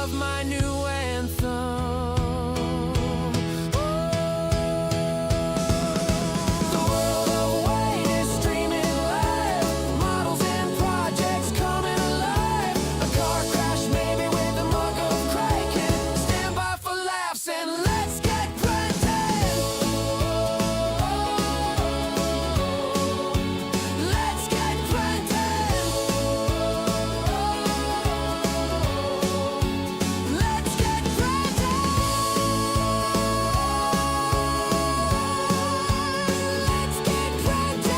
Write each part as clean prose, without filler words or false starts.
of my new anthem. The world away is streaming live. Models and projects coming alive. A car crash maybe with a mug of Kraken. Stand by for laughs and let's get grunted. Let's get grunted. Let's get grunted. Let's get grunted.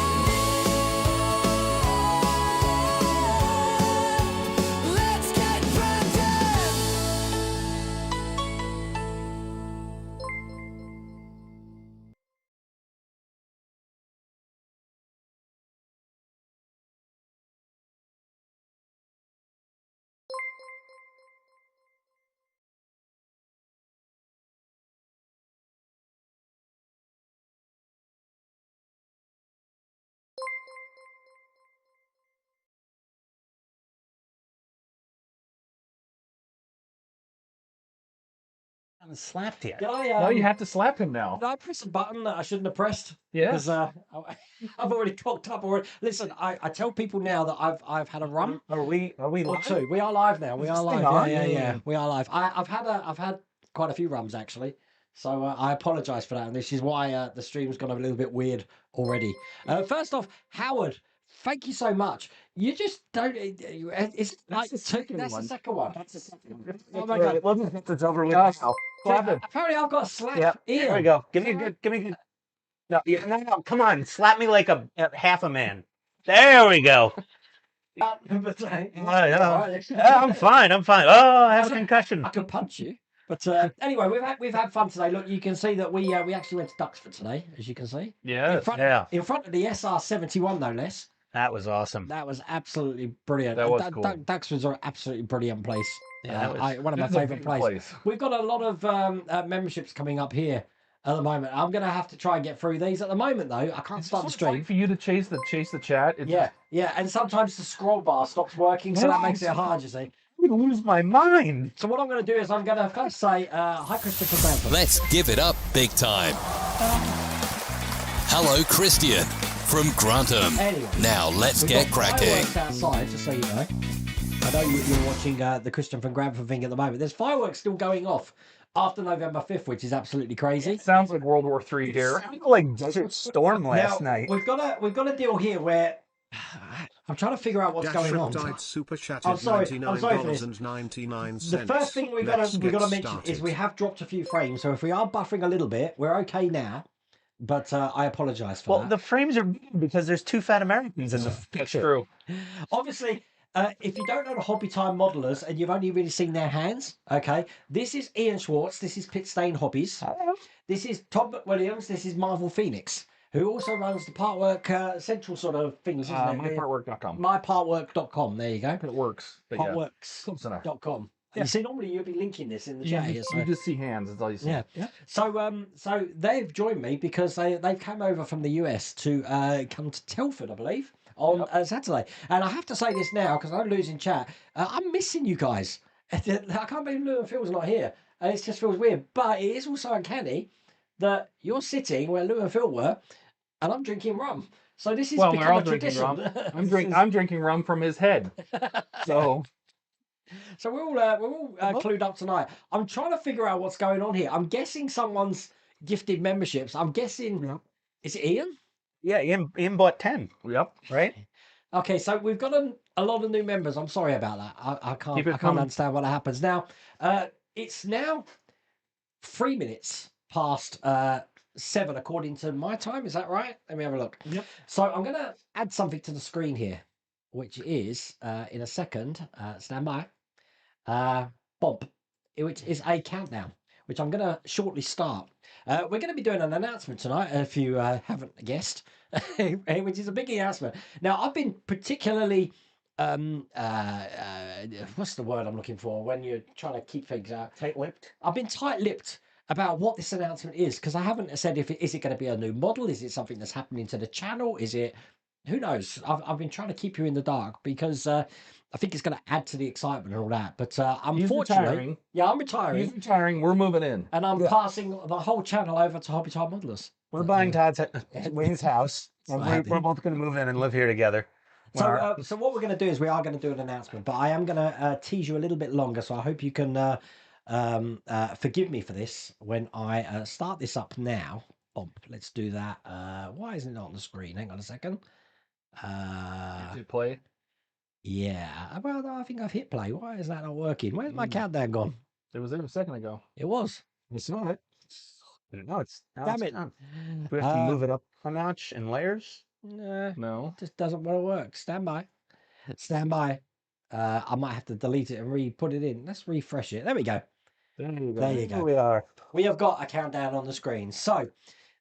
Let's get grunted. haven't slapped yet. Did I, No, you have to slap him now. did I press a button that I shouldn't have pressed? Yeah. Because I've already cocked up already. Listen, I tell people now that I've had a rum Are we or live? two. We are live now. We Is are this thing live. on? Yeah. We are live. I've had quite a few rums actually. So I apologise for that, and this is why the stream's gone a little bit weird already. First off, Howard, thank you so much. You just don't. It's like the second that's one. the second one. That's the second one. Oh my God. It's over with now. Slap him. Apparently, I've got a slap. Yep. Ian. There we go. Give me a good. No, no. Come on. Slap me like a half a man. There we go. But, Yeah, I'm fine. Oh, I have a concussion. I could punch you. But anyway, we've had fun today. Look, you can see that we actually went to Duxford today, as you can see. Yes. Yeah. In front of the SR71, no less. That was awesome. That was absolutely brilliant. That was cool. Duxford's are an absolutely brilliant place. Yeah, that was one of my favourite places. place. We've got a lot of memberships coming up here at the moment. I'm going to have to try and get through these. At the moment, though, I can't start the stream. For you to chase the chat. It's Yeah, and sometimes the scroll bar stops working, so that makes it hard, you see. I'm gonna lose my mind. So what I'm going to do is I'm going to first say, hi, Christopher Bamford. Let's give it up big time. Hello, Christian from Grantham. Anyway, Now let's we've get got cracking. fireworks outside, just so you know. I know you're watching the Christian from Grantham thing at the moment. There's fireworks still going off after November 5th, which is absolutely crazy. It sounds like World War III here. Sounded like Desert Storm last night. We've got a deal here where I'm trying to figure out what's going on. Died super chatted I'm sorry for $99 this. and 99 The cents. first thing we Let's gotta get mention is started. we have dropped a few frames, so if we are buffering a little bit, we're okay now. But I apologise for Well, that. the frames are big because there's two fat Americans in the That's picture. true. Obviously, if you don't know the Hobby Time modelers and you've only really seen their hands, okay, this is Ian Schwartz, this is Pit Stain Hobbies, this is Tom McWilliams, this is Marvel Phoenix, who also runs the Partwork Central sort of things, isn't it? MyPartwork.com. MyPartwork.com, there you go. It works. But yeah, close enough. Partworks.com. You see, normally you'd be linking this in the chat here. So. You just see hands. That's all you see. Yeah. So they've joined me because they've come over from the US to come to Telford, I believe, on Saturday. And I have to say this now because I'm losing chat. I'm missing you guys. I can't believe Lou and Phil's not here, and it just feels weird. But it is also uncanny that you're sitting where Lou and Phil were, and I'm drinking rum. So this is Well, we're become all a drinking tradition. rum. I'm drinking rum from his head. So So we're all clued up tonight. I'm trying to figure out what's going on here. I'm guessing someone's gifted memberships. I'm guessing, is it Ian? Yeah, Ian bought 10, yep. right? Okay, so we've got a lot of new members. I'm sorry about that. I can't coming. understand what happens now. It's now 3 minutes past 7 according to my time. Is that right? Let me have a look. Yep. So I'm going to add something to the screen here, which is in a second. Stand by. Bob, which is a countdown, which I'm going to shortly start. We're going to be doing an announcement tonight, if you haven't guessed, which is a big announcement. Now, I've been particularly, what's the word I'm looking for when you're trying to keep things out? Tight-lipped. I've been tight-lipped about what this announcement is because I haven't said is it going to be a new model? Is it something that's happening to the channel? Is it Who knows? I've been trying to keep you in the dark because I think it's going to add to the excitement and all that. But He's unfortunately, retiring. yeah, I'm He's retiring, retiring. We're moving in. and I'm Yeah. passing the whole channel over to Hobby Time Modelers. We're buying Wayne's house, and So we're happy. both going to move in and live here together. When our- So what we're going to do is we are going to do an announcement, but I am going to tease you a little bit longer. So I hope you can forgive me for this when I start this up now. Let's do that. Why isn't it on the screen? Hang on a second. Did play? Yeah. Well, no, I think I've hit play. Why is that not working? Where's my Mm. countdown gone? It was there a second ago. It was. It's not. No, it's now Damn it's it. done. We have to move it up a notch in layers. Nah, No. just doesn't want to work. Stand by. Stand by. I might have to delete it and re-put it in. Let's refresh it. There we go. There you go. There you Here go. we are. We have got a countdown on the screen. So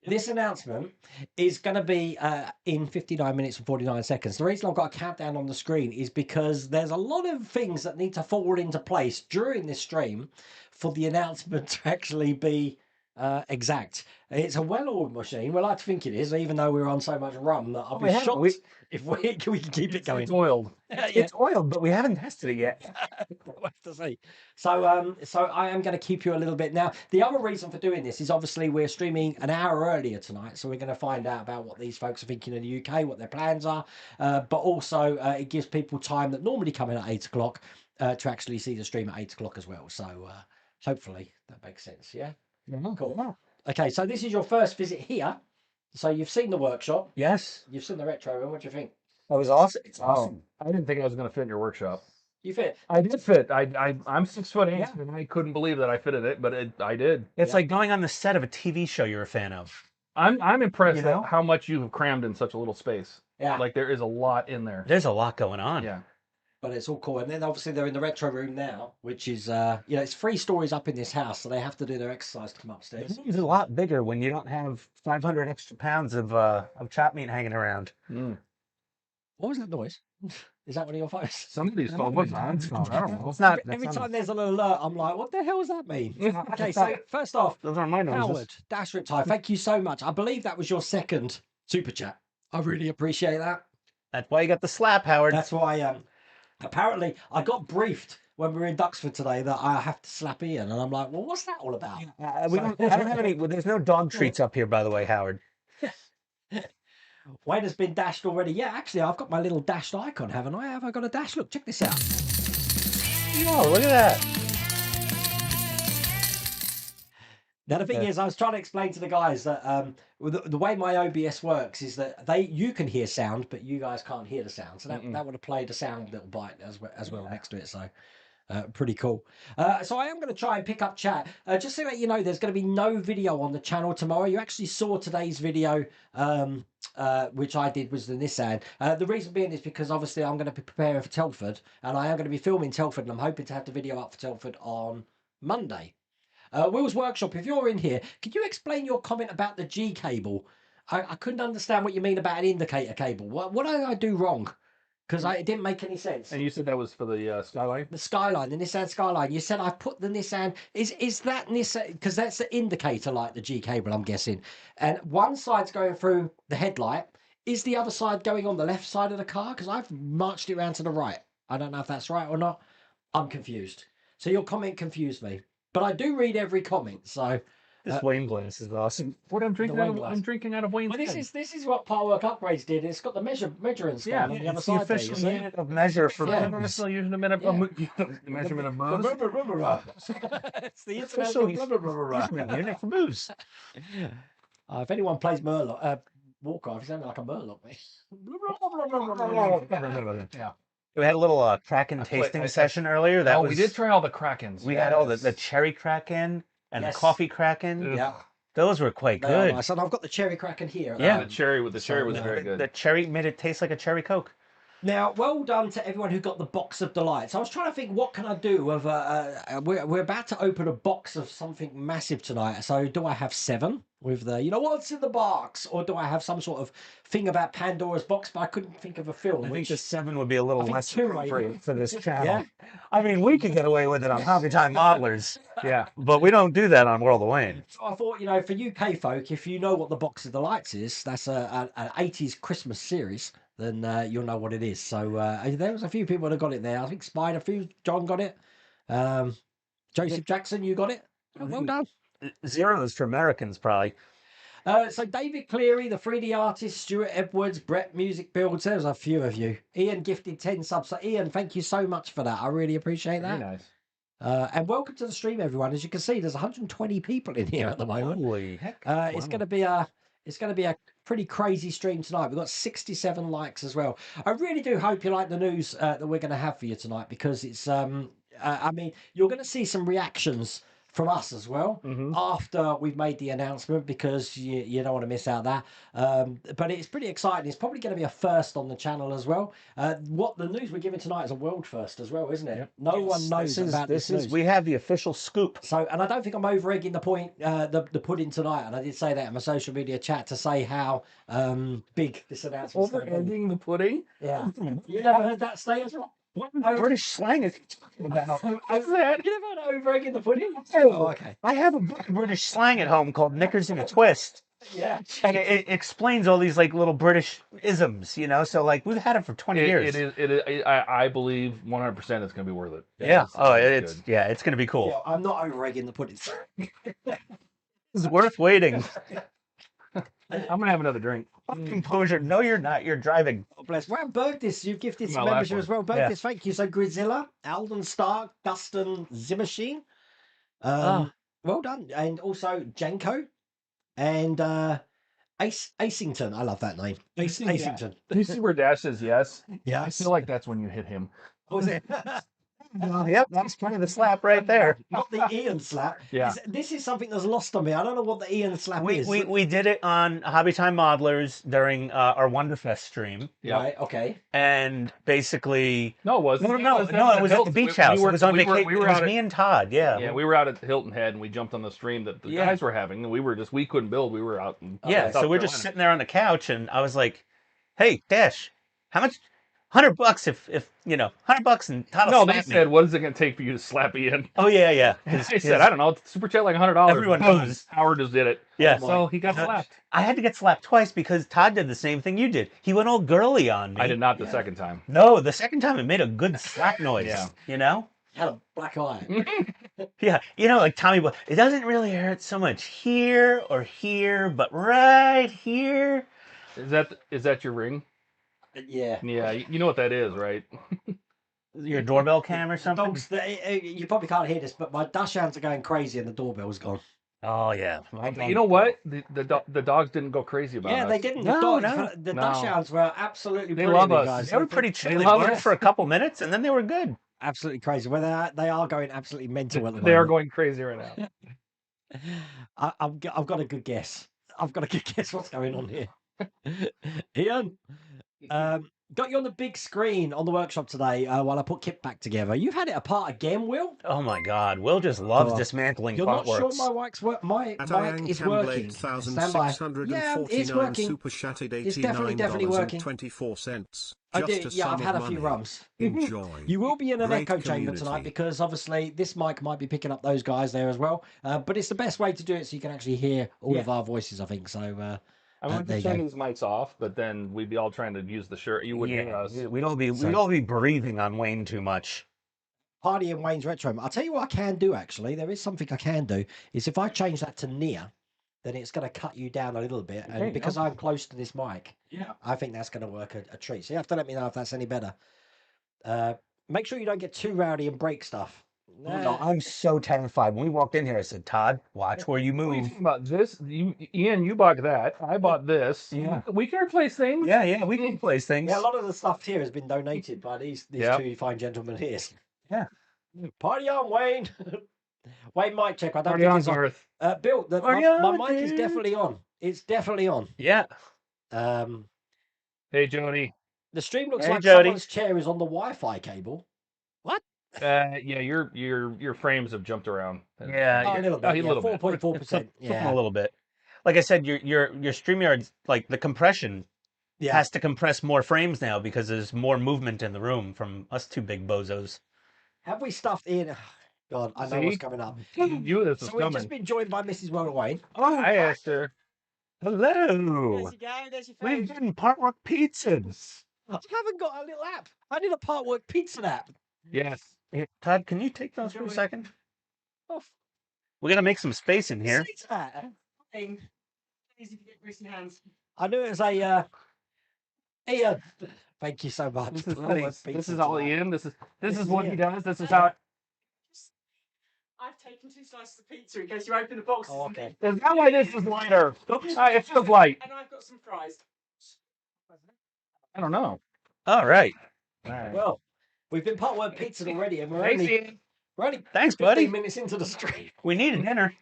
this announcement is going to be in 59 minutes and 49 seconds. The reason I've got a countdown on the screen is because there's a lot of things that need to fall into place during this stream for the announcement to actually be exact. It's a well-oiled machine. We like to think it is, even though we're on so much rum that I'll be shocked if we can keep it going. It's oiled. Yeah. It's oiled, but we haven't tested it yet. We'll have to see. So I am going to keep you a little bit now. The other reason for doing this is obviously we're streaming an hour earlier tonight, so we're going to find out about what these folks are thinking in the UK, what their plans are, but also it gives people time that normally come in at 8 o'clock to actually see the stream at 8 o'clock as well. So hopefully that makes sense. Yeah. Cool. Okay, so this is your first visit here. So you've seen the workshop, Yes. you've seen the retro room. What do you think? That was awesome. It's Oh, awesome. I didn't think I was going to fit in your workshop. You fit? I did fit. I'm 6'8", Yeah. and I couldn't believe that I fitted it, but I did. It's Yeah. like going on the set of a TV show you're a fan of. I'm impressed You know? at how much you have crammed in such a little space. Yeah. Like there is a lot in there. There's a lot going on. Yeah. But it's all cool. And then obviously they're in the retro room now, which is, it's 3 stories up in this house, so they have to do their exercise to come upstairs. It's a lot bigger when you don't have 500 extra pounds of chop meat hanging around. Mm. What was that noise? Is that one of your phones? Somebody's phone. What's mine's phone? I don't know. It's not. Every that's not- time there's an alert, I'm like, what the hell does that mean? Okay, so first off, Those are my noses. Howard, Dash Riptide, thank you so much. I believe that was your second super chat. I really appreciate that. That's why you got the slap, Howard. That's why apparently I got briefed when we were in Duxford today that I have to slap Ian, and I'm like, well, what's that all about? I don't have any. Well, there's no dog treats up here, by the way, Howard. Wayne has been dashed already. Yeah, actually, I've got my little dashed icon, haven't I? Have I got a dash? Look, check this out. Oh, look at that. Now the thing is, I was trying to explain to the guys that the way my OBS works is that you can hear sound, but you guys can't hear the sound. So that would have played a sound little bite as well next to it. So pretty cool. So I am going to try and pick up chat. Just to let you know, there's going to be no video on the channel tomorrow. You actually saw today's video, which I did, was the Nissan. The reason being is because obviously I'm going to be preparing for Telford, and I am going to be filming Telford, and I'm hoping to have the video up for Telford on Monday. Will's Workshop, if you're in here, could you explain your comment about the G cable? I couldn't understand what you mean about an indicator cable. What did I do wrong? Because it didn't make any sense. And you said that was for the Skyline? The Skyline, the Nissan Skyline. You said I put the Nissan. Is that Nissan? Because that's the indicator like the G cable, I'm guessing. And one side's going through the headlight. Is the other side going on the left side of the car? Because I've marched it around to the right. I don't know if that's right or not. I'm confused. So your comment confused me. But I do read every comment, so This Wayne glass is awesome. What I'm drinking Wayne out of, glass. I'm drinking out of Wayne's well, this head. is what Part Work Upgrades did. It's got the measuring scale on the other It's the side there, you official see. unit of measure for Yeah. booze. Still using the measurement of booze. It's the Official international measurement unit for booze. if anyone plays Murloc, Warcraft, he's sounding like a Murloc, mate. Yeah. We had a little Kraken tasting session earlier. That was, we did try all the Krakens. We had all the cherry Kraken and Yes. the coffee Kraken. Yeah, Those were quite they are good. nice. And I've got the cherry Kraken here. Yeah. The cherry was very good. The cherry made it taste like a cherry Coke. Now, well done to everyone who got the box of delights. I was trying to think, what can I do? We're about to open a box of something massive tonight. So, do I have 7 with the, what's in the box, or do I have some sort of thing about Pandora's box? But I couldn't think of a film. I think the 7 would be a little think less 2 appropriate for this channel. Yeah. I mean, we could get away with it on Hobby Time Modelers, Yeah. but we don't do that on World of Wayne. So I thought, for UK folk, if you know what the box of delights is, that's an 80s Christmas series. then you'll know what it is. So there was a few people that got it there. I think Spider, John got it. Joseph Jackson, you got it. Well done. Zeros for Americans, probably. So David Cleary, the 3D artist, Stuart Edwards, Brett Music Builds. There's a few of you. Ian gifted 10 subs. So Ian, thank you so much for that. I really appreciate that. Very nice. And welcome to the stream, everyone. As you can see, there's 120 people in here at the moment. Holy heck! It's going to be a pretty crazy stream tonight. We've got 67 likes as well. I really do hope you like the news that we're going to have for you tonight, because it's I mean, you're going to see some reactions from us as well after we've made the announcement, because you don't want to miss out that. But it's pretty exciting. It's probably going to be a first on the channel as well. What the news we're giving tonight is a world first as well, isn't it? Yep. No one knows about this news. We have the official scoop. So, and I don't think I'm over egging the point, the pudding tonight. And I did say that in my social media chat to say how big this announcement is. Over ending the pudding? Yeah. You never heard that statement? What British slang is he talking about? What's that? You never heard over egging the pudding? Oh, okay. I have a book of British slang at home called Knickers in a Twist. Yeah. And it explains all these like little British isms, you know. So like we've had it for 20 years. It is. I believe 100% it's going to be worth it. Yeah. Oh, it's good. it's going to be cool. Yeah, I'm not over egging the pudding. It's worth waiting. I'm going to have another drink. Composure. No, you're not. You're driving. Oh, bless. Well, Bergdis, you've gifted some My last membership as well. Yeah. Bergdis, thank you. So Grizilla, Alden Stark, Dustin Zimmersheen. Well done. And also Janko and Acington. I love that name. Acington. Do you see where Dash says yes? Yeah. I feel like that's when you hit him. What was it? Well, yep, that's kind of the slap right there. Not the Ian slap. Yeah. This is something that's lost on me. I don't know what the Ian slap is. We did it on Hobby Time Modelers during our Wonderfest stream, Yeah. Right, okay. and basically No, it wasn't. no, it was at the beach house. It was on vacation. We were It was out me and Todd. Yeah, Yeah, we were out at Hilton Head and we jumped on the stream that the Yeah. guys were having, and we couldn't build. We were out. In yeah. South So we're just Carolina. sitting there on the couch, and I was like, "Hey, Dash, how much? $100 if you know, $100, and Todd will No, they slap me." said, "What is it going to take for you to slap Ian?" Oh yeah. I said, "I don't know. Super chat like $100." Everyone Boom. knows. Howard just did it. Yeah. So he got slapped. I had to get slapped twice because Todd did the same thing you did. He went all girly on me. I did not the second time. No, the second time it made a good slap noise. Yeah. You know? Had a black eye. Yeah. You know, like Tommy Boy, it doesn't really hurt so much here or here, but right here. Is that your ring? Yeah. Yeah, you know what that is, right? Your doorbell cam or something? Dogs, you probably can't hear this, but my dachshunds are going crazy and the doorbell's gone. Oh yeah. You know what? The dogs didn't go crazy about Yeah, us. they didn't. No, the dogs, no. the No. dachshunds were absolutely They brilliant, love you us. guys. They were pretty chill. They love were us. for a couple minutes and then they were good. absolutely crazy. Well, they are going absolutely mental at the moment. They are going crazy right now. I've got a good guess. I've got a good guess what's going on here. Ian, got you on the big screen on the workshop today while I put Kit back together. You've had it apart again, Will? Oh my God. Will just loves Go on. dismantling You're not sure artworks. my mic is working. Stand by. Yeah, it's working. Super chatted It's definitely working. 24 cents. I Just do. a Yeah, sum I've had a of few money. rums. Enjoy. You will be in an Great echo chamber tonight community. because obviously this mic might be picking up those guys there as well. But it's the best way to do it so you can actually hear all of our voices, I think. So I went there to you turn go. these mics off, but then we'd be all trying to use the shirt. You wouldn't hear us. We'd all be breathing on Wayne too much. Party in Wayne's Retro. I'll tell you what I can do actually. There is something I can do. Is if I change that to near, then it's going to cut you down a little bit. Okay, And because I'm close to this mic, Yeah. I think that's going to work a treat. So you have to let me know if that's any better. Make sure you don't get too rowdy and break stuff. No, I'm so terrified. When we walked in here, I said, Todd, watch where you What are you move. talking about this? Ian, you bought that. I bought this. Yeah. We can replace things. Yeah, we can place things. Yeah, a lot of the stuff here has been donated by these Yep. two fine gentlemen here. Yeah. Party on, Wayne. Wayne, mic check. I don't Party think on, it's on. Garth. Bill, Party my on, mic is dude. definitely on. It's definitely on. Yeah. Hey, Jody. The stream looks Hey, like Jody. someone's chair is on the Wi-Fi cable. Yeah, your frames have jumped around. Yeah. Oh, a little bit. a little bit. 4.4%. Something Yeah. a little bit. Like I said, your StreamYard, like the compression Yeah. has to compress more frames now because there's more movement in the room from us two big bozos. Have we stuffed in? God, I know See? what's coming up. You knew this was So we've coming. just been joined by Mrs. World Wayne. I asked her. Hello. There's your go. There's your We've food. done Partwork Pizzas. I haven't got a little app. I need a Partwork pizza app. Yes. Here, Todd, can you take those for a second? Oh, We gotta make some space in here. see that. Easy to get greasy hands. I knew it was a. Ian, thank you so much. This is Partwork this pizza is all tonight. Ian. This This is is what Ian. he does. This is how. I've taken 2 slices of pizza in case you open the box. Oh, okay. Is that why this is lighter? It feels light. And I've got some fries. I don't know. All right. All right. Well, we've been Partwork pizza already, and Thanks, Ian. we're only Thanks, 15 buddy. minutes into the stream. We need a dinner.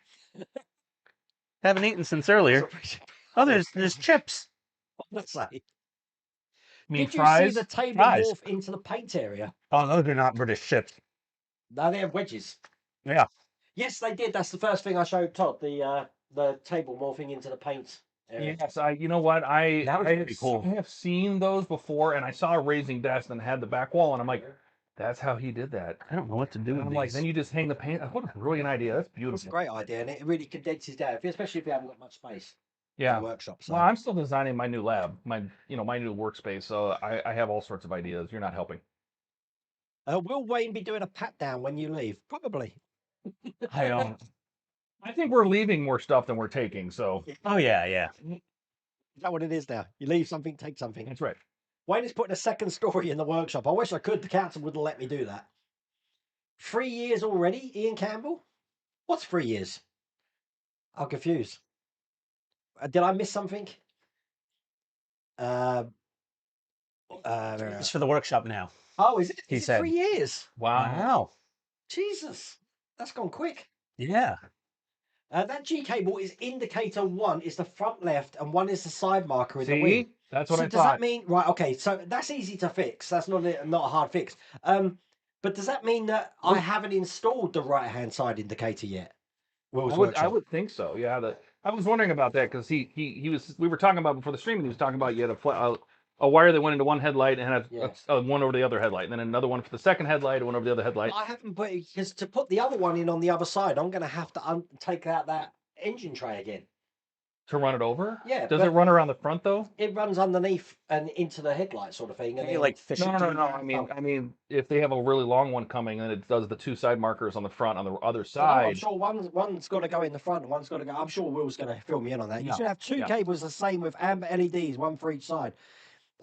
Haven't eaten since earlier. Oh, there's chips. Let's say. You mean Did you fries? see the table Fries. morph into the paint area? Oh, those are not British chips. No, they have wedges. Yeah. Yes, they did. That's the first thing I showed Todd. The table morphing into the paint area. Yes, you know what? That was pretty cool. I have seen those before, and I saw a raising desk and had the back wall, and I'm like, that's how he did that. I don't know what to do And with I'm like, these. then you just hang the paint. What a brilliant idea. That's It's a beautiful. great idea, and it really condenses down, especially if you haven't got much space in Yeah. the workshop. So. Well, I'm still designing my new lab, my new workspace. So I have all sorts of ideas. You're not helping. Will Wayne be doing a pat down when you leave? Probably. I think we're leaving more stuff than we're taking. So Oh yeah, yeah. Is that what it is now? You leave something, take something. that's right. Wayne is putting a second story in the workshop. I wish I could. The council wouldn't let me do that. 3 years already, Ian Campbell? What's 3 years? I'm confused. Did I miss something? It's for the workshop now. Oh, is it? He Is it said. 3 years? Wow. Jesus, that's gone quick. Yeah. That G cable is indicator 1 is the front left and 1 is the side marker in the wing. See, that's what So I does thought. that mean right? Okay, so that's easy to fix. That's not a hard fix. But does that mean that I haven't installed the right hand side indicator yet? Will's I workshop. would think so. Yeah. I was wondering about that because he was. We were talking about before the stream, and he was talking about you had a wire that went into one headlight and had Yes. one over the other headlight, and then another one for the second headlight, and one over the other headlight. I haven't put because to put the other one in on the other side, I'm going to have to take out that engine tray again. To run it over? Yeah, Does but- it run around the front though? It runs underneath and into the headlight sort of thing. And Maybe then- like fish. No. I mean, if they have a really long one coming, then it does the 2 side markers on the front on the other No, I'm side. sure one's got to go in the front, one's got to go. I'm sure Will's going to fill me in on that. You Yeah. should have 2 Yeah. cables the same with amber LEDs, 1 for each side.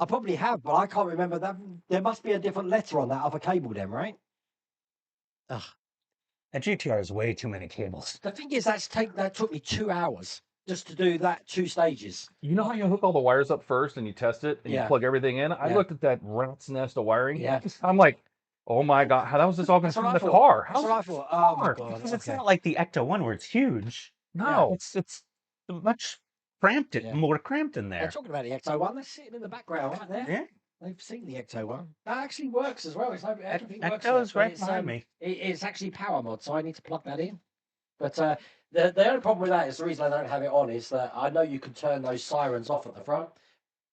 I probably have, but I can't remember that. There must be a different letter on that other cable, then, right? Ugh. At GTR is way too many cables. The thing is, that took me 2 hours just to do that 2 stages. You know how you hook all the wires up first and you test it and Yeah. you plug everything in? I Yeah. looked at that rat's nest of wiring. Yeah. I'm like, oh my god, how was this all going That's to what fit I in the thought. car? That's How's what I it thought. Oh my car? god! Because it's okay. not like the Ecto One where it's huge. No. It's much cramped. Yeah. More cramped in They're there. talking about the Ecto one. They're sitting in the background right there. Yeah. They've seen the Ecto one. That actually works as well. It's like everything works. Ecto's on it, right but behind me. It's actually power mod, so I need to plug that in. But the only problem with that is the reason I don't have it on is that I know you can turn those sirens off at the front,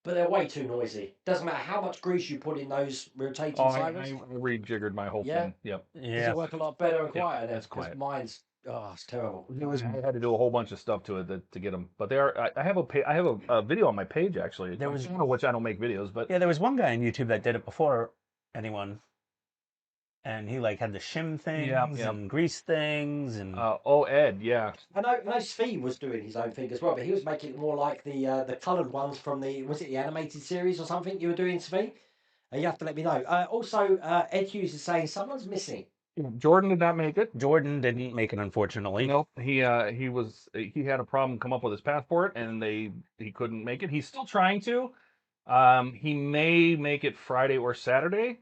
but they're way too noisy. Doesn't matter how much grease you put in those rotating Oh, sirens. I rejiggered my whole Yeah. thing. Yep. Does Yeah. it work a lot better and Yeah, quieter? it's Because quiet. mine's it's terrible. I had to do a whole bunch of stuff to it to get them, but they are. I have a video on my page actually. There was- I don't know which I don't make videos, but Yeah, there was one guy on YouTube that did it before anyone, and he like had the shim things yeah. and grease things and Ed, yeah. I know Svi was doing his own thing as well, but he was making it more like the coloured ones from was it the animated series or something you were doing, Svi? You have to let me know. Also, Ed Hughes is saying someone's missing. Jordan did not make it. Jordan didn't make it, unfortunately. Nope. He had a problem come up with his passport and he couldn't make it. He's still trying to. He may make it Friday or Saturday.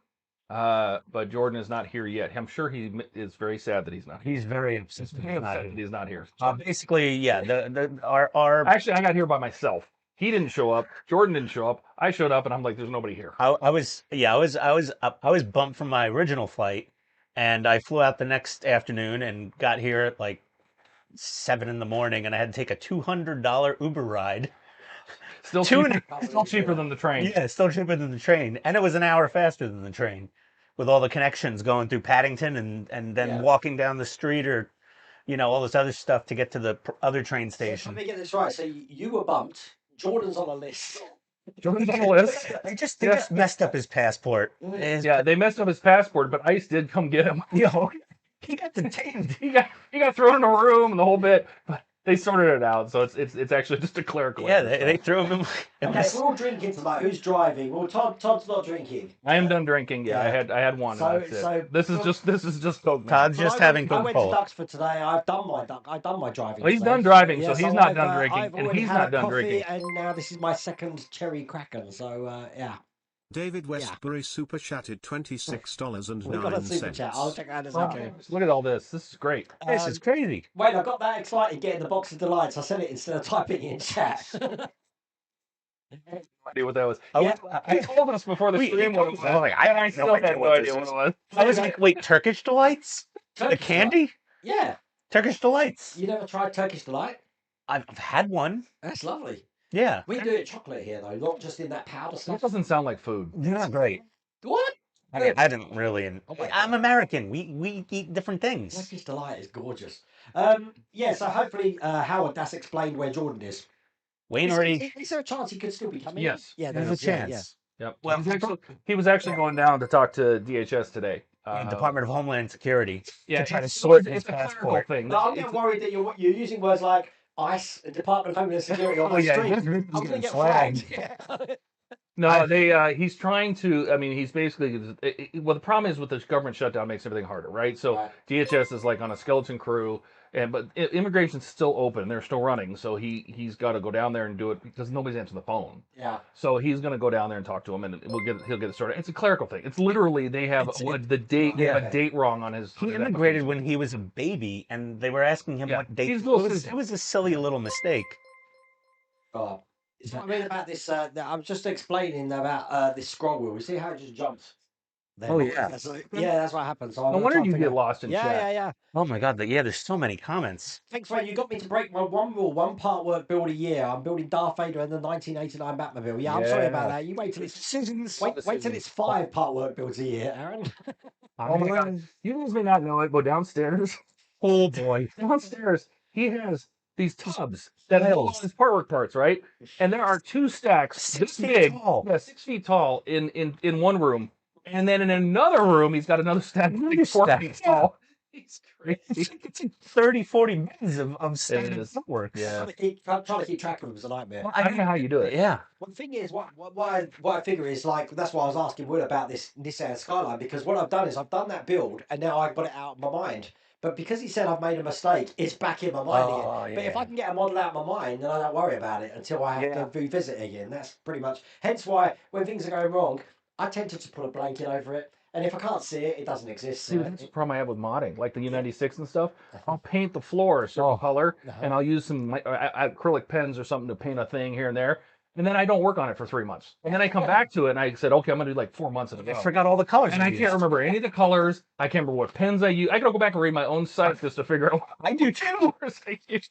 But Jordan is not here yet. I'm sure he is very sad that he's not here. He's very upset. He's very upset that he's not here. Basically, yeah. Our Actually, I got here by myself. He didn't show up. Jordan didn't show up. I showed up, and I'm like, "There's nobody here." I was bumped from my original flight, and I flew out the next afternoon and got here at like 7 in the morning, and I had to take a $200 Uber ride. Still cheaper than the train. Yeah, still cheaper than the train, and it was an hour faster than the train, with all the connections going through Paddington and then walking down the street or all this other stuff to get to the other train So let station. me get this right. So you were bumped. Jordan's on a list. Jordan's on the list. They just messed up his passport. Yeah, they messed up his passport, but ICE did come get him. He got detained. He got thrown in a room and the whole bit, but they sorted it out. So it's actually just a clerical Yeah, error, they so. threw him in. Okay, we're all drinking tonight. Who's driving? Well, Todd's not drinking. I am done drinking. Yeah, Yeah. I had one. So- and that's it. so- This is just Coke. now. Todd's But just I having went to Coca-Cola. Duxford today. I've done my driving. Well, he's today. done driving, so Yeah, he's not I've, done drinking, I've and already he's had not a done coffee, drinking. and now this is my second cherry Kraken. So yeah, David Westbury super chatted $26.09. we got a super chat. I'll check out this. Oh, Okay. look at all this. This is great. This is crazy. Wait, I got that excited getting the box of delights. I said it instead of typing it in chat. No idea what that was. Yeah. He told us before the stream what it was. I was like, I I have still no had idea no what idea this what is. it was. I was like, wait, Turkish delights? The Turkish candy? Delight. Yeah. Turkish delights. You never tried Turkish Delight? I've had one. That's lovely. Yeah. We do it chocolate here though, not just in that powder That stuff. doesn't sound like food. They're not great. What? I mean, I didn't really. Oh my I'm God. American. We eat different things. Turkish Delight is gorgeous. Yeah, so hopefully, Howard, that's explained where Jordan is. Wayne already. Is there a chance he could still be coming? Yes. Yeah, There's a is, yeah, chance. Yep. Well, He was actually going down to talk to DHS today. Department of Homeland Security Yeah, to try to it's- sort it's his a clerical passport. thing. But I'm It's- getting worried that you're using words like ICE, Department of Homeland Security on Oh, the yeah, street. he's I'm going to getting get flagged. flagged. Yeah. No, he's trying to. I mean, he's basically. Well, the problem is with the government shutdown makes everything harder, right? So Right. DHS is like on a skeleton crew, but immigration's still open. They're still running, so he's got to go down there and do it because nobody's answering the phone. Yeah. So he's going to go down there and talk to him, and he'll get it sorted. It's a clerical thing. It's literally they have the date they have a date wrong on his. He his immigrated application. when he was a baby, and they were asking him Yeah, what date. he's It a little was, citizen. it was a silly little mistake. What I mean about this, I'm just explaining about this scroll wheel. You see how it just jumps? There. Oh, yeah. Yeah, that's what happens. So I'm No gonna wonder try and you figure get out- lost in Yeah, chat. yeah, yeah. Oh my God! Yeah, there's so many comments. Thanks, Ray. You got me to break my one rule: one part work build a year. I'm building Darth Vader and the 1989 Batmobile. Yeah, I'm sorry about Yeah. that. You wait till it's Decisions. wait till it's 5 part work builds a year, Aaron. Oh my God! You guys may not know it, but downstairs, Oh boy. downstairs, he has these tubs that have all his artwork parts, right? And there are 2 stacks 6 this feet big, tall. yeah, 6 feet tall in one room, and then in another room he's got another stack Another like 4 stack, feet yeah. tall. It's It's crazy. like, it's like 30, 40 minutes of It standard is. footwork. Yeah. Trying to keep track of them is a nightmare. I don't know how you do it. Yeah. Well, the thing is, what I figure is like that's why I was asking Will about this Nissan Skyline, because what I've done is I've done that build and now I've got it out of my mind. But because he said I've made a mistake, it's back in my mind Oh, again. But if yeah. I can get a model out of my mind, then I don't worry about it until I have Yeah. to revisit it again. That's pretty much. Hence why when things are going wrong, I tend to just put a blanket over it, and if I can't see it, it doesn't exist. See, So that's the problem I have with modding, like the U96 and stuff. I'll paint the floor a certain color, and I'll use some acrylic pens or something to paint a thing here and there, and then I don't work on it for 3 months. And then I come back to it, and I said, okay, I'm going to do like 4 months in a I row. forgot all the colors. And I can't remember any of the colors. I can't remember what pens I use. I gotta go back and read my own site just to figure out what I do too. colors I use.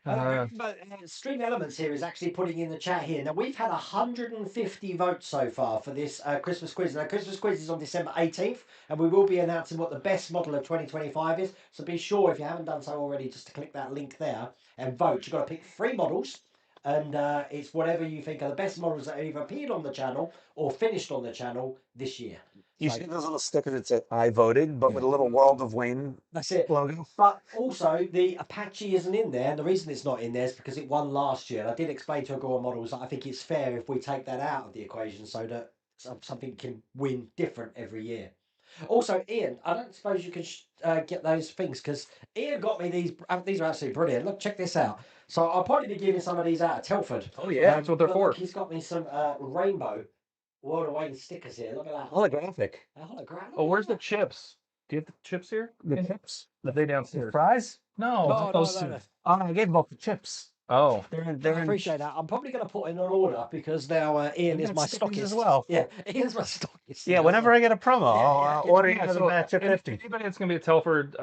But Stream Elements here is actually putting in the chat here. Now, we've had 150 votes so far for this Christmas quiz. Now, Christmas quiz is on December 18th, and we will be announcing what the best model of 2025 is. So be sure, if you haven't done so already, just to click that link there and vote. You've got to pick 3 models, and it's whatever you think are the best models that have either appeared on the channel or finished on the channel this year. You So- see those little stickers that say "I voted," but with a little World of Wayne That's it. logo. But also, the Apache isn't in there, and the reason it's not in there is because it won last year. And I did explain to Agora Models that I think it's fair if we take that out of the equation so that something can win different every year. Also, Ian, I don't suppose you can get those things, because Ian got me these. These are absolutely brilliant. Look, check this out. So I'll probably be giving some of these out at Telford. Oh yeah, that's what they're but for. Look, he's got me some rainbow World of Wayne stickers here. Look at that. Holographic. A hologram. Oh, where's the chips? Do you have the chips here? The chips. Are they downstairs? Fries? No. No, those no, two. no. Oh, I gave them both the chips. Oh, They're I in appreciate that. I'm probably going to put in an order because now Ian We is got my stickers stockist as well. Yeah, Ian's my stockist. Yeah, whenever I get a promo, I'll order yeah, another so batch of 50. anybody that's gonna be at Telford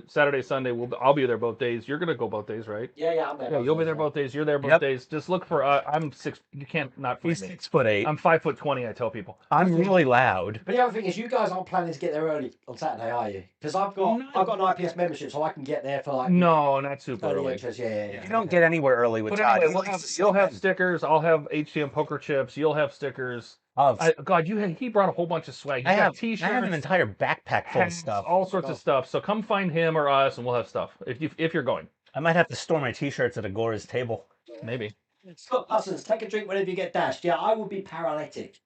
Saturday, Sunday, I'll be there both days. You're gonna go both days, right? Yeah, I'm there. Yeah, you'll be there both days. You're there both Yep. days. Just look for. I'm 6. You can't not find He's me. 6'8". I'm 5'20". I tell people. I'm really loud. But the other thing is, you guys aren't planning to get there early on Saturday, are you? Because I've got an IPS membership, so I can get there for like No, not super early early. entrance. Yeah. You don't get anywhere early with But Todd. anyway, you'll have stickers. I'll have HTM poker chips. You'll have stickers. Of- God, he brought a whole bunch of swag. I have T-shirts. I have an entire backpack full of hats, stuff. all sorts of stuff. So come find him or us, and we'll have stuff. If you're going, I might have to store my t-shirts at Agora's table. maybe. Scott Parsons, take a drink whenever you get dashed. Yeah, I will be paralytic.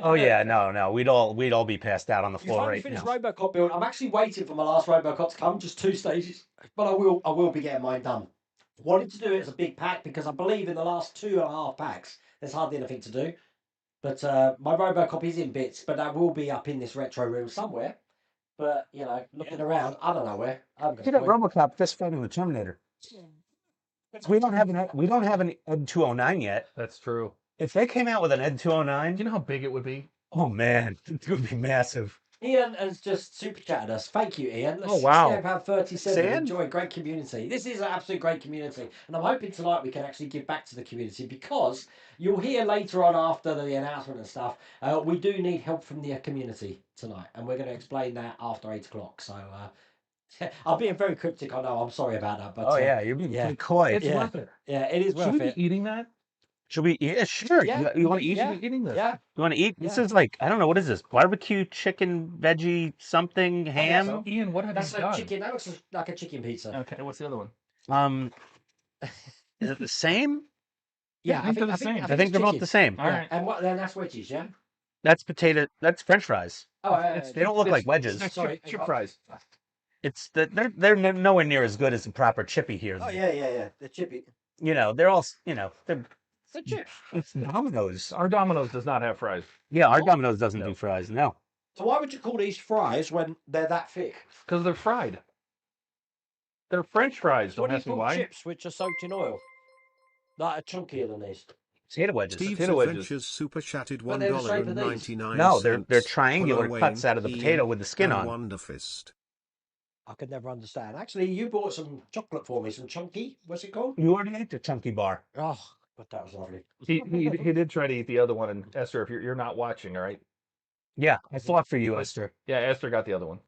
Oh yeah, no, we'd all be passed out on the You floor finally right finished now. Robocop build. I'm actually waiting for my last Robocop to come, just 2 stages, but I will be getting mine done. Wanted to do it as a big pack because I believe in the last 2.5 packs there's hardly anything to do. But my Robocop is in bits, but that will be up in this retro room somewhere. But looking around, I don't know where. I'm Look at RoboCop fist fighting the Terminator. We don't have an Ed 209 yet. That's true. If they came out with an Ed 209, Do you know how big it would be? oh man, it would be massive. Ian has just super chatted us. Thank you, Ian. Oh, wow. £37. Saying? Enjoy. Great community. This is an absolute great community. And I'm hoping tonight we can actually give back to the community because you'll hear later on after the announcement and stuff, we do need help from the community tonight. And we're going to explain that after 8 o'clock. So I'm being very cryptic, I know. I'm sorry about that. But Oh yeah, you're being yeah. coy. It's Yeah. worth it. yeah, it is Should worth we it. be eating that? Should we? Yeah, sure. Yeah. You want to eat? Yeah. Eating this? Yeah. You want to eat? This Yeah. is like, I don't know, what is this? Barbecue chicken veggie something ham? So, Ian, what have That's you a done? chicken. That looks like a chicken pizza. Okay, what's the other one? Is it the same? Yeah, I think they're the same. I think they're both the same. All right. And what then? That's wedges, yeah. That's potato. That's French fries. Oh, They don't look like wedges. It's Sorry. chip fries. It's they're nowhere near as good as the proper chippy here. Oh yeah. The chippy. They're all they're The chips. it's Domino's. Our Domino's does not have fries Yeah, our Domino's doesn't do fries. No. So why would you call these fries when they're that thick? because they're fried. They're French fries. So what Don't do you ask me call why. chips which are soaked in oil? Like chunkier than these. Potato wedges. Steve's Potato wedges. Adventures super chatted But they're the shape of these. $1.99. No, they're triangular Follow cuts Wayne, out of the Ian, potato with the skin and on. Wonderfist. I could never understand. Actually, you bought some chocolate for me, some chunky. What's it called? You already ate the chunky bar. Oh, but that was lovely. He did try to eat the other one, and Esther, if you're not watching, all right? Yeah, I fought for you, Esther. Yeah, Esther got the other one.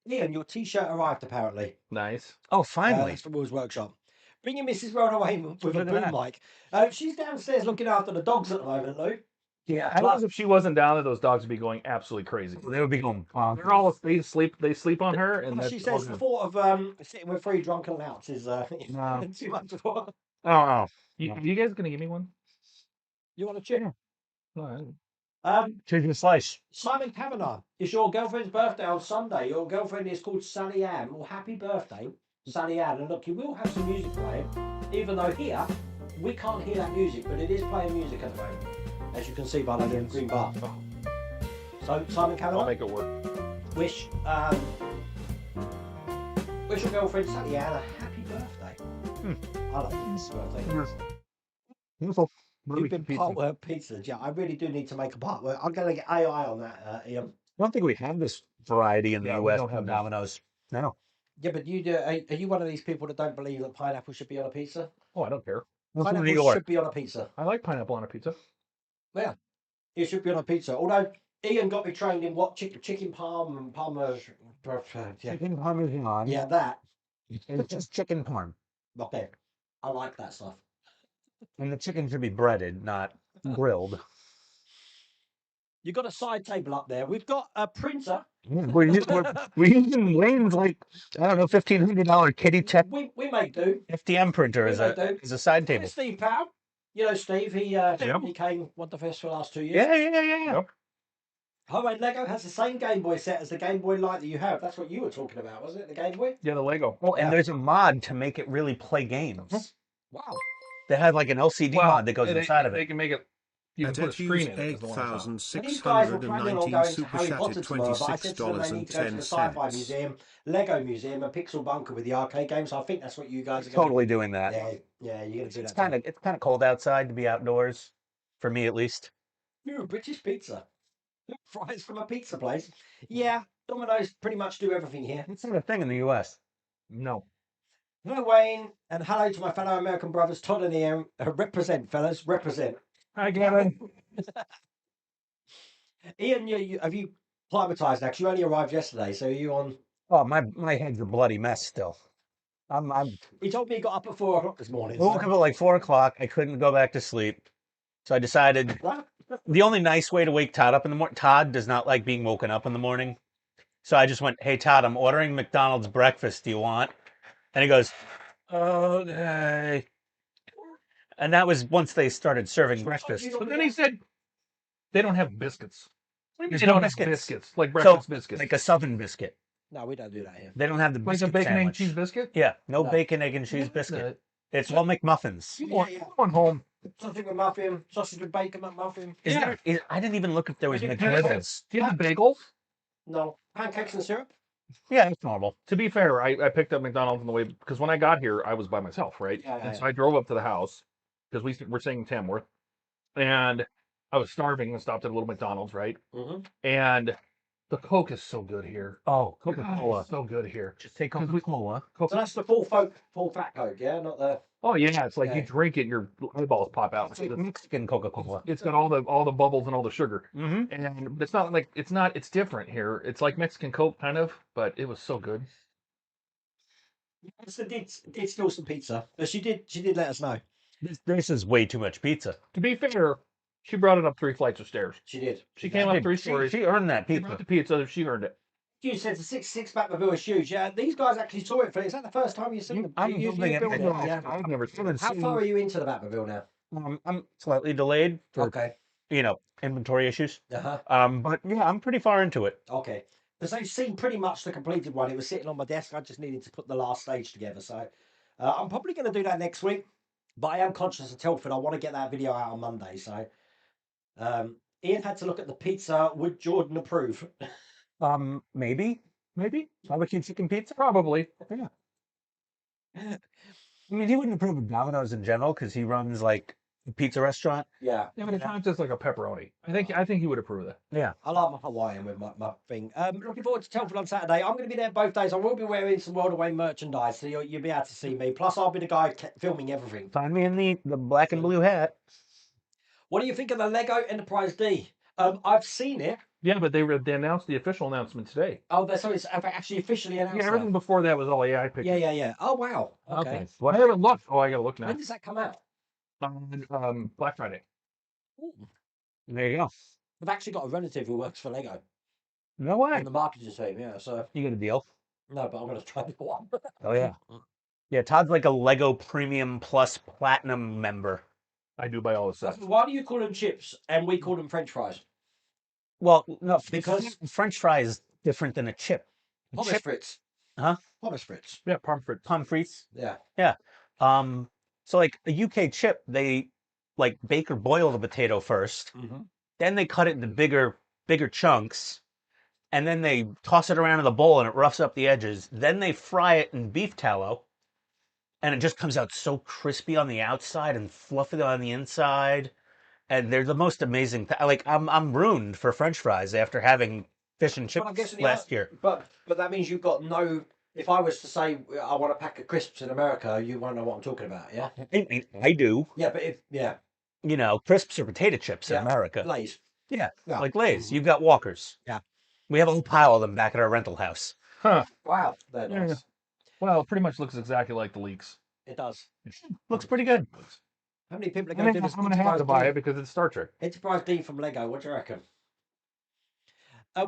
Ian, your T-shirt arrived apparently. Nice. Oh, finally. That's from Will's workshop. Bring your Mrs. Rod away with a Look at boom that. mic. She's downstairs looking after the dogs at the moment, Lou. Yeah, If she wasn't down there, those dogs would be going absolutely crazy. they would be going bonkers. They're all they sleep on her, and Well, that's she all says the good. thought of sitting with 3 drunken louts is No. too much for her. Oh. You guys gonna give me one? You want a chip? No, Choose your slice. Simon Kavanagh, it's your girlfriend's birthday on Sunday. Your girlfriend is called Sally Ann. Well, happy birthday, Sally Ann. And look, you will have some music playing, even though here we can't hear that music, but it is playing music at the moment, as you can see by the little green bar. So, Simon Kavanagh, I'll make it work. wish your girlfriend Sally Ann a happy birthday. I love this birthday. Beautiful. You've been part work pizzas. Yeah, I really do need to make a part work. I'm going to get AI on that, Ian. I don't think we have this variety in the Yeah, we U.S. don't have from this. Domino's. No. Yeah, but you do. Are you one of these people that don't believe that pineapple should be on a pizza? Oh, I don't care. I'm from New Pineapple York. should be on a pizza. I like pineapple on a pizza. Yeah, it should be on a pizza. Although Ian got me trained in what chicken parm and parmesan. Yeah, Chicken parmesan. yeah, that. It's just chicken parm. Okay, I like that stuff. And the chicken should be breaded, not grilled. You got a side table up there. We've got a printer. We're using Wayne's like, I don't know, $1,500 kitty tech We make do. FDM printer as a side table. There's Steve Powell. You know Steve. He came Wonderfest for the last 2 years. Yeah. Yep. Homemade Lego has the same Game Boy set as the Game Boy Light that you have. That's what you were talking about, wasn't it? The Game Boy? Yeah, the Lego. Oh, and there's a mod to make it really play games. Wow. They have like an LCD mod that goes inside of They it. can make it You can put a Adet screen used in it. Is the one I found. These guys were planning on 8,619 going to super Harry chatted Potter tomorrow, but I said to them they need to go to the Sci-Fi $26.10. Museum, Lego Museum, and Pixel Bunker with the arcade games. So I think that's what you guys are going Totally doing that. Yeah, yeah, you're going to do It's that. kind of cold outside to be outdoors, for me at least. You're a British pizza. Fries from a pizza place. Yeah, Domino's pretty much do everything here. It's not a thing in the U.S. No. Hello, Wayne, and hello to my fellow American brothers, Todd and Ian. Represent, fellas, represent. Hi, Gavin. Ian, have you climatized now? 'Cause you only arrived yesterday, so are you on? Oh, my head's a bloody mess still. I'm He told me he got up at 4 o'clock this morning. I woke up at like 4 o'clock. I couldn't go back to sleep, so I decided the only nice way to wake Todd up in the morning. Todd does not like being woken up in the morning, so I just went, "Hey Todd, I'm ordering McDonald's breakfast. Do you want?" And he goes, "Okay." And that was once they started serving breakfast. But then he said they don't have biscuits. What do you mean There's they no don't have biscuits. biscuits? Like breakfast biscuits. Like a Southern biscuit. No, we don't do that here. They don't have the Like biscuit a bacon, egg, and sandwich. cheese biscuit? Yeah, no No. bacon, egg, and cheese What biscuit. the- It's all McMuffins. Yeah. Come on home. Sausage with muffin, sausage with bacon McMuffin. I didn't even look if there was Do you McRibs. have bagels? No, pancakes and syrup. Yeah, it's normal. To be fair, I picked up McDonald's on the way because when I got here, I was by myself, right? Yeah, And so I drove up to the house because we're staying in Tamworth, and I was starving and stopped at a little McDonald's, right? Mm-hmm. And the Coke is so good here. Oh, God, Coca-Cola. it's so good here. Just take Coca-Cola. So that's the full fat Coke, yeah, not the. Oh yeah, it's like you Yeah. drink it, your eyeballs pop out. It's like Mexican Coca-Cola. It's got all the bubbles and all the sugar, Mm-hmm. and it's not like it's different here. It's like Mexican Coke kind of, but it was so good. So did steal some pizza, but she did let us know. This is way too much pizza. To be fair, she brought it up 3 flights of stairs. She did. She came up 3 She, stories. she earned that She pizza. brought the pizza. She earned it. You said the six pack of is huge. Yeah, these guys actually saw it for. Is that the first time you've seen them? I'm building it. built Yeah. yeah. I've never seen it. How far are you into the Batmobile now? I'm slightly delayed for Okay. inventory issues. Uh-huh. But yeah, I'm pretty far into it. Okay. Because they've seen pretty much the completed one. It was sitting on my desk. I just needed to put the last stage together. So I'm probably going to do that next week. But I am conscious of Telford. I want to get that video out on Monday. So Ian had to look at the pizza. Would Jordan approve? Maybe barbecue chicken pizza. Probably. Yeah. I mean, he wouldn't approve of Domino's in general because he runs like a pizza restaurant. Yeah. Yeah, but it's not just like a pepperoni. I think he would approve of that. Yeah. I like my Hawaiian with my thing. Looking forward to Telford on Saturday. I'm going to be there both days. I will be wearing some World Away merchandise, so you'll be able to see me. Plus, I'll be the guy filming everything. Find me in the black and blue hat. What do you think of the Lego Enterprise D? I've seen it. Yeah, but they announced the official announcement today. Oh, so it's actually officially announced. Yeah, everything before that was all AI pictures. Yeah. Oh, wow. Okay. I haven't looked. Oh, I gotta look now. When does that come out? Black Friday. There you go. I've actually got a relative who works for Lego No way. in the marketing team. Yeah, so You get a deal. no, but I'm going to try the one. Oh yeah. Yeah, Todd's like a Lego Premium Plus Platinum member. I do buy all the sets. Why do you call them chips and we call them French fries? Well, no, Because- French fry is different than a chip. A Pommes chip, frites. Huh? Pommes frites. Yeah, pommes pommes Yeah. Yeah. So like a UK chip, they like bake or boil the potato first, Mm-hmm. then they cut it into bigger chunks, and then they toss it around in the bowl and it roughs up the edges. Then they fry it in beef tallow, and it just comes out so crispy on the outside and fluffy on the inside. And they're the most amazing. Like I'm ruined for French fries after having fish and But I'm chips guessing last year. But that means you've got no. If I was to say I want a pack of crisps in America, you won't know what I'm talking about. Yeah. I mean, I do. Yeah, but if Crisps or potato chips in Yeah. America. Lay's. Yeah, Yeah. like Lay's. You've got Walkers. Yeah. We have a whole pile of them back at our rental house. Huh. Wow, they're Yeah. nice. Well, it pretty much looks exactly like the leaks. It does. Looks pretty good. How many people are I'm going to do gonna, this? I'm gonna have to buy it because it's Star Trek. Enterprise D from Lego. What do you reckon?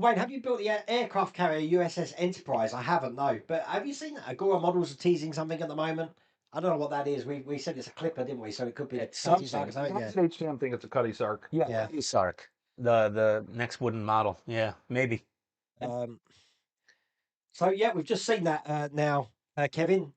Wayne, have you built the aircraft carrier USS Enterprise? I haven't, no. But have you seen that? Agora Models are teasing something at the moment. I don't know what that is. We said it's a clipper, didn't we? So it could be It's something. something. something, It's an HTM thing. It's a Cuddy Sark. Yeah. Sark. The next wooden model. Yeah, maybe. So yeah, we've just seen that now, Kevin.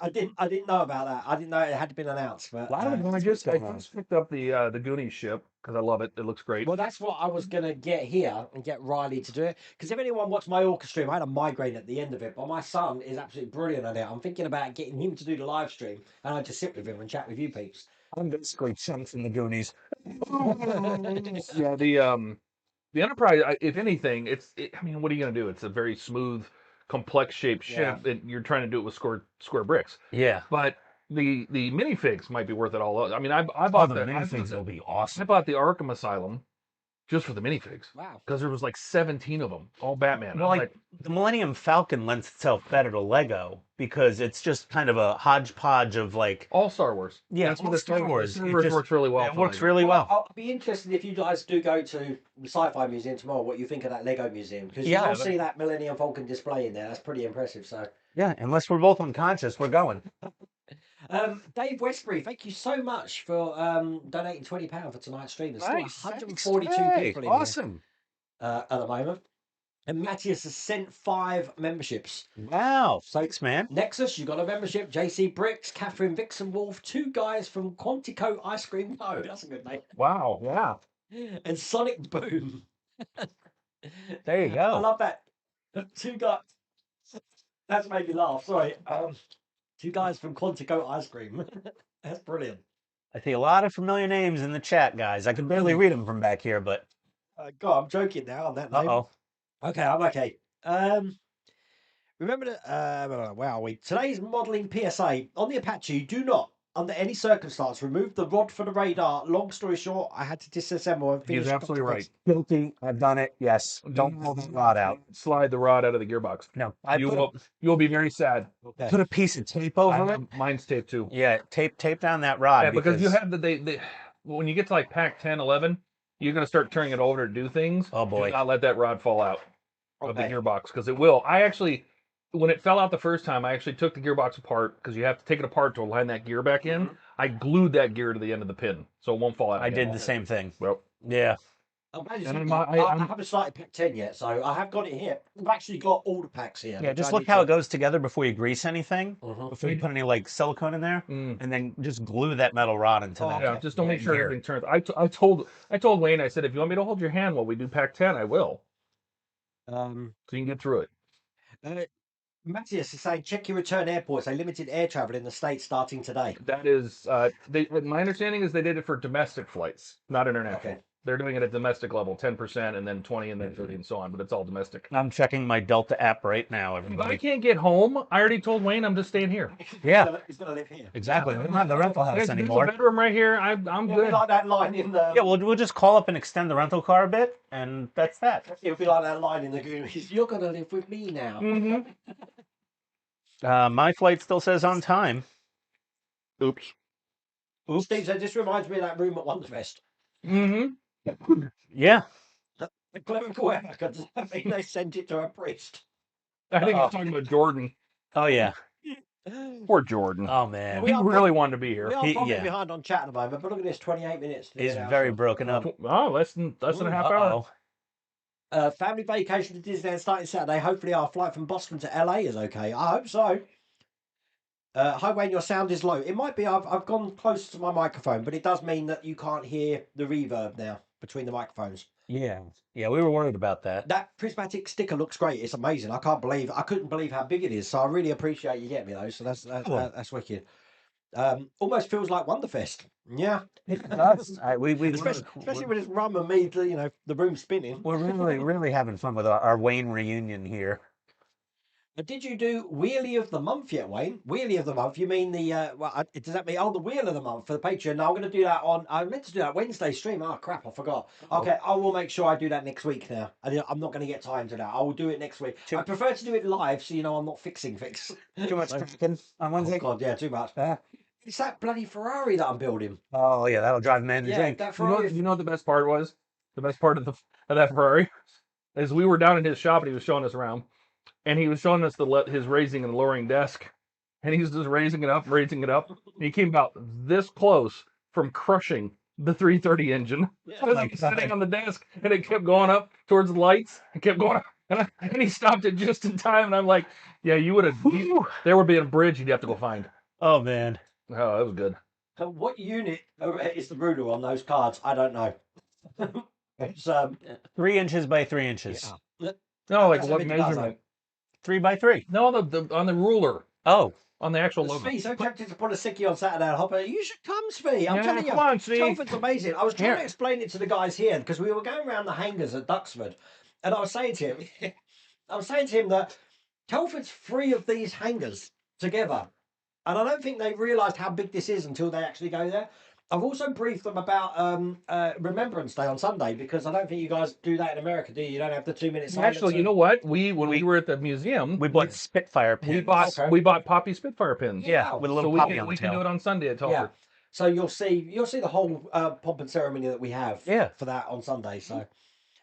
I didn't know about that. I didn't know it had been announced. But A lot of them. I it's just going on. picked up the Goonies ship because I love it. It looks great. Well, that's what I was gonna get here and get Riley to do it. Because if anyone watched my orca stream, I had a migraine at the end of it. But my son is absolutely brilliant at it. I'm thinking about getting him to do the live stream, and I just sit with him and chat with you peeps. I'm basically chunks in the Goonies. Yeah, the Enterprise. If anything, I mean, what are you gonna do? It's a very smooth, complex shaped ship, and you're trying to do it with square bricks. Yeah. But the minifigs might be worth it all. I mean, I Oh, bought the the minifigs will be I awesome. bought the Arkham Asylum just for the minifigs Wow. because there was like 17 of them, all Batman. Well, I'm like the Millennium Falcon lends itself better to Lego because it's just kind of a hodgepodge of like. all Star Wars. Yeah, That's all what the Star Wars. Star It Wars just- works really well. It for works Lego. really well. I'll be interested if you guys do go to the Sci-Fi Museum tomorrow. What you think of that Lego museum? Because Yeah, you'll but- see that Millennium Falcon display in there. That's pretty impressive. So. Yeah, unless we're both unconscious, we're going. Dave Westbury, thank you so much for donating £20 for tonight's stream. There's Nice. still Thanks. 142 Hey, people in here awesome. at the moment. And Matthias has sent 5 memberships. Wow. So- Thanks, man. Nexus, you got a membership. JC Bricks, Catherine Vixen Wolf, 2 guys from Quantico Ice Cream Co. That's a good name. Wow. Yeah. And Sonic Boom. There you I go. love that. 2 guys. That's made me laugh. Sorry. 2 guys from Quantico Ice Cream. That's brilliant. I see a lot of familiar names in the chat, guys. I can barely read them from back here, but God, I'm joking now on that name. uh-oh. Okay, I'm okay. Remember that, where are we? Today's modelling PSA. On the Apache, do not, under any circumstance, remove the rod for the radar. Long story short, I had to disassemble and finish. He's absolutely right. Guilty. I've done it. Yes. Don't pull that rod out. Slide the rod out of the gearbox. No. I You will be very sad. Okay. put a piece of tape over it. Mine's taped too. Yeah, tape down that rod. Yeah, because you have they when you get to like pack 10, 11, you're gonna start turning it over to do things. Oh, boy. Do not let that rod fall out of the Okay. gearbox because it will. I actually, when it fell out the first time, I actually took the gearbox apart because you have to take it apart to align that gear back in. I glued that gear to the end of the pin so it won't fall out. I again. did the same thing. Well, Yeah. I'm glad you And said I'm- that. I I'm- haven't started pack 10 yet, so I have got it here. I've actually got all the packs here. Yeah, which just I look need how to- it goes together before you grease anything. Mhm. Before you put any like silicone in there, Mm. and then just glue that metal rod into that. yeah, just don't make sure gear. everything turns. I told Wayne, I said, if you want me to hold your hand while we do pack 10, I will, so you can get through it. Matthias is saying, check your return airports. They limited air travel in the States starting today. That is, my understanding is they did it for domestic flights, not international. Okay. They're doing it at domestic level, 10%, and then 20, and then 30, and so on. But it's all domestic. I'm checking my Delta app right now, If I everybody. can't get home, I already told Wayne I'm just staying here. Yeah, He's going to live here. exactly. We don't have the rental house There's a anymore. bedroom right here. I'm It'll be good. like that line in the. Yeah, we'll just call up and extend the rental car a bit, and that's that. It'll be like that line in the Goonies. You're going to live with me now. Mm-hmm. My flight still says on time. Oops. Oops. Steve said, this reminds me of that room at Wonderfest. Mm-hmm. Yeah. The clerical error, does that mean they sent it to a priest? I think he's talking about Jordan. Oh yeah. Poor Jordan. Oh man. We He are- really wanted to be here. We are probably yeah. behind on chat at the moment, but look at this, 28 minutes. to He's get out. very broken up. Oh, less than a half hour. Uh-oh. Family vacation to Disneyland starting Saturday. Hopefully our flight from Boston to LA is okay. I hope so. Hi Wayne, your sound is low. It might be, I've gone close to my microphone, but it does mean that you can't hear the reverb now between the microphones. Yeah. Yeah, we were worried about that. That prismatic sticker looks great. It's amazing. I couldn't believe how big it is. So I really appreciate you getting me those. So that's wicked. Almost feels like Wonderfest. Yeah. Especially with this rum and me, the room spinning. We're really having fun with our Wayne reunion here. Did you do Wheelie of the Month yet, Wayne? Wheelie of the Month? You mean the, does that mean, the Wheel of the Month for the Patreon? No, I'm going to do that I meant to do that Wednesday stream. Oh, crap, I forgot. Okay, I will make sure I do that next week now. I'm not going to get time to that. I will do it next week. I prefer to do it live so I'm not fixing things. Too much cracking on Wednesday. Oh, God, yeah, too much. It's that bloody Ferrari that I'm building. Oh yeah, that'll drive men to drink. That You know, Ferrari. you know what the best part was? The best part of that Ferrari is we were down in his shop and he was showing us around, and he was showing us his raising and lowering desk, and he was just raising it up, and he came about this close from crushing the 330 engine. Yeah. I was sitting on the desk, and it kept going up towards the lights. It kept going up. And he stopped it just in time, and I'm like, yeah, you would have. There would be a bridge you'd have to go find. Oh man. Oh, that was good. So what unit is the ruler on those cards? I don't know. It's 3 inches by 3 inches. yeah. No, like That's what a bit Picasso. measurement? 3 by 3. No, the on the ruler, Oh. on the actual logo. Svee, so tempted to put a sickie on Saturday and hop in. You should come, Svee. I'm Yeah, telling you. come on, Svee. Telford's amazing. I was trying Here. to explain it to the guys here because we were going around the hangars at Duxford, and I was saying to him, that Telford's 3 of these hangars together, and I don't think they realised how big this is until they actually go there. I've also briefed them about Remembrance Day on Sunday because I don't think you guys do that in America, do you? You don't have the 2 minute silence. Actually, you know what? When we were at the museum, We bought Spitfire pins. we bought Poppy Spitfire pins. Yeah, Wow. with a So little we poppy can, on the we can do tail. it on Sunday at Yeah. Telford. So you'll see the whole pomp and ceremony that we have Yeah. for that on Sunday. So Well,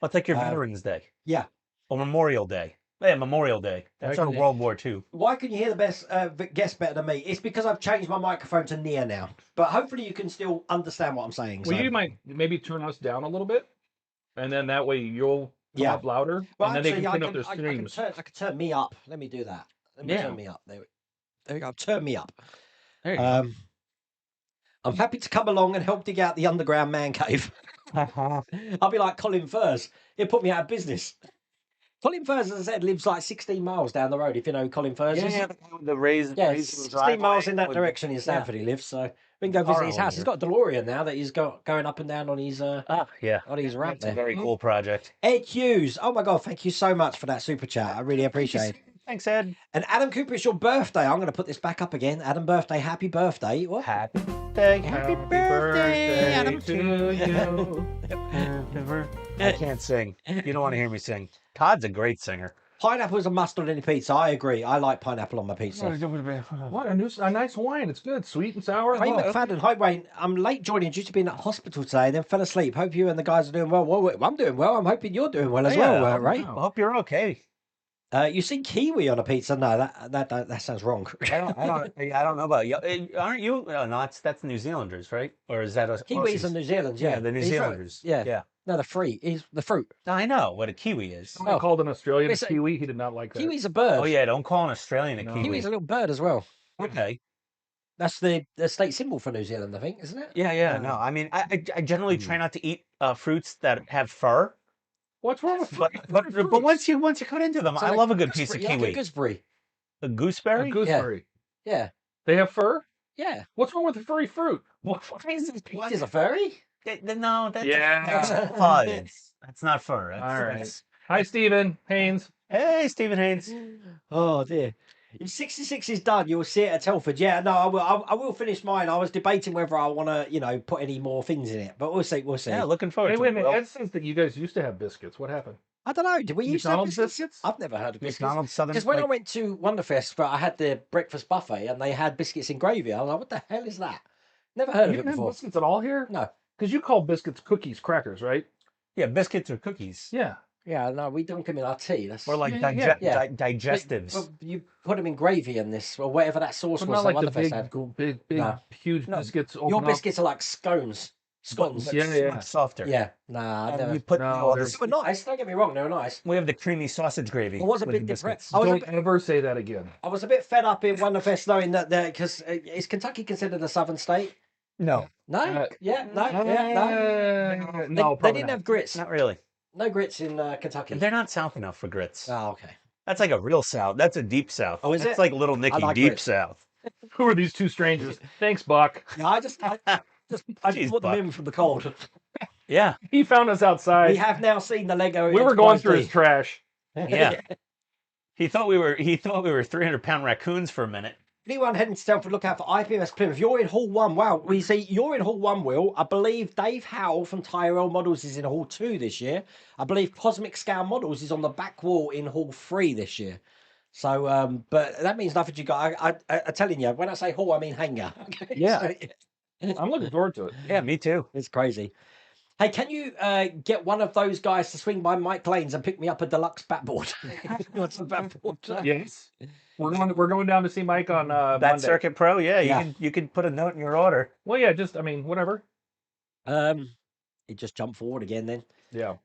it's like your Uh, Veterans Day yeah. or Memorial Day. Yeah, Memorial Day. That's our Okay. World War II. Why can you hear the best guest better than me? It's because I've changed my microphone to near now. But hopefully you can still understand what I'm saying. Well, so. you might maybe turn us down a little bit, and then that way you'll come Yeah. up louder, Well, and then they actually, can I clean up their streams. I can turn me up. Let me do that. Let me Yeah. turn me up. There we go. Turn me up. There you go. I'm happy to come along and help dig out the underground man cave. I'll be like Colin Furze. He'll put me out of business. Colin Furze, as I said, lives like 16 miles down the road, if you know who Colin Furze is. the raised, Yeah, 16 miles in that direction in Stanford he lives, so we can go visit his Car house. He's owner. got a DeLorean now that he's got going up and down on his Ah, yeah. ramp It's a there. very cool project. Ed Hughes, oh my god, thank you so much for that super chat. I really appreciate it. Thanks, Ed. And Adam Cooper, it's your birthday. I'm going to put this back up again. Adam, birthday, happy birthday. What? Happy birthday. Happy birthday Adam. to you. I can't sing. You don't want to hear me sing. Todd's a great singer. Pineapple is a must on any pizza. I agree. I like pineapple on my pizza. What a nice wine. It's good, sweet and sour. Ray Oh, McFadden, hi Wayne. I'm late joining due to be in the hospital today, then fell asleep. Hope you and the guys are doing well. Well, I'm doing well. I'm hoping you're doing well as well, Ray. I hope you're okay. You see kiwi on a pizza? No, that sounds wrong. I don't know about you. Aren't you? Oh, no, that's New Zealanders, right? Or is that a Kiwis are New Zealand, yeah. Yeah, the New He's right. Zealanders. Yeah. Yeah. No, the fruit. He's the fruit. I know what a kiwi is. Someone Oh. called an Australian a It's a- kiwi. He did not like that. Kiwi's a bird. Oh yeah, don't call an Australian a No. kiwi. Kiwi's a little bird as well. Okay. That's the state symbol for New Zealand, I think, isn't it? Yeah. No, I mean, I generally try not to eat fruits that have fur, What's wrong with but once you cut into them, So I like love a good piece of gooseberry, like a kiwi. gooseberry. A gooseberry? a gooseberry? Yeah. They have fur? Yeah. What's wrong with the furry fruit? What is this? What is a furry? No, Yeah. that's fuzz. That's not fur. That's, All right. that's- Hi, Stephen Haynes. Hey, Stephen Haynes. Oh dear. If 66 is done, you'll see it at Telford. Yeah, no, I will finish mine. I was debating whether I want to, put any more things in it, but we'll see. We'll see. Yeah, looking forward Hey, to wait a it. minute. Well, Ed says that you guys used to have biscuits. What happened? I don't know. Did we used to have McDonald's biscuits? I've never heard of biscuits. McDonald's Southern. Because when I like- went to Wonderfest, but I had the breakfast buffet and they had biscuits in gravy. I was like, what the hell is that? Never heard of You it didn't have before. biscuits at all here? No. Because you call biscuits cookies crackers, right? Yeah, biscuits or cookies. Yeah. Yeah, no, we dunk them in our tea. That's Or like yeah. digestives. But you put them in gravy in this, or whatever that sauce But was. not like the Wonderfest big, had. big, No. huge No. biscuits. Your open up. biscuits are like scones. Scones. But Yeah, it's yeah. much softer. Yeah, nah, I've And never. we put No, all they're- this. They were nice. Don't get me wrong, they were nice. We have the creamy sausage gravy. I was a with bit the depressed. biscuits. I was a Don't bit, ever say that again. I was a bit fed up in Wonderfest knowing that because is Kentucky considered a southern state? No, No, Uh, yeah, no. They, No, they probably didn't not. have grits. not really. No grits in Kentucky. They're not south enough for grits. Oh, okay. That's like a real south. That's a deep south. Oh, is That's it? like Little Nicky like deep grits. south. Who are these two strangers? Thanks, Buck. Yeah, I just Jeez, put them Buck. in from the cold. Yeah, He found us outside. We have now seen the Lego. We were going Enterprise through D. his trash. yeah. He thought we were 300-pound raccoons for a minute. Anyone heading to Telford, look out for IPMS Plymouth. You're in Hall 1. Wow, we see you're in Hall 1, Will. I believe Dave Howell from Tyrell Models is in Hall 2 this year. I believe Cosmic Scale Models is on the back wall in Hall 3 this year. So, but that means nothing to you guys. I'm telling you, when I say hall, I mean hangar. Okay? Yeah. So, I'm looking forward to it. Yeah, me too. it's crazy. Hey, can you get one of those guys to swing by Mike Lane's and pick me up a deluxe batboard? What's the batboard? Yes. We're going down to see Mike on That Monday. Circuit Pro, yeah, Yeah. you can put a note in your order. Well, yeah, just whatever. It just jumped forward again then. Yeah.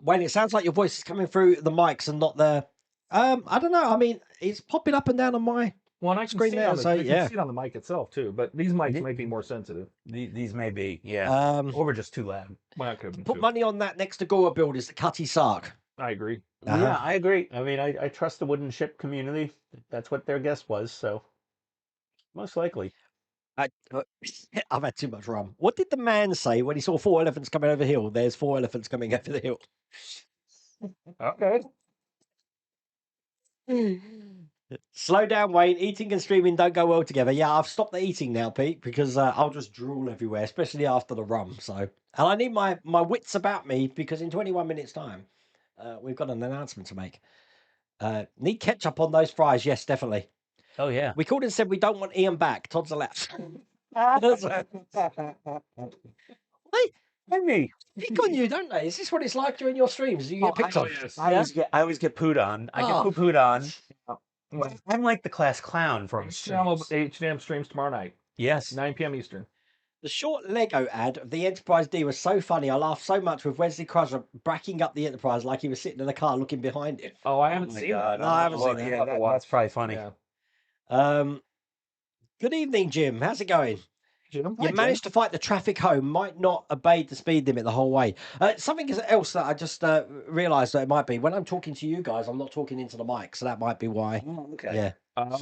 Wayne, it sounds like your voice is coming through the mics and not the. I don't know. I mean, it's popping up and down on my. Well, and I can Screen see there, on the, so, I can yeah. see it on the mic itself too, but these mics might be more sensitive. These may be, yeah. Or we're just too loud. Well, that could have been Put too. money on that next Agora build is the Cutty Sark. I agree. Yeah, I agree. I mean, I trust the wooden ship community. That's what their guess was, so most likely. I've had too much rum. What did the man say when he saw 4 elephants coming over the hill? There's 4 elephants coming over the hill. Okay. Slow down, Wayne. Eating and streaming don't go well together. Yeah, I've stopped the eating now, Pete, because I'll just drool everywhere, especially after the rum. So, and I need my wits about me because in 21 minutes' time, we've got an announcement to make. Need ketchup on those fries? Yes, definitely. Oh yeah. We called and said we don't want Ian back. Todd's allowed. They me. pick on you, don't they? Is this what it's like during your streams? You get picked on. I always get pooed on. I get pooed on. I'm like the class clown from HTM streams tomorrow night, Yes. 9 p.m. Eastern. The short Lego ad of the Enterprise D was so funny. I laughed so much with Wesley Crusher backing up the Enterprise like he was sitting in the car looking behind him. Oh, I haven't seen that. No, I haven't seen that. Yeah, that's probably funny. Yeah. Good evening, Jim. How's it going? Jim? You managed to fight the traffic home, might not obey the speed limit the whole way. Something else that I just realised that it might be, when I'm talking to you guys, I'm not talking into the mic, so that might be why. Oh, okay. Yeah.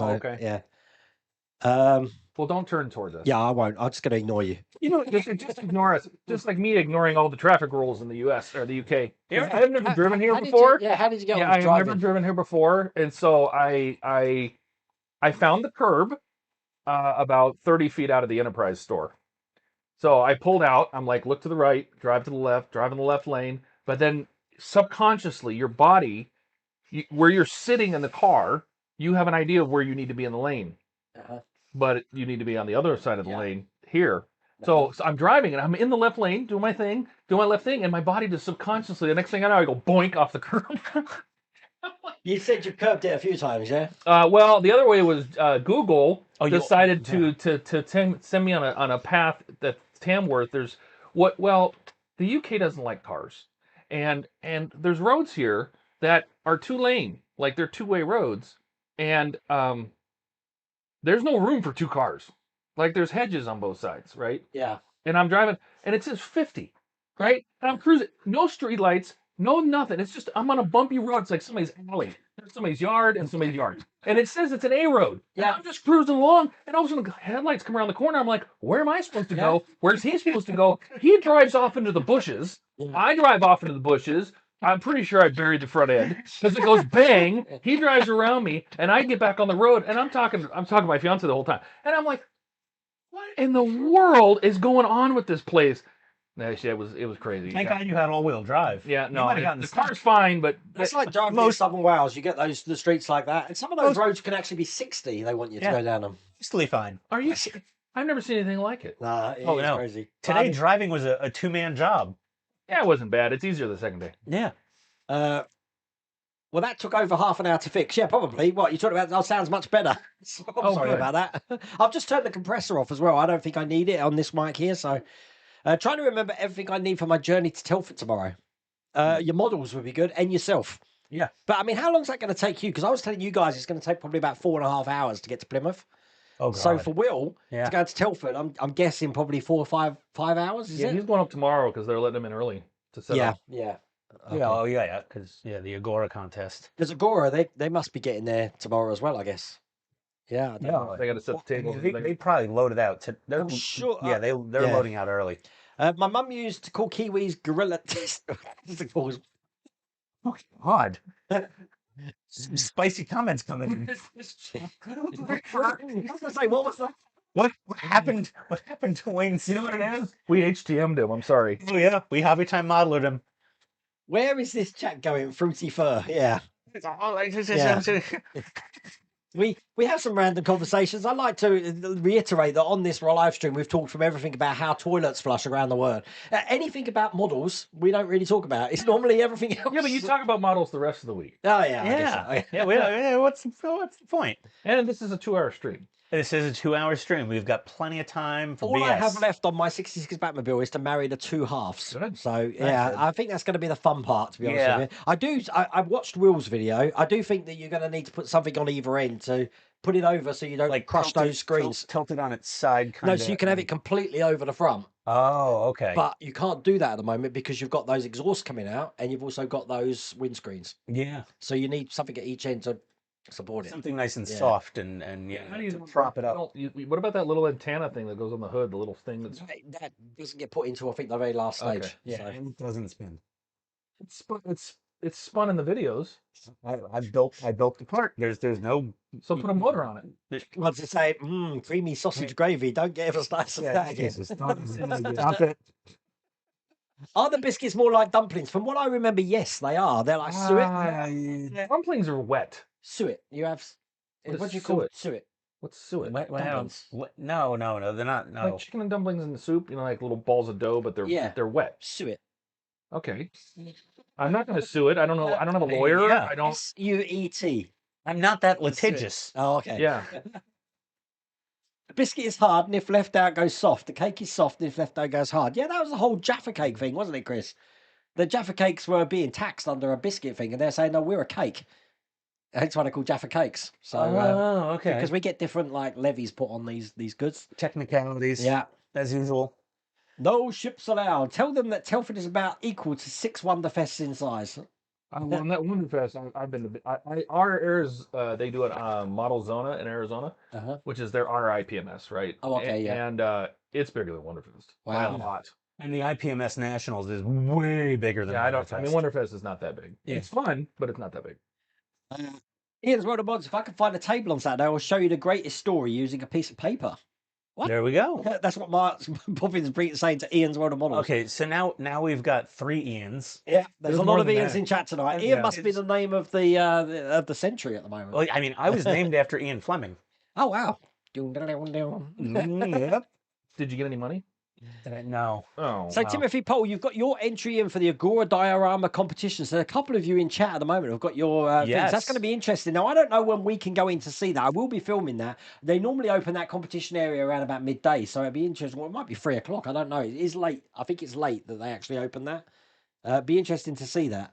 Okay. Yeah. Well, don't turn towards us. Yeah, I won't. I'm just going to ignore you. You know, just ignore us. Just like me ignoring all the traffic rules in the U.S. or the U.K. I've never driven here before. How did you get on I've driving? never driven here before, and so I found the curb about 30 feet out of the Enterprise store. So I pulled out. I'm like, look to the right, drive to the left, drive in the left lane. But then subconsciously, your body, where you're sitting in the car, you have an idea of where you need to be in the lane. But you need to be on the other side of the lane here. So I'm driving and I'm in the left lane, doing my thing, doing my left thing, and my body just subconsciously, the next thing I know, I go boink off the curb. You said you curbed it a few times, yeah? Well, the other way was Google Oh, decided to send me on a path that Tamworth. There's the UK doesn't like cars, and there's roads here that are 2-lane, like they're 2-way roads, and there's no room for 2 cars. Like there's hedges on both sides, right? Yeah. And I'm driving, and it says 50, right? And I'm cruising, no street lights, no nothing. It's just I'm on a bumpy road. It's like somebody's alley. There's somebody's yard and somebody's yard. And it says it's an A road. Yeah. And I'm just cruising along, and all of a sudden the headlights come around the corner. I'm like, where am I supposed to go? Where's he supposed to go? He drives off into the bushes. I drive off into the bushes. I'm pretty sure I buried the front end because it goes bang. He drives around me, and I get back on the road, and I'm talking to my fiance the whole time, and I'm like, what in the world is going on with this place? Actually, it was crazy. Thank God you had all-wheel drive. Yeah, You no, might have gotten the stuck. car's fine, but It's like driving in Southern Wales. You get the streets like that. And some of those roads can actually be 60. They want you to go down them. Mostly fine. are you? I've never seen anything like it. Nah, Oh, it's no. crazy. Today, driving was a two-man job. Yeah, it wasn't bad. It's easier the second day. Yeah. Well, that took over half an hour to fix. Yeah, probably. What you talked about? That sounds much better. I'm sorry good. about that. I've just turned the compressor off as well. I don't think I need it on this mic here. So, trying to remember everything I need for my journey to Telford tomorrow. Your models would be good, and yourself. Yeah. But I mean, how long is that going to take you? Because I was telling you guys it's going to take probably about 4.5 hours to get to Plymouth. Oh, God. So for Will Yeah. to go to Telford, I'm guessing probably 4 or 5 hours. Is Yeah, it? he's going up tomorrow because they're letting him in early to set Yeah, up. yeah. Yeah, oh, yeah, because, the Agora contest. There's Agora. They must be getting there tomorrow as well, I guess. Yeah. I don't know. They got to set the table. They probably loaded out. I'm sure. Yeah, they're yeah. loading out early. My mum used to call Kiwis gorilla test. Oh, God. Some spicy comments coming in. I was going to say, what was that? What happened? What happened to Wayne's? You know what it is? We HTM'd him. I'm sorry. Oh, yeah. We hobby time modeled him. Where is this chat going? Fruity fur. Yeah. We have some random conversations. I like to reiterate that on this live stream, we've talked from everything about how toilets flush around the world. Anything about models, we don't really talk about. It's normally everything else. Yeah, but you talk about models the rest of the week. Oh, yeah. I guess so. Yeah. What's the point? And this is a 2-hour stream. This is a 2-hour stream. We've got plenty of time for All BS. I have left on my 66 Batmobile is to marry the two halves. Good. So yeah, good. I think that's going to be the fun part. To be honest Yeah. with you, I've watched Will's video. I do think that you're going to need to put something on either end to put it over so you don't Like crush those screens. tilted on its side, kind No, of. so you can have it completely over the front. Oh, okay. But you can't do that at the moment because you've got those exhausts coming out and you've also got those windscreens. Yeah. So you need something at each end to support it. Something nice and Yeah. soft and yeah, How do you to prop it up. What about that little antenna thing that goes on the hood? The little thing that's That doesn't get put into, I think, the very last stage. Okay. Yeah, So. and it doesn't spin. it's spun in the videos. I built the part. There's no. So put a motor on it. Once they say, creamy sausage gravy, don't get us nice as that again. Stop it. Are the biscuits more like dumplings? From what I remember, yes, they are. They're like suet. Dumplings are wet. Suet. You have. What What is do you call suet? it? Suet. What's suet? Dumplings. No, they're not. No. Like chicken and dumplings in the soup, like little balls of dough, but they're wet. Suet. Okay. I'm not going to sue it. I don't know. I don't have a lawyer. Yeah. I don't. SUET. I'm not that litigious. Oh, okay. Yeah. The biscuit is hard, and if left out, goes soft. The cake is soft, and if left out, goes hard. Yeah, that was the whole Jaffa cake thing, wasn't it, Chris? The Jaffa cakes were being taxed under a biscuit thing, and they're saying, no, we're a cake. That's why they're called Jaffa cakes. So, okay. because we get different like levies put on these goods. Technicalities. Yeah. As usual. No ships allowed. Tell them that Telford is about equal to 6 Wonderfests in size. Well, on that Wonderfest, I've been to. Our airs, they do it Model Zona in Arizona, Uh-huh. which is their RIPMS, right? Oh, okay, yeah. And it's bigger than Wonderfest by a Wow. lot. And the IPMS Nationals is way bigger than. Yeah, I mean, Wonderfest. Wonderfest is not that big. Yeah. It's fun, but it's not that big. Ian's World of Mods. If I can find a table on Saturday, I will show you the greatest story using a piece of paper. What? There we go. That's what Mark's Bobby's saying to Ian's World of Models. Okay, so now we've got 3 Ians. Yeah, there's a lot more of than Ians that. in chat tonight. Yeah. Ian must be the name of the century at the moment. Well, I mean, I was named after Ian Fleming. Oh wow. Yep. Did you get any money? No. Oh, So wow. Timothy Pohl, you've got your entry in for the Agora Diorama competition. So a couple of you in chat at the moment have got your things. Yes. That's going to be interesting. Now I don't know when we can go in to see that. I will be filming that. They normally open that competition area around about midday, so it'd be interesting. Well, it might be 3 o'clock. I don't know. It is late. I think it's late that they actually open that. Be interesting to see that.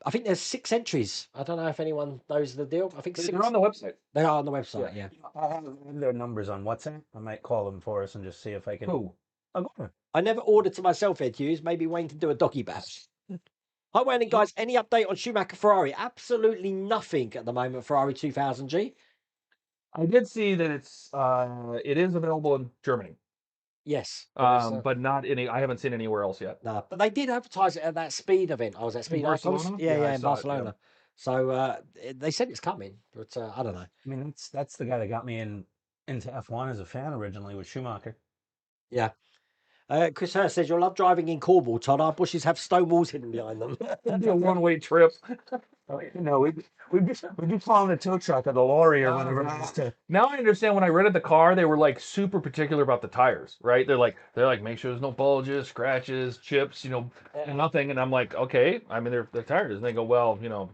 I think there's 6 entries. I don't know if anyone knows the deal. I think 6. They're on the website. They are on the website. Yeah. I have their numbers on WhatsApp. I might call them for us and just see if I can. Who? Agora. I never ordered to myself, Ed Hughes. Maybe Wayne can do a doggy bash. Hi, Wayne and guys. Any update on Schumacher Ferrari? Absolutely nothing at the moment. Ferrari 2000G. I did see that it is available in Germany, Yes. but not any. I haven't seen anywhere else yet. No, but they did advertise it at that speed event. I was at Speed Icons. Barcelona? Yeah, Yeah, I in saw it, Barcelona. yeah. So they said it's coming, but I don't know. I mean, that's the guy that got me into F1 as a fan originally with Schumacher. Yeah. Chris Hurst says, you'll love driving in Cornwall, Todd. Our bushes have stone walls hidden behind them. It'd be a one-way trip. We'd be calling the tow truck or the lorry or whatever it was to. Now I understand. When I rented the car, they were like super particular about the tires, right? They're like make sure there's no bulges, scratches, chips, nothing. And I'm like, okay. I mean, they're tires. And they go, well, the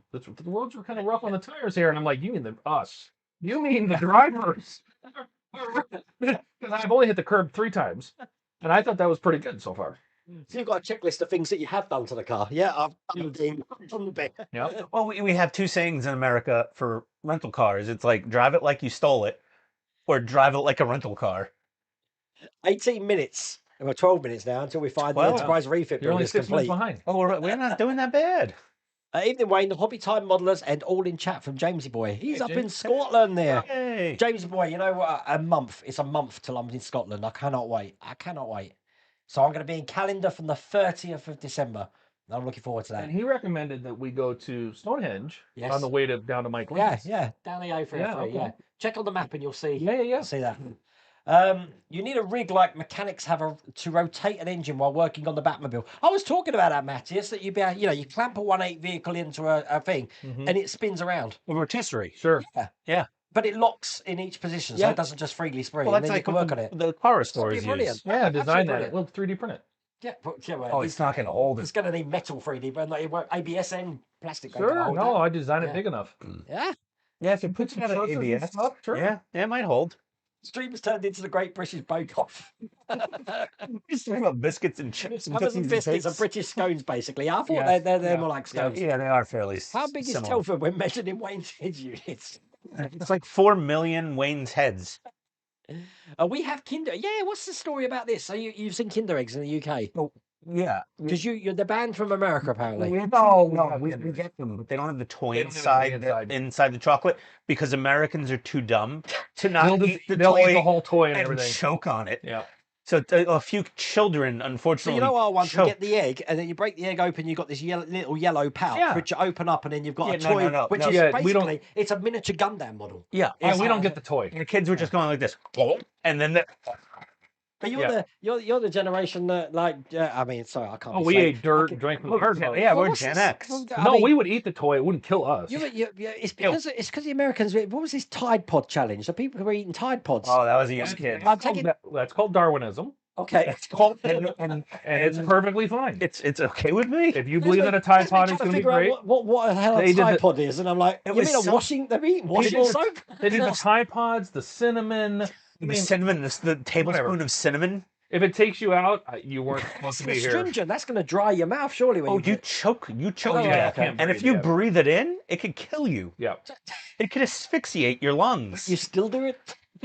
roads were kind of rough on the tires here. And I'm like, you mean us? You mean the drivers? Because I've only hit the curb 3 times, and I thought that was pretty good so far. So you've got a checklist of things that you have done to the car. Yeah, I've done the bit. Yeah. Well, we have 2 sayings in America for rental cars. It's like drive it like you stole it, or drive it like a rental car. 18 minutes. Well, 12 minutes now until we find the 12. Enterprise refit You're build only is 6 minutes complete. behind. Oh, we're not doing that bad. Evening, Wayne, the Hobby Time modelers, and all in chat from Jamesy Boy. He's Hey, up in James. Scotland there. Hey. Jamesy Boy, you know what? A month. It's a month till I'm in Scotland. I cannot wait. So I'm going to be in calendar from the 30th of December. I'm looking forward to that. And he recommended that we go to Stonehenge Yes. on the way down to Mike Yeah, Lincoln's. yeah. Down the A303, Yeah, okay. yeah. Check on the map and you'll see. Yeah. You'll see that. You need a rig like mechanics have to rotate an engine while working on the Batmobile. I was talking about that, Matthias, that you clamp a 1.8 vehicle into a thing and it spins around. A rotisserie. Sure. Yeah. But it locks in each position, so Yeah. it doesn't just freely spring. Well, and that's then you like can work on it. the power stores use. brilliant. Yeah, design that. brilliant. We'll 3D print it. Yeah, well, Oh, it's not going to hold it's it. going to need metal 3D, but like, it won't ABS and plastic. Sure. hold No, that. I designed Yeah. it big enough. Yeah. Yeah, if you put some shutters and ABS, stuff, sure. yeah, it might hold. Stream's turned into the Great British Bake Off. Just talking about biscuits and chips and Covers cookies and biscuits and cakes. British scones, basically. I thought Yes, they're yeah, more like yeah. scones. Yeah, they are fairly How big is similar. Telford when measured in Wayne's head units? It's like 4 million Wayne's heads. We have Kinder. Yeah, what's the story about this? So you've seen Kinder eggs in the UK? Oh, yeah. Because you're the band from America, apparently. We get them, but they don't have the toy They don't have anything inside inside. inside the chocolate because Americans are too dumb to not They'll eat the they'll eat toy the whole toy and and everything. choke on it. Yeah. So a few children, So unfortunately, you know our ones, you choke. get the egg, and then you break the egg open, you've got this little yellow pouch, Yeah. which you open up, and then you've got Yeah, a no, toy, no, which no. is Yeah, we don't- basically, it's a miniature Gundam model. Yeah, Yeah, It's we don't how- get the toy. the kids were just going like this, and then But you're Yeah. you're the generation that I mean, sorry, I can't. Oh, be we saying- ate dirt and drank from the hard mode. yeah, Well, we're what's Gen this- X. well, I No, mean, we would eat the toy. It wouldn't kill us. it's because the Americans. What was this Tide Pod challenge? The people who were eating Tide Pods. Oh, that was a young kid. I'm taking. That's called Darwinism, Okay. It's called, and and it's perfectly fine. it's okay with me. If you believe that a Tide Pod is going to be great, What the hell a They did Tide the- Pod is, and I'm like, you was mean a some- washing? They're eating washing People- soap. they did the Tide Pods, the cinnamon. The cinnamon, the tablespoon of cinnamon. If it takes you out, you weren't supposed to be It's here. astringent. That's going to dry your mouth, surely. When Oh, you you choke Oh, to yeah, death. I can't And if breathe, you yeah. breathe it in, it could kill you. Yeah. It could asphyxiate your lungs. You still do it?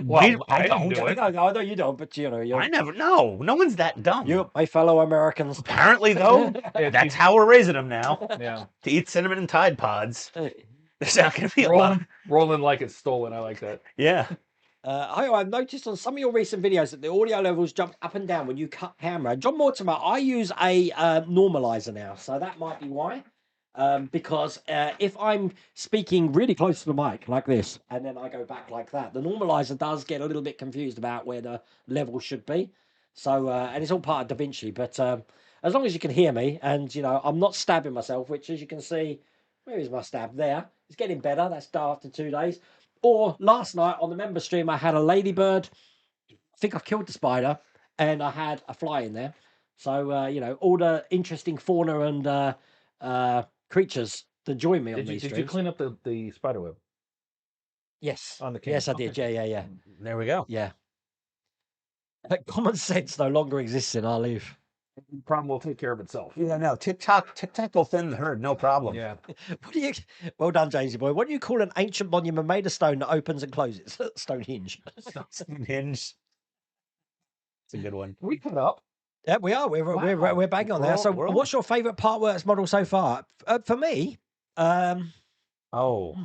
Well, I I don't don't do it. I know you don't, but you know, I never. No one's that dumb. you, my fellow Americans. Apparently, though, that's how we're raising them now. Yeah. To eat cinnamon and Tide Pods. There's not going to be a lot. Rolling like it's stolen. I like that. Yeah. I've noticed on some of your recent videos that the audio levels jump up and down when you cut camera. John Mortimer, I use a normalizer now, so that might be why. Because if I'm speaking really close to the mic like this, and then I go back like that, the normalizer does get a little bit confused about where the level should be. So, and it's all part of DaVinci, but as long as you can hear me, and you know, I'm not stabbing myself, which as you can see, where is my stab? There. It's getting better. That's after 2 days. Or last night on the member stream, I had a ladybird. I think I've killed the spider, and I had a fly in there. So, you know, all the interesting fauna and creatures that join me on Did these you streams. clean up the spider web Yes. on the Yes, I camera? did. Yeah. There we go. Yeah. Common sense no longer exists in our life. The problem will take care of itself. Yeah, no. TikTok will thin the herd, no problem. Yeah. What do you? Well done, Jamesy boy. What do you call an ancient monument made of stone that opens and closes? Stonehenge. Hinge. It's a good one. We cut up. Yeah, we are. We're bang on there. So, We're all- what's your favourite Partworks model so far? For me, Oh.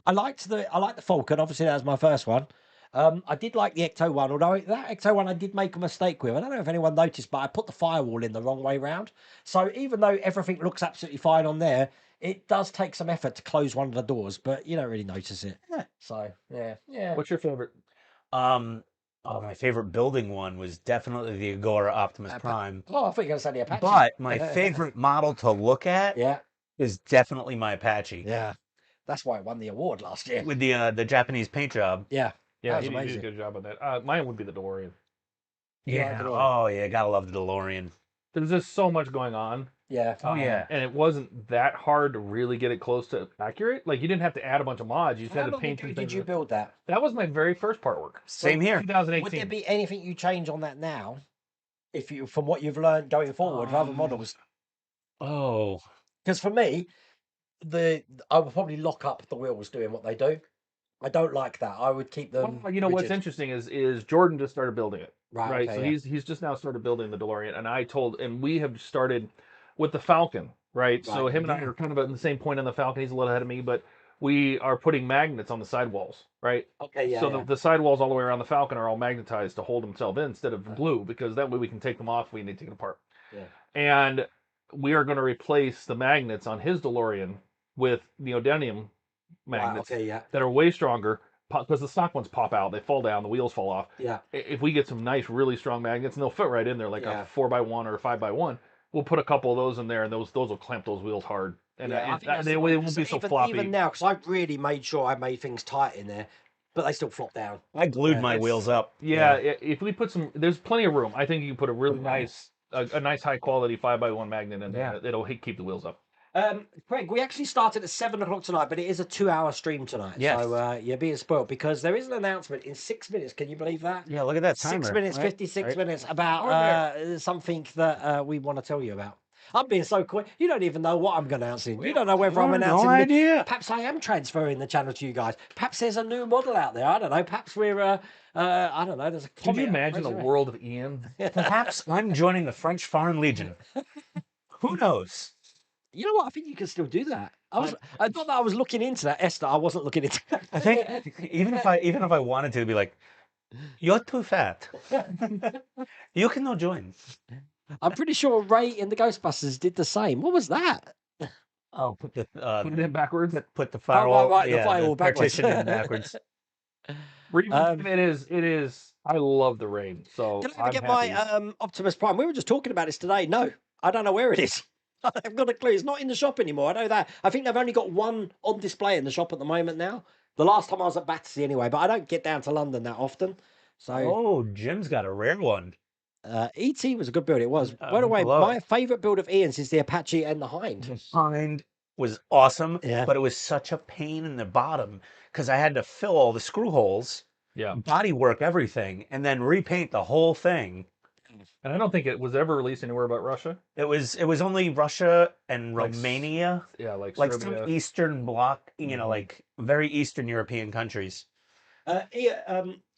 I liked the Falcon. Obviously, that was my first one. I did like the Ecto one, although that Ecto one I did make a mistake with. I don't know if anyone noticed, but I put the firewall in the wrong way round. So even though everything looks absolutely fine on there, it does take some effort to close one of the doors, but you don't really notice it. Yeah. So yeah. What's your favorite? My favorite building one was definitely the Agora Optimus Prime. Oh, I thought you were going to say the Apache. But my favorite model to look at Yeah. is definitely my Apache. Yeah. That's why it won the award last year. With the Japanese paint job. Yeah. Yeah, That was you did a amazing. good job on that. Mine would be the DeLorean. Yeah, the DeLorean. Oh yeah, gotta love the DeLorean. There's just so much going on. Yeah. Oh yeah. And it wasn't that hard to really get it close to accurate. Like you didn't have to add a bunch of mods. You just How had to long paint ago some did things. you build that? That was my very first part work. Same here. 2018. Would there be anything you change on that now, if you from what you've learned going forward for other models? Oh. Because for me, I would probably lock up the wheels doing what they do. I don't like that. I would keep them. Well, you know what's rigid. interesting is Jordan just started building it. Right. So Okay, he's just now started building the DeLorean, and we have started with the Falcon, right? So Right, him and I are kind of at the same point on the Falcon. He's a little ahead of me, but we are putting magnets on the sidewalls, right? Okay. Yeah. So yeah. the sidewalls all the way around the Falcon are all magnetized to hold themselves in instead of glue, because that way we can take them off if we need to take it apart. Yeah. And we are going to replace the magnets on his DeLorean with neodymium Wow, magnets okay. Yeah. that are way stronger, because the stock ones pop out, they fall down, the wheels fall off. Yeah. If we get some nice, really strong magnets, and they'll fit right in there, like Yeah. a 4x1 or a 5x1, we'll put a couple of those in there, and those will clamp those wheels hard, and Yeah, I think that's they the way- won't be so even, floppy. Even now, because I've really made sure I made things tight in there, but they still flop down. I glued Yeah, my it's- wheels up. Yeah, if we put some, there's plenty of room. I think you can put a really nice, a nice high quality 5x1 magnet in there. Yeah. It'll keep the wheels up. Craig, we actually started at 7 o'clock tonight, but it is a 2-hour stream tonight. Yes. So you're being spoiled because there is an announcement in 6 minutes. Can you believe that? Yeah, look at that 6 timer. minutes, right? 56 Right. minutes about something that we want to tell you about. I'm being so quick. You don't even know what I'm announcing. You don't know whether I'm No announcing. idea. Perhaps I am transferring the channel to you guys. Perhaps there's a new model out there. I don't know. Perhaps we're. I don't know. There's a. Could you comet imagine the approaching. world of Ian? Perhaps I'm joining the French Foreign Legion. Who knows? You know what? I think you can still do that. I thought that I was looking into that, Esther. I wasn't looking into that. I think even if I wanted to, be like, you're too fat. You cannot join. I'm pretty sure Ray in the Ghostbusters did the same. What was that? Oh, put the Put it in backwards. put the firewall, right, the yeah, firewall backwards. partition in backwards. It is. I love the rain. So Did I ever I'm get happy. my Optimus Prime? We were just talking about this today. No, I don't know where it is. I've got a clue. It's not in the shop anymore. I know that. I think they've only got one on display in the shop at the moment now. The last time I was at Battersea anyway, but I don't get down to London that often. So Oh, Jim's got a rare one. ET was a good build. It was. By the way, below my it. favourite build of Ian's is the Apache and the Hind. Hind was awesome, Yeah. but it was such a pain in the bottom because I had to fill all the screw holes, Yeah. body work everything, and then repaint the whole thing. And I don't think it was ever released anywhere but Russia. It was only Russia and Like Romania, Yeah, like like Serbia. some Eastern Bloc, Mm-hmm. like very Eastern European countries.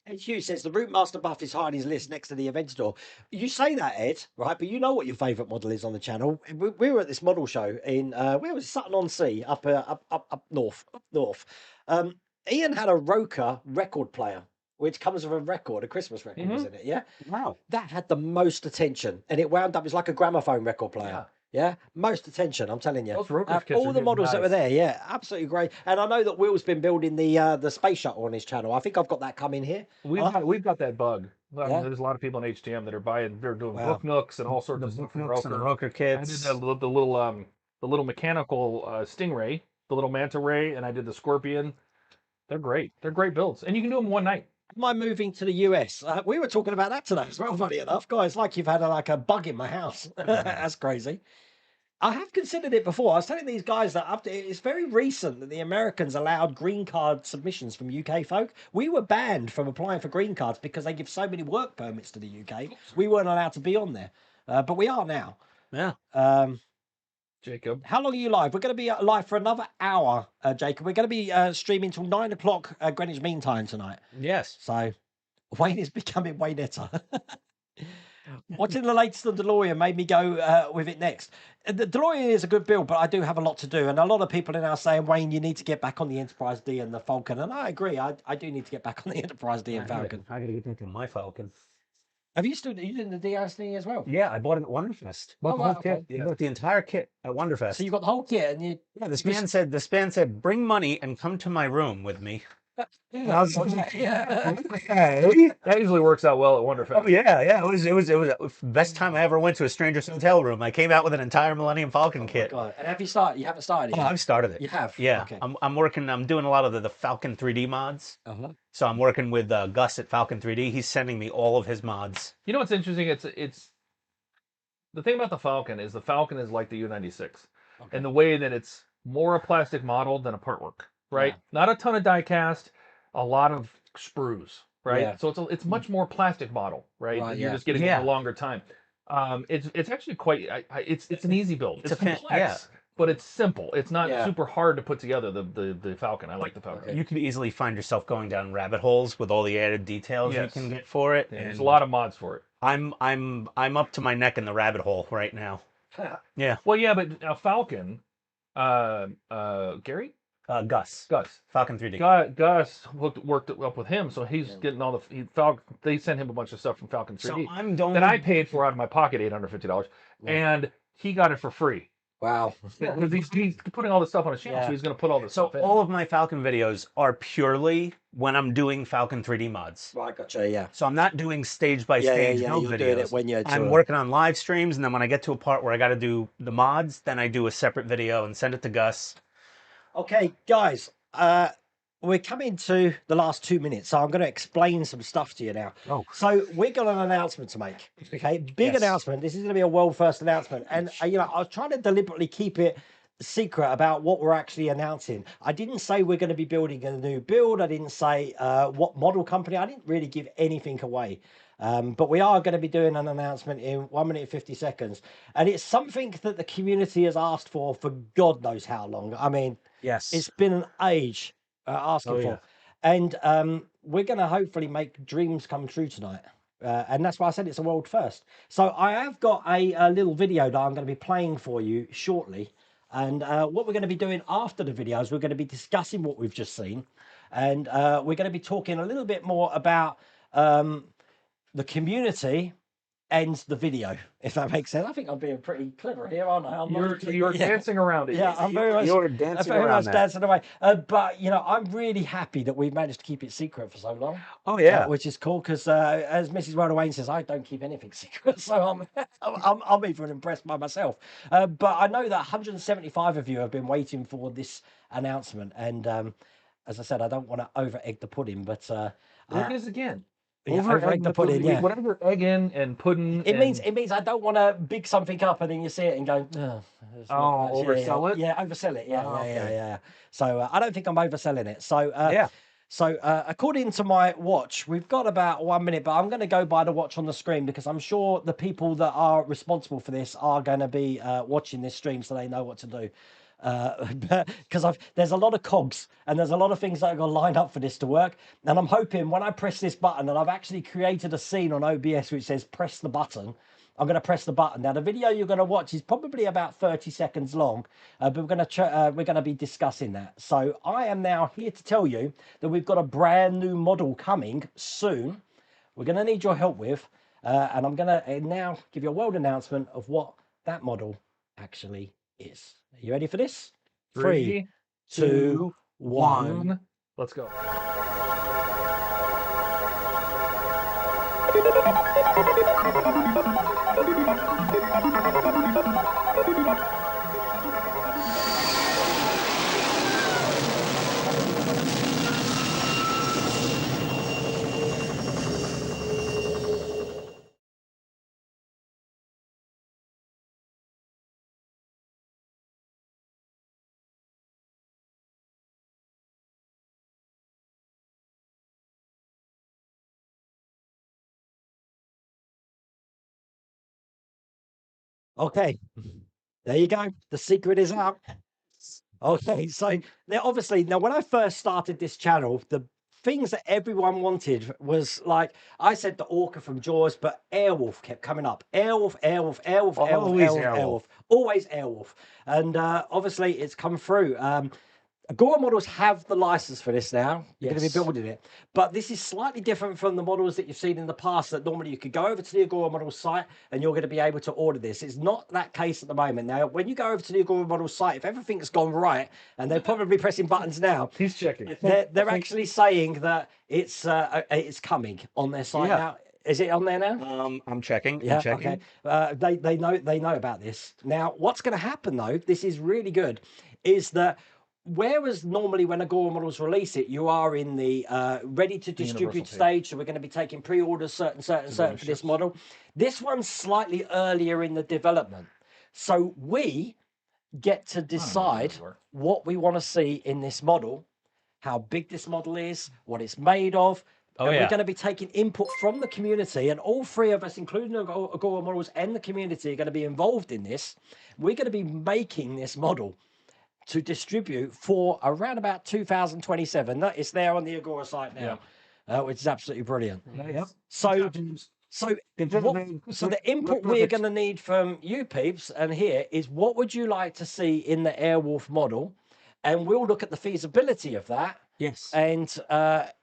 Hugh says the Rootmaster buff is high on his list next to the Aventador. You say that, Ed, right? But you know what your favourite model is on the channel. We were at this model show in where was it? Sutton on Sea, up north. Up north. Ian had a Roker record player, which comes with a record, a Christmas record, wasn't it? Yeah. Wow. That had the most attention, and it wound up. It's like a gramophone record player. Yeah, most attention. I'm telling you. Those Roker kits All are the getting models that were nice. there, yeah, absolutely great. And I know that Will's been building the space shuttle on his channel. I think I've got that coming here. We've got that bug. I mean, Yeah. there's a lot of people in HTM that are buying. They're doing Wow. book nooks and all sorts The of stuff. book from nooks and the Roker. Roker I did kits. the little mechanical stingray, the little manta ray, and I did the scorpion. They're great. They're great builds, and you can do them one night. Am I moving to the US? We were talking about that today as well, funny enough. Guys, like you've had like a bug in my house. That's crazy. I have considered it before. I was telling these guys that it's very recent that the Americans allowed green card submissions from UK folk. We were banned from applying for green cards because they give so many work permits to the UK. We weren't allowed to be on there, but we are now. Yeah. Jacob. How long are you live? We're going to be live for another hour, Jacob. We're going to be streaming till 9 o'clock Greenwich Mean Time tonight. Yes. So Wayne is becoming Waynetter. Watching the latest on DeLorean made me go with it next. The DeLorean is a good build, but I do have a lot to do. And a lot of people are now saying, Wayne, you need to get back on the Enterprise D and the Falcon. And I agree. I do need to get back on the Enterprise D and Falcon. I gotta get back on my Falcon. Have you still you doing the DSD as well? Yeah, I bought it at Wonderfest. Bought the right, whole kit. okay. I bought the entire kit at Wonderfest. So you got the whole kit and you. Yeah, this man said, bring money and come to my room with me. And I was like, Yeah. okay. That usually works out well at Wonderfest. Oh yeah. It was the best time I ever went to a stranger's hotel room. I came out with an entire Millennium Falcon kit. God. And have you started? You haven't started Oh, yet? I've started it. You have? Yeah. Okay. I'm working. I'm doing a lot of the Falcon 3D mods. Uh-huh. So I'm working with Gus at Falcon 3D. He's sending me all of his mods. You know what's interesting? It's the thing about the Falcon is like the U-96, and the way that it's more a plastic model than a part work, right? Yeah. Not a ton of die cast, a lot of sprues, right? Yeah. So it's much more plastic model, right? Right, You're yeah. just getting Yeah. a longer time. It's actually quite. It's an easy build. It's a fan- complex, but it's simple. It's not Yeah. super hard to put together. The Falcon. I like the Falcon. You could easily find yourself going down rabbit holes with all the added details Yes. you can get for it. Yeah, and there's a lot of mods for it. I'm up to my neck in the rabbit hole right now. Yeah. Well, yeah, but Falcon, Gary, Gus. Falcon 3D. Gus worked up with him, so he's getting all the They sent him a bunch of stuff from Falcon 3D So I'm doing that I paid for out of my pocket, $850, and he got it for free. Wow. Because he's putting all this stuff on his channel, Yeah. so he's going to put all this So stuff in. all of my Falcon videos are purely when I'm doing Falcon 3D mods. Right, gotcha, yeah. So I'm not doing stage by stage build You're videos. doing it when you're I'm working on live streams, and then when I get to a part where I got to do the mods, then I do a separate video and send it to Gus. Okay, guys, we're coming to the last 2 minutes, so I'm going to explain some stuff to you now. Oh. So we've got an announcement to make. Okay, big Yes. announcement. This is going to be a world first announcement, and I was trying to deliberately keep it secret about what we're actually announcing. I didn't say we're going to be building a new build. I didn't say what model company. I didn't really give anything away. But we are going to be doing an announcement in 1 minute and 50 seconds. And it's something that the community has asked for God knows how long. I mean, Yes. it's been an age asking Oh, for. yeah. And we're going to hopefully make dreams come true tonight. And that's why I said it's a world first. So I have got a little video that I'm going to be playing for you shortly. And what we're going to be doing after the video is we're going to be discussing what we've just seen. And we're going to be talking a little bit more about the community and the video, if that makes sense. I think I'm being pretty clever here, aren't I? You're dancing around it. Yeah, I'm very much, You're dancing around that. dancing away. But you know, I'm really happy that we've managed to keep it secret for so long. Oh yeah. Which is cool because, as Mrs. Rhoda Wayne says, I don't keep anything secret, so I'm even impressed by myself. But I know that 175 of you have been waiting for this announcement, and as I said, I don't want to over egg the pudding, but There it is again. yeah, Over over egg the pudding. Yeah. Whatever you're egg in and pudding. It means I don't want to big something up and then you see it and go, oh, it's not much." oversell it? Yeah, oversell it. Yeah, Oh, okay. yeah. So I don't think I'm overselling it. So Yeah. So according to my watch, we've got about 1 minute, but I'm going to go by the watch on the screen because I'm sure the people that are responsible for this are going to be watching this stream so they know what to do. Because there's a lot of cogs and there's a lot of things that are going to line up for this to work. And I'm hoping when I press this button, and I've actually created a scene on OBS which says press the button. I'm going to press the button. Now the video you're going to watch is probably about 30 seconds long, but we're going to be discussing that. So I am now here to tell you that we've got a brand new model coming soon. We're going to need your help with, and I'm going to now give you a world announcement of what that model actually is. Are you ready for this? 3, 2, 1. Let's go. Okay, there you go. The secret is out. Okay, so now obviously, now when I first started this channel, the things that everyone wanted was like I said, the orca from Jaws, but Airwolf kept coming up. Airwolf, Airwolf, Airwolf, Airwolf, Always Airwolf, Airwolf. Airwolf, always Airwolf, and obviously it's come through. Agora Models have the license for this now. You're going to Yes. be building it. But this is slightly different from the models that you've seen in the past that normally you could go over to the Agora Models site and you're going to be able to order this. It's not that case at the moment. Now, when you go over to the Agora Models site, if everything's gone right, and they're probably pressing buttons now, He's checking. they're actually saying that it's coming on their site Yeah. now. Is it on there now? I'm checking. Yeah, I'm checking. okay. They know about this. Now, what's going to happen though? This is really good. Is that whereas normally when Agora Models release it, you are in the ready to distribute Universal stage. So we're going to be taking pre-orders, certain for this model. This one's slightly earlier in the development. So we get to decide what we want to see in this model, how big this model is, what it's made of. Oh, And yeah. we're going to be taking input from the community, and all three of us, including Agora Models and the community, are going to be involved in this. We're going to be making this model to distribute for around about 2027. That is there on the Agora site now, which is absolutely brilliant. Yep. So the input we're going to need from you peeps and here is what would you like to see in the Airwolf model, and we'll look at the feasibility of that. Yes. And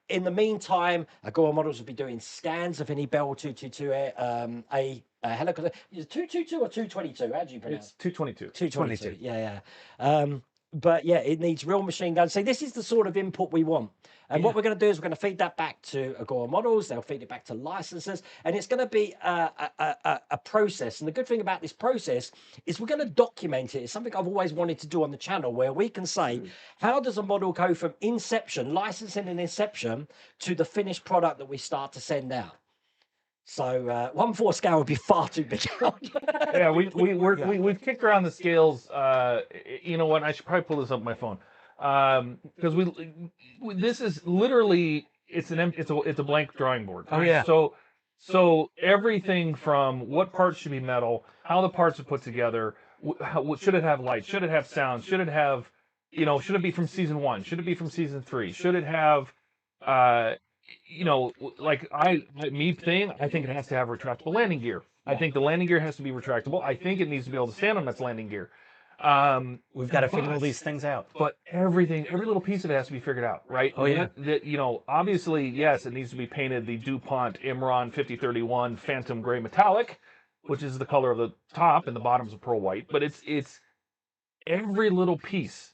in the meantime, Agora Models will be doing scans of any Bell 222 a helicopter. Is it 222 or 222? How do you pronounce It's 222. 222. Yeah. But yeah, it needs real machine guns. So this is the sort of input we want. And what we're going to do is we're going to feed that back to Agora Models. They'll feed it back to licensors, and it's going to be a process. And the good thing about this process is we're going to document it. It's something I've always wanted to do on the channel, where we can say, how does a model go from inception, licensing and inception, to the finished product that we start to send out? So 1/4 scale would be far too big. Yeah, we've kicked around the scales. You know what? I should probably pull this up on my phone, because this is literally it's a blank drawing board. Oh, yeah. So everything from what parts should be metal, how the parts are put together, should it have light, should it have sound, should it have, should it be from season 1, should it be from season 3, should it have, like I think it has to have retractable landing gear. I think the landing gear has to be retractable. I think it needs to be able to stand on its landing gear. We've got to figure all these things out. But every little piece of it has to be figured out, right? Oh, yeah. Obviously, yes, it needs to be painted the DuPont Imron 5031 Phantom Gray Metallic, which is the color of the top, and the bottom's a pearl white. But it's every little piece.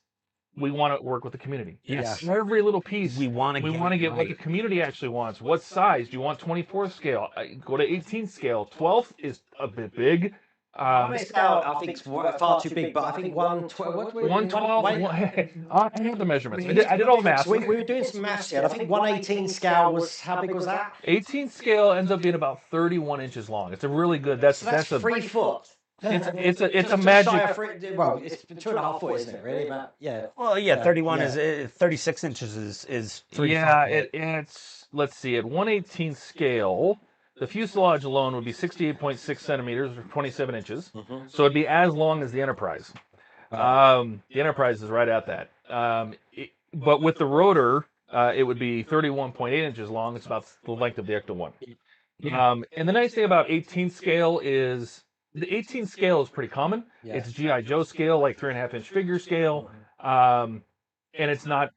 We want to work with the community. Yes. Every little piece. We want to get what the community actually wants. What size? Do you want 24th scale? Go to 18th scale. 12th is a bit big. I think it's far too big, but I think 112. 112. I have the measurements. I did all the math. We were doing some maths here. I think 118 scale was, how big was that? 18th scale ends up being about 31 inches long. It's a really good. That's 3 foot. It's a Just magic. shy of well, it's 2.5 foot, isn't it? Really, but yeah. Well, yeah, 31 yeah. is 36 inches is 3 Yeah, foot. it's let's see, at 1/18 scale, the fuselage alone would be 68.6 centimeters or 27 inches. So it'd be as long as the Enterprise. The Enterprise is right at that. But with the rotor, it would be 31.8 inches long. It's about the length of the Ecto 1. And the nice thing about 18th scale is the 18th scale is pretty common. Yeah. It's G.I. Joe scale, like 3.5-inch figure scale. And it's not.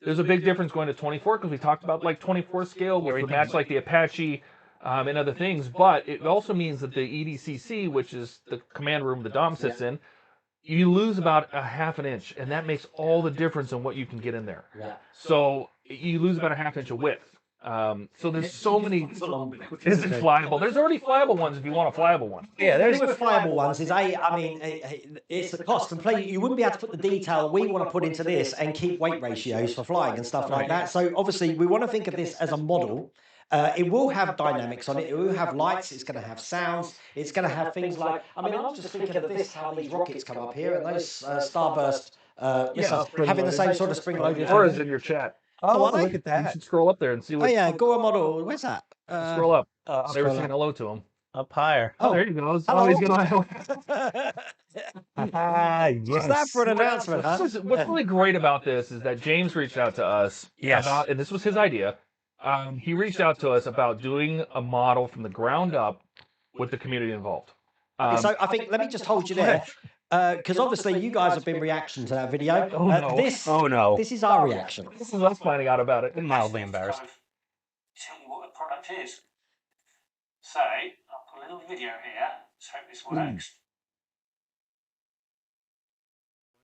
There's a big difference going to 24 because we talked about like 24 scale, which would match like the Apache and other things. But it also means that the EDCC, which is the command room the Dom sits in, you lose about a 1/2 inch, and that makes all the difference in what you can get in there. Yeah. So you lose about a 1/2 inch of width. So there's so many. Is it flyable? There's already flyable ones if you want a flyable one. Yeah, there's with flyable ones is it's the cost and play. You wouldn't be able to put the detail we want to put into this and keep weight ratios for flying and stuff like that. So obviously we want to think of this as a model. It will have dynamics on it. It will have lights. It's going to have sounds. It's going to have things like. I mean, I'm just thinking of this how these rockets come up here and those Starburst missiles having the same sort of spring loaded. Or is in your chat. Oh, look at You that. should scroll up there and see Oh what. yeah, Agora Model. Where's that? Scroll up. They were scroll saying up. hello to him. Up higher. Oh, there you go. Hello. He's gonna. Yes. What's that for an announcement, huh? What's really great about this is that James reached out to us. Yes. And this was his idea. He reached out to us about doing a model from the ground up with the community involved. So I think let me just hold you there, because obviously you guys have been reaction to that video. Oh, no. This is our reaction. This is us finding out about it. I'm mildly embarrassed. Tell you what the product is. So, I'll put a little video here. Let's hope this works.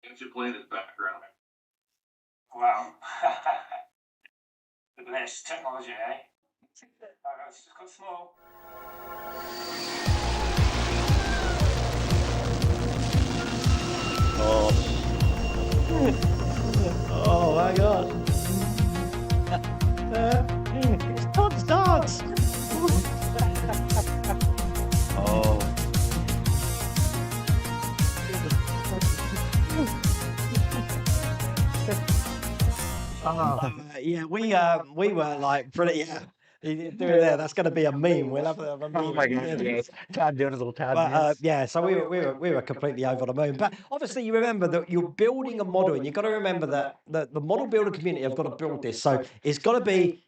Can't you play in the background? Wow. Look at this technology, eh? Oh, it's just got small. Oh my god! It's Todd's dance. Oh. Yeah, we were like pretty. Yeah, doing there. That's going to be a meme. We'll have a meme. Oh my God. Yes. Todd doing his little Todd But dance. yeah, so we were completely over the moon. But obviously, you remember that you're building a model, and you've got to remember that the model builder community have got to build this. So it's got to be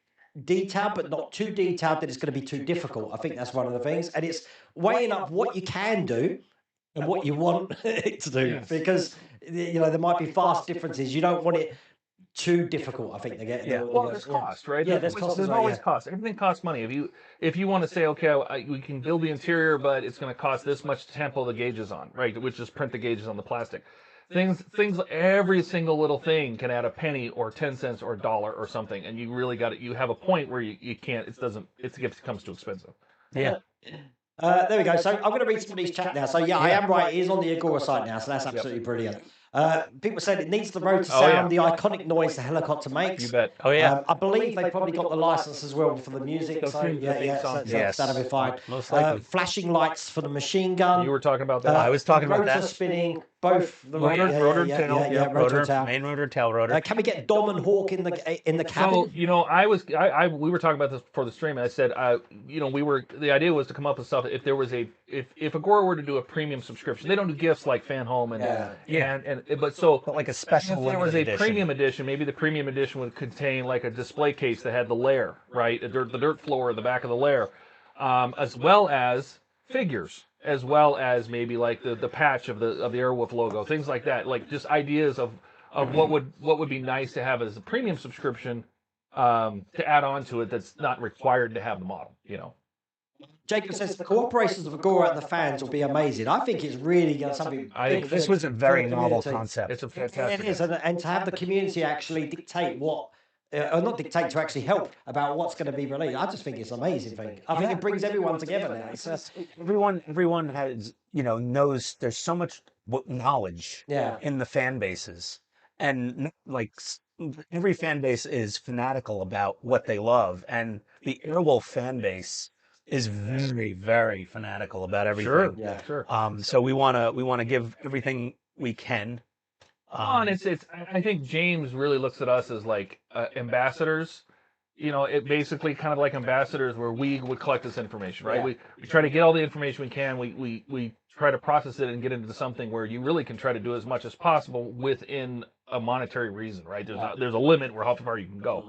detailed, but not too detailed that it's going to be too difficult. I think that's one of the things, and it's weighing up what you can do and what you want it to do, because there might be vast differences. You don't want it too difficult, I think, to get. Well, there's cost, right? Yeah, there's cost. There's always cost. Everything costs money. If you want to say, okay, we can build the interior, but it's going to cost this much to tempo the gauges on, right? Which is print the gauges on the plastic. Things. Every single little thing can add a penny or 10 cents or $1 or something, and you really got it. You have a point where you can't. It becomes too expensive. Yeah. There we go. So I'm going to read some of these chat now. So yeah, I am right. It is on the Agora site now, so that's absolutely brilliant. People said it needs the rotor Oh, yeah. sound, the iconic noise the helicopter makes. You bet. Oh yeah. I believe they probably got the license as well for the music. Those So tunes are yeah, theme yeah, songs. Yes. that'll be fine. Most likely. Flashing lights for the machine gun. You were talking about that. I was talking about rotor that. spinning, both the Rotor- rotor and tail, yeah, yep, rotor Rotor, and tail. main rotor, tail rotor. Can we get Dom and Hawk in the cabin? So we were talking about this before the stream, and I said, the idea was to come up with stuff. If there was if Agora were to do a premium subscription, they don't do gifts like Fan Home and But like a special if there was limited a edition. premium edition, maybe the premium edition would contain like a display case that had the layer, right, the dirt floor in the back of the layer, as well as figures, as well as maybe like the patch of the Airwolf logo, things like that, like just ideas of what would be nice to have as a premium subscription to add on to it that's not required to have the model, Jacob says the cooperations of Agora and the fans will be amazing. I think it's really something. I big think for This the- was a very for the novel community. concept. It's a It fantastic. is, and to have the community actually dictate what, or not dictate, to actually help about what's going to be released. I just think it's an amazing thing. I think it brings everyone together now. It's Everyone has, knows there's so much knowledge Yeah. in the fan bases, and like every fan base is fanatical about what they love, and the Airwolf fan base is very, very fanatical about everything. Sure, Yeah. sure. So we wanna give everything we can. And I think James really looks at us as like ambassadors. It basically kind of like ambassadors where we would collect this information, right? Yeah. We try to get all the information we can. We try to process it and get into something where you really can try to do as much as possible within a monetary reason, right? There's a limit where how far you can go.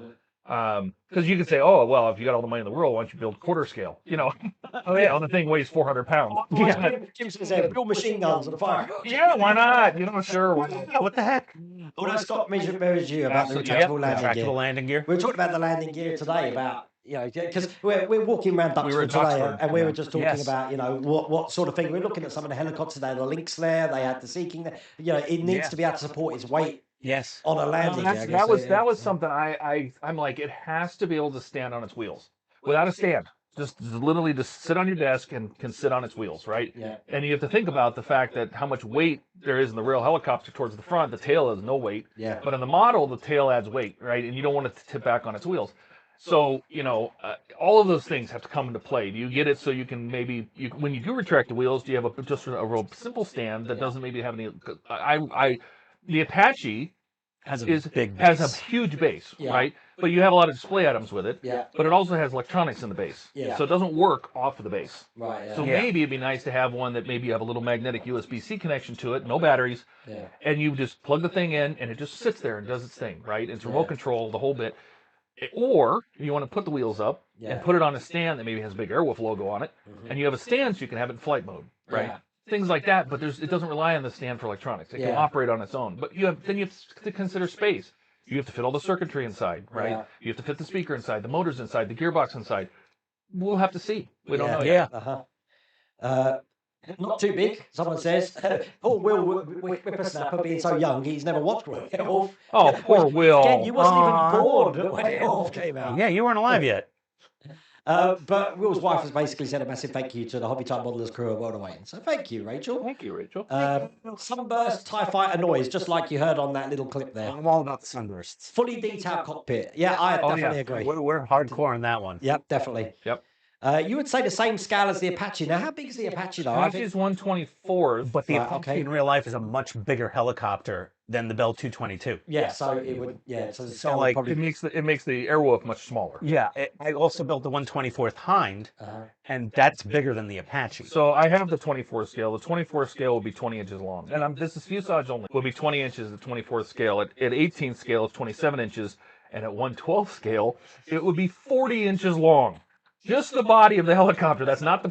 Because you could say, oh, well, if you got all the money in the world, why don't you build quarter scale? The thing weighs 400 pounds. Jim says, build machine guns and fire. Yeah, why not? Sure. Why not? Yeah, what the heck? Although Scott measured you about the Absolutely. retractable landing Retractable gear. landing gear. We were talking about the landing gear today, about because we're walking around We were Duxford at today, Duxford, and we were just talking Yes. about what sort of thing. We're looking at some of the helicopters. They had the links there. They had the Seeking there. It needs to be able to support its weight Yes. on a landing gear. I guess. That was something I'm like, it has to be able to stand on its wheels without a stand. Just literally just sit on your desk and can sit on its wheels, right? Yeah. And you have to think about the fact that how much weight there is in the real helicopter towards the front. The tail has no weight. Yeah. But in the model, the tail adds weight, right? And you don't want it to tip back on its wheels. So, all of those things have to come into play. Do you get it so you can when you do retract the wheels, do you have just a real simple stand that doesn't maybe have any, the Apache Has a big has base. a huge base, Yeah. right? But you have a lot of display items with it. Yeah. But it also has electronics in the base. Yeah. So it doesn't work off of the base. Right. Yeah. So maybe it'd be nice to have one that maybe you have a little magnetic USB-C connection to it, no batteries, yeah. and you just plug the thing in and it just sits there and does its thing, right? It's remote control, the whole bit. Or if you want to put the wheels up and put it on a stand that maybe has a big Airwolf logo on it, and you have a stand so you can have it in flight mode, right? Yeah. Things like that, but it doesn't rely on the stand for electronics. It can operate on its own. But you have to consider space. You have to fit all the circuitry inside, right? Yeah. You have to fit the speaker inside, the motors inside, the gearbox inside. We'll have to see. We don't know yet. Uh-huh. Not too big, someone says. Poor Will Whippersnapper, being so young, he's never watched Airwolf. Oh, poor Will. Again, you wasn't even born when Airwolf came out. Yeah, you weren't alive yet. But Will's wife has basically said a massive thank you to the Hobby Type Modelers crew at World of Wayne. So thank you, Rachel. Thank you, Rachel. Sunburst TIE Fighter noise, just like you heard on that little clip there. I'm all about the sunbursts. Fully detailed cockpit. Yeah, I definitely agree. We're hardcore on that one. Yep, definitely. Yep. You would say the same scale as the Apache. Now, how big is the Apache, though? I think Apache's 1/24th. But the Right, Apache okay. in real life is a much bigger helicopter than the Bell 222. yeah, so it would, yeah, so the scale would like, probably It makes the Airwolf much smaller. Yeah, I also built the 1/24th Hind, Uh-huh. and that's bigger than the Apache. So I have the 24 scale. The 24 scale will be 20 inches long. And this is fuselage only. Will be 20 inches at 24th scale. At 18th scale, it's 27 inches. And at 1/12 scale, it would be 40 inches long. Just the body of the helicopter. That's not the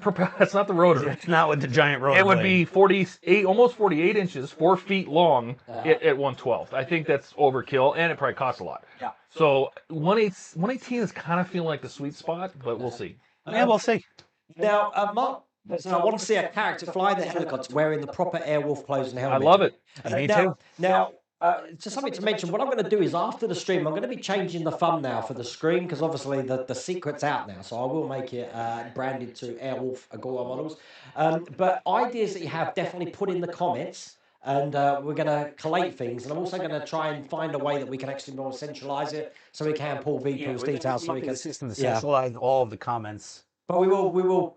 rotor. It's not with the giant rotor It would blade. be 48, almost 48 inches, 4 feet long at 1/12. I think that's overkill, and it probably costs a lot. Yeah. So 118 is kind of feeling like the sweet spot, but we'll see. Yeah, we'll see. Now, Mark, so I want to see a character flying the helicopter wearing the proper Airwolf clothes and I helmet. love it. Me now, too. Now, just something to mention. What I'm going to do is after the stream, I'm going to be changing the thumbnail for the screen because obviously the secret's out now. So I will make it branded to Airwolf Agora Models. But ideas that you have, definitely put in the comments. and we're going to collate things. And I'm also going to try and find a way that we can actually more centralize it, so we can pull Vpool's details. So we can system to yeah. centralize all of the comments. But we will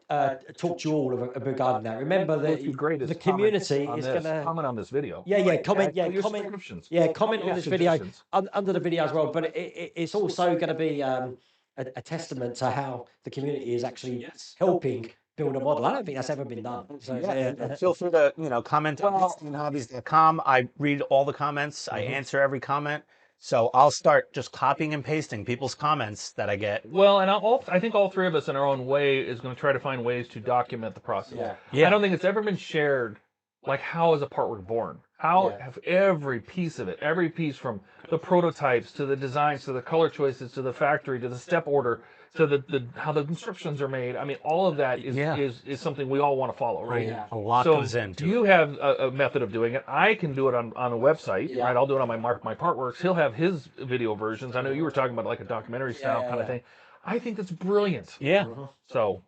talk to you all regarding that. Remember that the community is going to comment on this video. comment Your comment subscriptions. comment on this video suggestions. under the video as well. But it's also going to be a testament to how the community is actually helping build a model. I don't think that's ever been done. So Feel free to comment on hobbies.com. I read all the comments. I answer every comment. So I'll start just copying and pasting people's comments that I get. Well, and I think all three of us in our own way is going to try to find ways to document the process. Yeah. I don't think it's ever been shared, like how is a part work born? How have every piece of it, every piece from the prototypes to the designs to the color choices to the factory to the step order to the how the instructions are made. I mean, all of that is something we all want to follow, right? A lot goes into you have a method of doing it. I can do it on a website, right? I'll do it on my Partworks. He'll have his video versions. I know you were talking about like a documentary style kind of thing. I think that's brilliant. Yeah. So.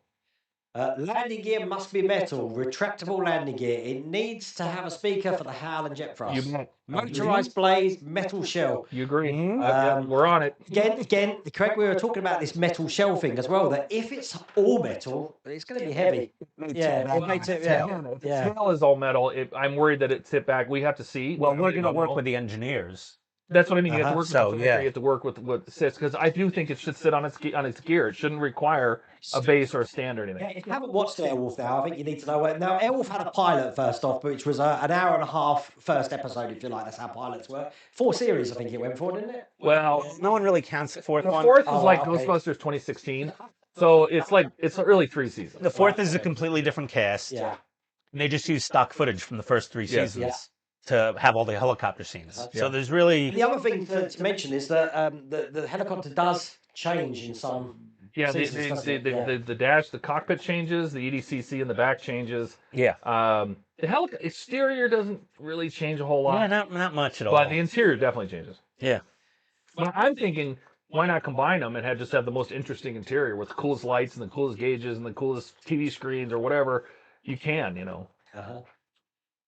Landing gear must be metal, retractable landing gear. It needs to have a speaker for the howl and jet thrust. Motorized blades, metal shell. You agree? We're on it. Again, Craig, we were talking about this metal shell thing as well, that if it's all metal, it's going to be heavy. It may tip, If the tail is all metal, I'm worried that it tip back. We have to see. Well, we're going to work with the engineers. That's what I mean. You have to work with the you have to work with what sits, because I do think it should sit on its gear. It shouldn't require a base or a stand or anything. If you haven't watched Airwolf now, I think you need to know where. Now, Airwolf had a pilot first off, which was an hour and a half first episode, if you like. That's how pilots work. 4 series, I think it went for, didn't it? Well, no one really counts the fourth the one. fourth is like Ghostbusters 2016, so it's really 3 seasons. The fourth is a completely different cast. Yeah. And they just use stock footage from the first 3 seasons to have all the helicopter scenes. So there's really... The other thing to mention is that the helicopter does change in some... Yeah, the dash, the cockpit changes, the EDCC in the back changes. Yeah. The exterior doesn't really change a whole lot. Yeah, not much at all. But the interior definitely changes. Yeah. But I'm thinking, why not combine them and just have the most interesting interior with the coolest lights and the coolest gauges and the coolest TV screens or whatever you can,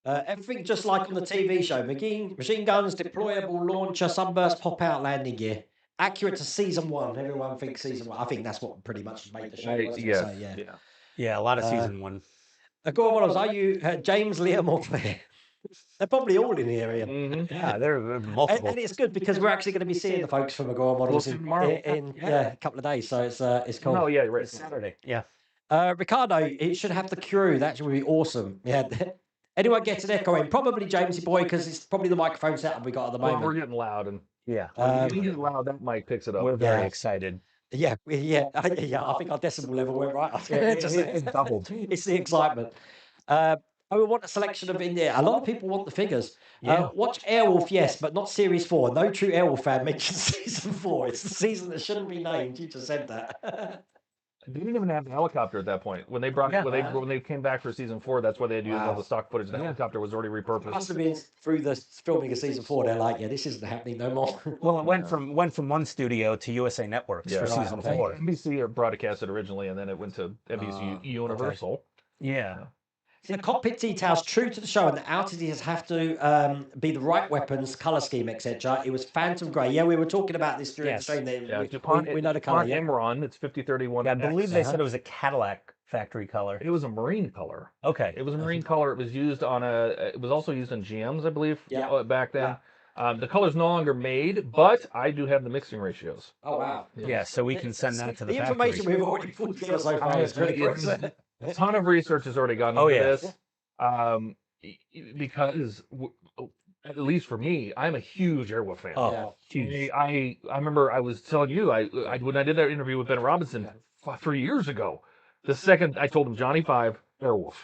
Everything just like on the TV show. Machine guns, deployable launcher, sunburst, pop-out landing gear. Accurate to season 1. Everyone thinks season 1. I think that's what pretty much made the show. Yeah, a lot of season 1. Agora Models, are you James, Liam, or Claire? They're probably all in here, Ian. Yeah, they're multiple. And it's good because we're actually going to be seeing the folks from Agora Models in a couple of days. So it's cool. Oh, yeah, right. It's Saturday. Yeah. Ricardo, it should have the crew. That would be awesome. Yeah. Anyone gets an echo in? Probably Jamesy boy, because it's probably the microphone setup we got at the moment. Well, we're getting loud, and yeah, you get loud, that mic picks it up. We're very excited. Yeah. I think our decibel level went right. It doubled. It's the excitement. We want a selection of in there. A lot of people want the figures. Watch Airwolf, yes, but not Series 4. No true Airwolf fan mentions Season 4. It's the season that shouldn't be named. You just said that. They didn't even have the helicopter at that point. When they when they came back for season 4, that's why they had used all the stock footage. The helicopter was already repurposed. Must have been through the filming of season 4. They're like, this isn't happening no more. Well, it went from one studio to USA Networks for season 4. NBC broadcast it originally, and then it went to NBC Universal. Yeah. The cockpit details true to the show, and the outer details have to be the right weapons, color scheme, etc. It was Phantom Grey. Yeah, we were talking about this during the stream. We know the color. Imran, it's 5031. Yeah, I believe they said it was a Cadillac factory color. It was a marine color. Okay. It was a marine color. It was used on It was also used on GMs, I believe. Back then. The color's no longer made, but I do have the mixing ratios. Oh wow. Yeah, so we can send that to the factory. Information we've already put together so far is pretty good. A ton of research has already gone into this, because at least for me, I'm a huge Airwolf fan. Oh, huge. I remember I was telling you, when I did that interview with Ben Robinson 3 years ago, the second I told him Johnny 5 Airwolf,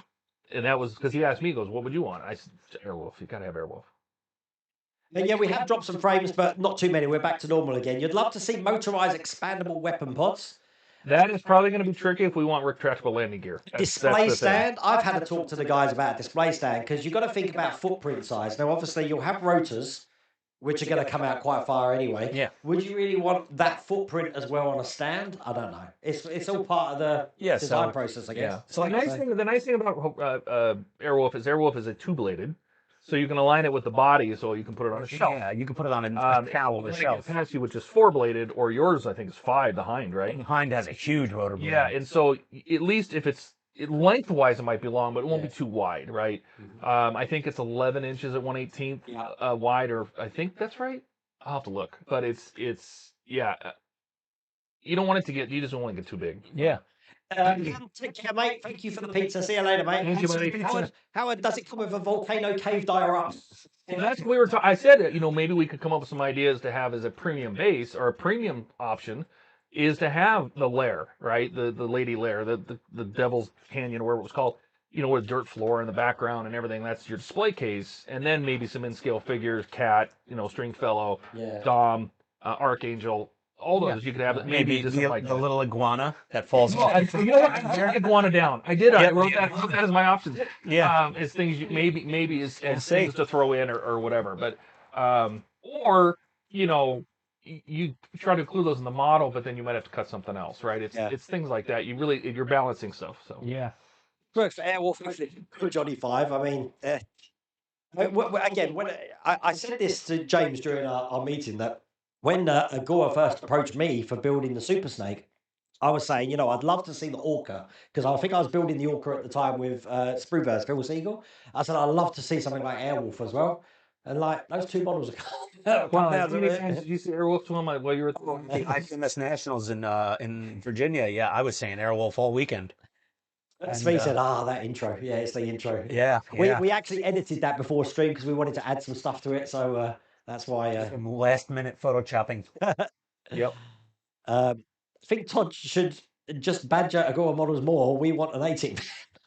and that was because he asked me, he goes, "What would you want?" I said, "Airwolf. You gotta have Airwolf." And yeah, we have dropped some frames, but not too many. We're back to normal again. You'd love to see motorized expandable weapon pods. That is probably going to be tricky if we want retractable landing gear. Display stand. I've had to talk to the guys about a display stand because you've got to think about footprint size. Now, obviously, you'll have rotors, which are going to come out quite far anyway. Yeah. Would you really want that footprint as well on a stand? I don't know. It's all part of the design process, I guess. So the nice thing about Airwolf is a two-bladed. so you can align it with the body, so you can put it on a shelf. Yeah, you can put it on a shelf. Mine gets past you with just 4-bladed, or yours I think is 5 behind, right? Hind has a huge rotor blade. Yeah, and so at least if it's lengthwise, it might be long, but it won't be too wide, right? I think it's 11 inches at 1/18 wide, or I think that's right. I'll have to look, but it's you don't want it to get, you just don't want it to get too big. Yeah. Take care, mate. Thank you for the pizza. See you later, mate. Thank you, buddy. Howard, does it come with a volcano cave diorama? And that's what we were I said, maybe we could come up with some ideas to have as a premium base, or a premium option is to have the lair, right? The lady lair, the Devil's Canyon, or whatever it was called, with dirt floor in the background and everything. That's your display case. And then maybe some in-scale figures, Cat, Stringfellow, Dom, Archangel, all those you could have. Maybe just the, like the little iguana that falls off. you know what? I took iguana down. I did. I wrote that as my options. Yeah. As things maybe as things to throw in or whatever. But or you try to include those in the model, but then you might have to cut something else, right? It's things like that. You're balancing stuff. So yeah, works for Airwolf. For Johnny 5. I mean, again, when I said this to James during our meeting, that when Agora first approached me for building the Super Snake, I was saying, I'd love to see the Orca, because I think I was building the Orca at the time with Spruver's Phil Siegel. I said I'd love to see something like Airwolf as well. And like those two models are did you see Airwolf to him while you were at the IPMS Nationals in Virginia? Yeah, I was saying Airwolf all weekend. Svi said, that intro. Yeah, it's the intro. Yeah. We actually edited that before stream because we wanted to add some stuff to it. So that's why. Last minute photoshopping. Yep. I think Todd should just badger Agora Models more. We want an 18.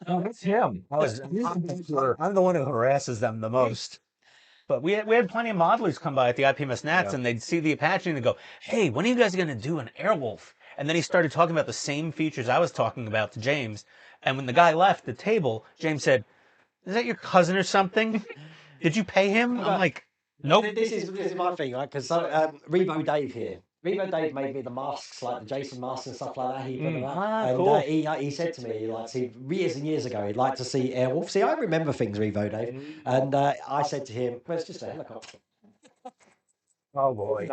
Oh, that's him. I'm the one who harasses them the most. But we had plenty of modelers come by at the IPMS Nats, and they'd see the Apache and they'd go, "Hey, when are you guys going to do an Airwolf?" And then he started talking about the same features I was talking about to James. And when the guy left the table, James said, "Is that your cousin or something? Did you pay him?" I'm like, "Nope." This is my thing, right? Because Revo Dave here. Revo Dave made me the masks, like the Jason masks and stuff like that. He put them up. And cool. He said to me, years and years ago, he'd like to see Airwolf. See, I remember things, Revo Dave. And I said to him, well, it's just a helicopter. Oh boy.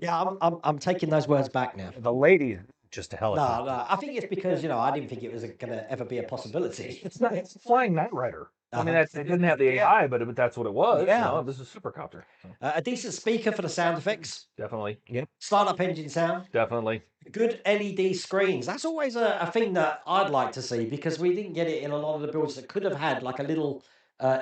Yeah, I'm taking those words back now. The lady, just a helicopter. No, I think it's because, I didn't think it was going to ever be a possibility. It's a flying Knight Rider. I mean, they didn't have the AI, but that's what it was. Yeah. This is a supercopter. So. A decent speaker for the sound effects. Definitely. Yeah. Startup engine sound. Definitely. Good LED screens. That's always a thing that I'd like to see, because we didn't get it in a lot of the builds that could have had like a little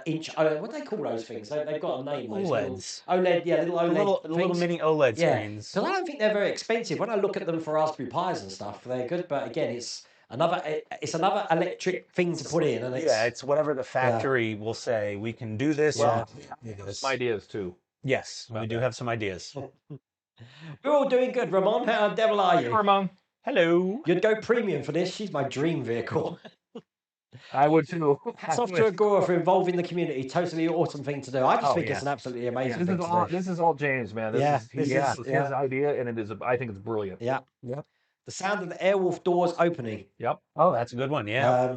inch. What do they call those things? They've got a name. OLEDs. OLED, yeah, little OLED. Little mini OLED screens. Because I don't think they're very expensive. When I look at them for Raspberry Pis and stuff, they're good. But again, it's another electric thing to put in, and it's whatever the factory will say. We can do this. Some ideas too. Yes, we do have some ideas. We're all doing good. Ramon, how the devil are you? Hey, Ramon. Hello. You'd go premium for this. She's my dream vehicle. I would too. Hats off to Agora for involving the community. Totally awesome thing to do. I just think it's an absolutely amazing thing to do. This is all James, man. This is his idea, and I think it's brilliant. Yeah. Yep. The sound of the Airwolf doors opening. Yep. Oh, that's a good one. Yeah.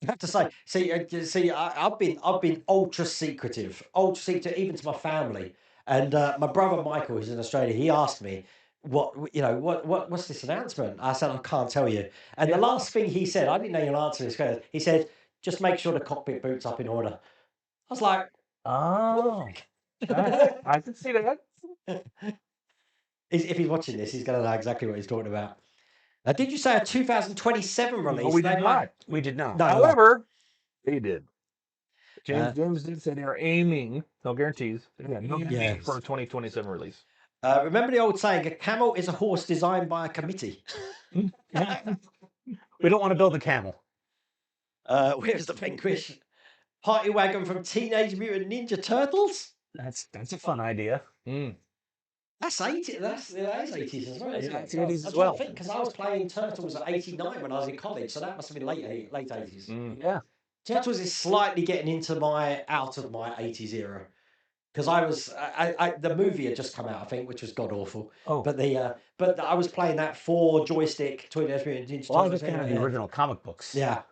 I have to say, I've been ultra secretive, even to my family. And my brother Michael, who's in Australia, he asked me, what's this announcement? I said, I can't tell you. And the last thing he said, I didn't know you'll answer this question. He said, just make sure the cockpit boot's up in order. I was like, oh, I can see that. If he's watching this, he's going to know exactly what he's talking about. Now, did you say a 2027 release? No, we did not. We did not. No, however, they did. James did say they are aiming, no guarantees, for a 2027 release. Remember the old saying, a camel is a horse designed by a committee. We don't want to build a camel. Where's the Vanquish? Party wagon from Teenage Mutant Ninja Turtles? That's a fun idea. That's 80. That is 80s as well. Isn't it? It's 80s as well. Because I was playing Turtles at 89 when I was in college, so that must have been late 80s. Yeah. Turtles is slightly getting into out of my 80s era. Because the movie had just come out, I think, which was god awful. Oh. But I was playing that 4 joystick Teenage Mutant Ninja Turtles. Well, I was looking at the original comic books. Yeah.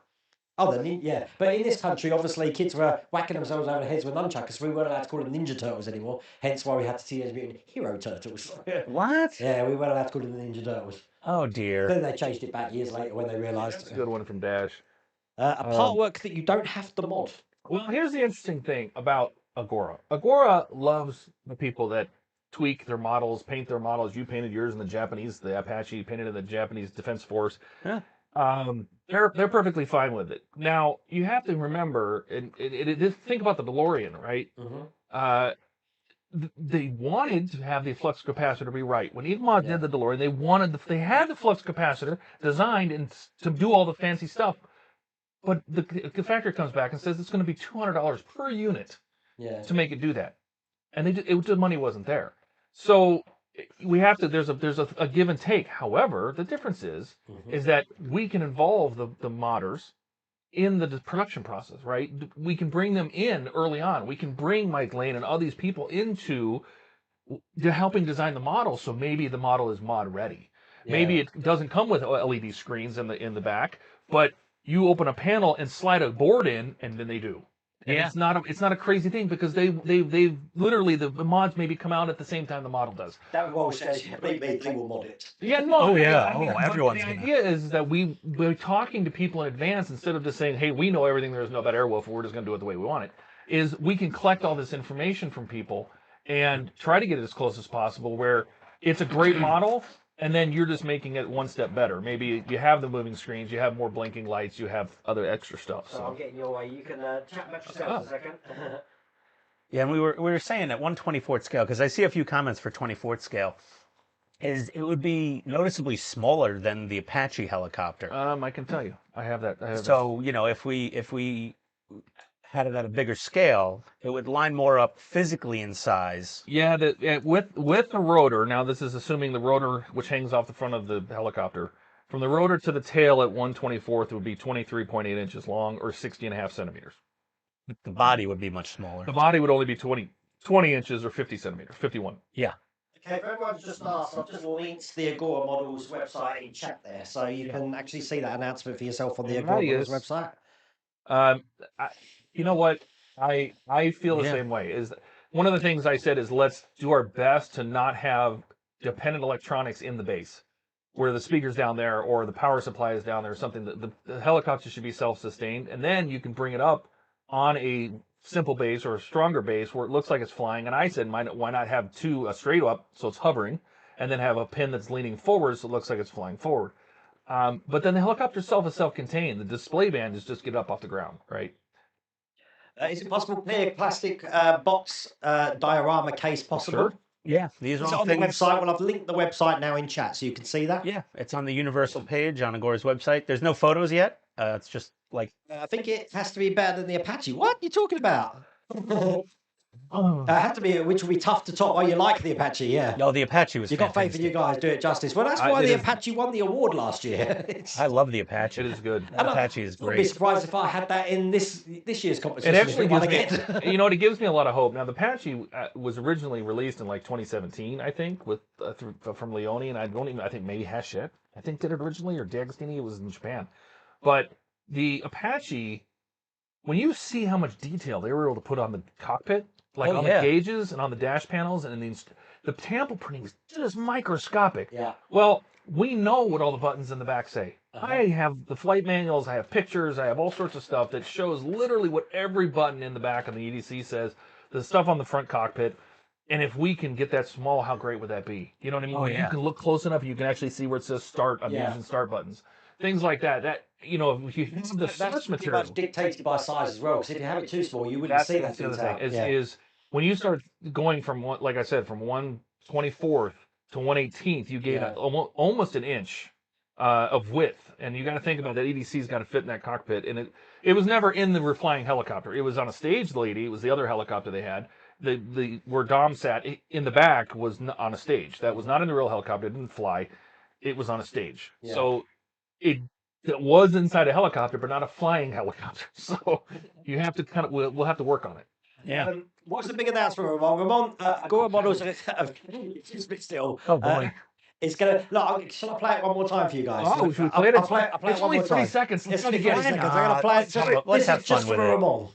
Oh, yeah. But in this country, obviously, kids were whacking themselves over the heads with nunchuckers. We weren't allowed to call them Ninja Turtles anymore. Hence why we had to Teenage Mutant Hero Turtles. What? Yeah, we weren't allowed to call them the Ninja Turtles. Oh dear. Then they changed it back years later when they That's realised. a good one from Dash. A part work that you don't have to mod. Well, here's the interesting thing about Agora. Agora loves the people that tweak their models, paint their models. You painted yours in the Japanese, the Apache painted in the Japanese Defense Force. Yeah. They're perfectly fine with it. Now you have to remember and think about the DeLorean, right? They wanted to have the flux capacitor be right. When Eaglemoth did the DeLorean, they had the flux capacitor designed and to do all the fancy stuff. But the factory comes back and says it's going to be $200 per unit to make it do that, and the money wasn't there. So we have to. There's a give and take. However, the difference is that we can involve the modders in the production process, right? We can bring them in early on. We can bring Mike Lane and all these people into helping design the model. So maybe the model is mod ready. Maybe it doesn't come with LED screens in the back, but you open a panel and slide a board in, and then they do. And it's not a crazy thing because they literally the mods maybe come out at the same time the model does. That will says they will mod it. Yeah, no. Oh, yeah. I mean, Oh, but everyone's the gonna. idea is that we're talking to people in advance instead of just saying, hey, we know everything there is know about Airwolf, we're just going to do it the way we want it. Is we can collect all this information from people and try to get it as close as possible where it's a great model. And then you're just making it one step better. Maybe you have the moving screens, you have more blinking lights, you have other extra stuff. So I'm getting your way. You can chat about yourself a second. Yeah, and we were saying at 1/24th scale because I see a few comments for 24th scale. It would be noticeably smaller than the Apache helicopter. I can tell you, I have that. So if we had it at a bigger scale, it would line more up physically in size. Yeah, with the rotor. Now this is assuming the rotor, which hangs off the front of the helicopter, from the rotor to the tail at 1/24th would be 23.8 inches long or 60.5 centimeters. The body would be much smaller. The body would only be 20 inches or 50 centimeters, 51. Yeah. Okay, for everyone's just asked, I've just linked the Agora Models website in chat there, so you can actually see that announcement for yourself on the Agora Models website. You know what? I feel the same way. Is one of the things I said is let's do our best to not have dependent electronics in the base, where the speaker's down there or the power supply is down there or something. The helicopter should be self-sustained, and then you can bring it up on a simple base or a stronger base where it looks like it's flying. And I said, why not have a straight up so it's hovering, and then have a pin that's leaning forward so it looks like it's flying forward. But then the helicopter itself is self-contained. The display band is just get up off the ground, right? Is it possible to clear plastic box diorama case possible? Sure. Yeah, these Is are it all on the things. website? Well, I've linked the website now in chat, so you can see that. Yeah, it's on the Universal page on Agora's website. There's no photos yet. It's just like I think it has to be better than the Apache. What are you talking about? It has to be, which will be tough to top. Oh, you like the Apache, yeah. no, the Apache was. You got faith in you guys, do it justice. Well, that's why the Apache won the award last year. I love the Apache. It is good. The Apache is I'd be great. surprised if I had that in this year's competition. It actually won gives me, again. it gives me a lot of hope. Now, the Apache was originally released in like 2017, I think, with from Leone, and I think maybe Hachette, I think did it originally, or D'Agostini, it was in Japan. But the Apache, when you see how much detail they were able to put on the cockpit, like on the gauges and on the dash panels, and the tampo printing is just microscopic. Yeah. Well, we know what all the buttons in the back say. I have the flight manuals, I have pictures, I have all sorts of stuff that shows literally what every button in the back of the EDC says, the stuff on the front cockpit. And if we can get that small, how great would that be? You know what I mean? Oh, yeah. You can look close enough, you can actually see where it says start. I'm using start buttons. Things like that. If you have the source That's pretty material. much dictated by size as well, because if you have it too small, you wouldn't see that That's the other detail. thing. Is when you start going from like I said, from 1/24th to 1/18th, you gain almost an inch of width, and you got to think about that. EDC's got to fit in that cockpit, and it was never in the flying helicopter. It was on a stage lady. It was the other helicopter they had. The where Dom sat in the back was on a stage. That was not in the real helicopter. It didn't fly. It was on a stage. Yeah. So it was inside a helicopter, but not a flying helicopter. So you have to we'll have to work on it. Yeah. What's the big announcement, Ramon? Agora Models have still. Oh boy. It's gonna look. Shall I play it one more time for you guys? Oh, should we I'll play it? I'll play it It's one only more 30 time. seconds. It's Let's only get 30 it. seconds. I'm gonna play it. let's This have is just fun for with it. Ramon.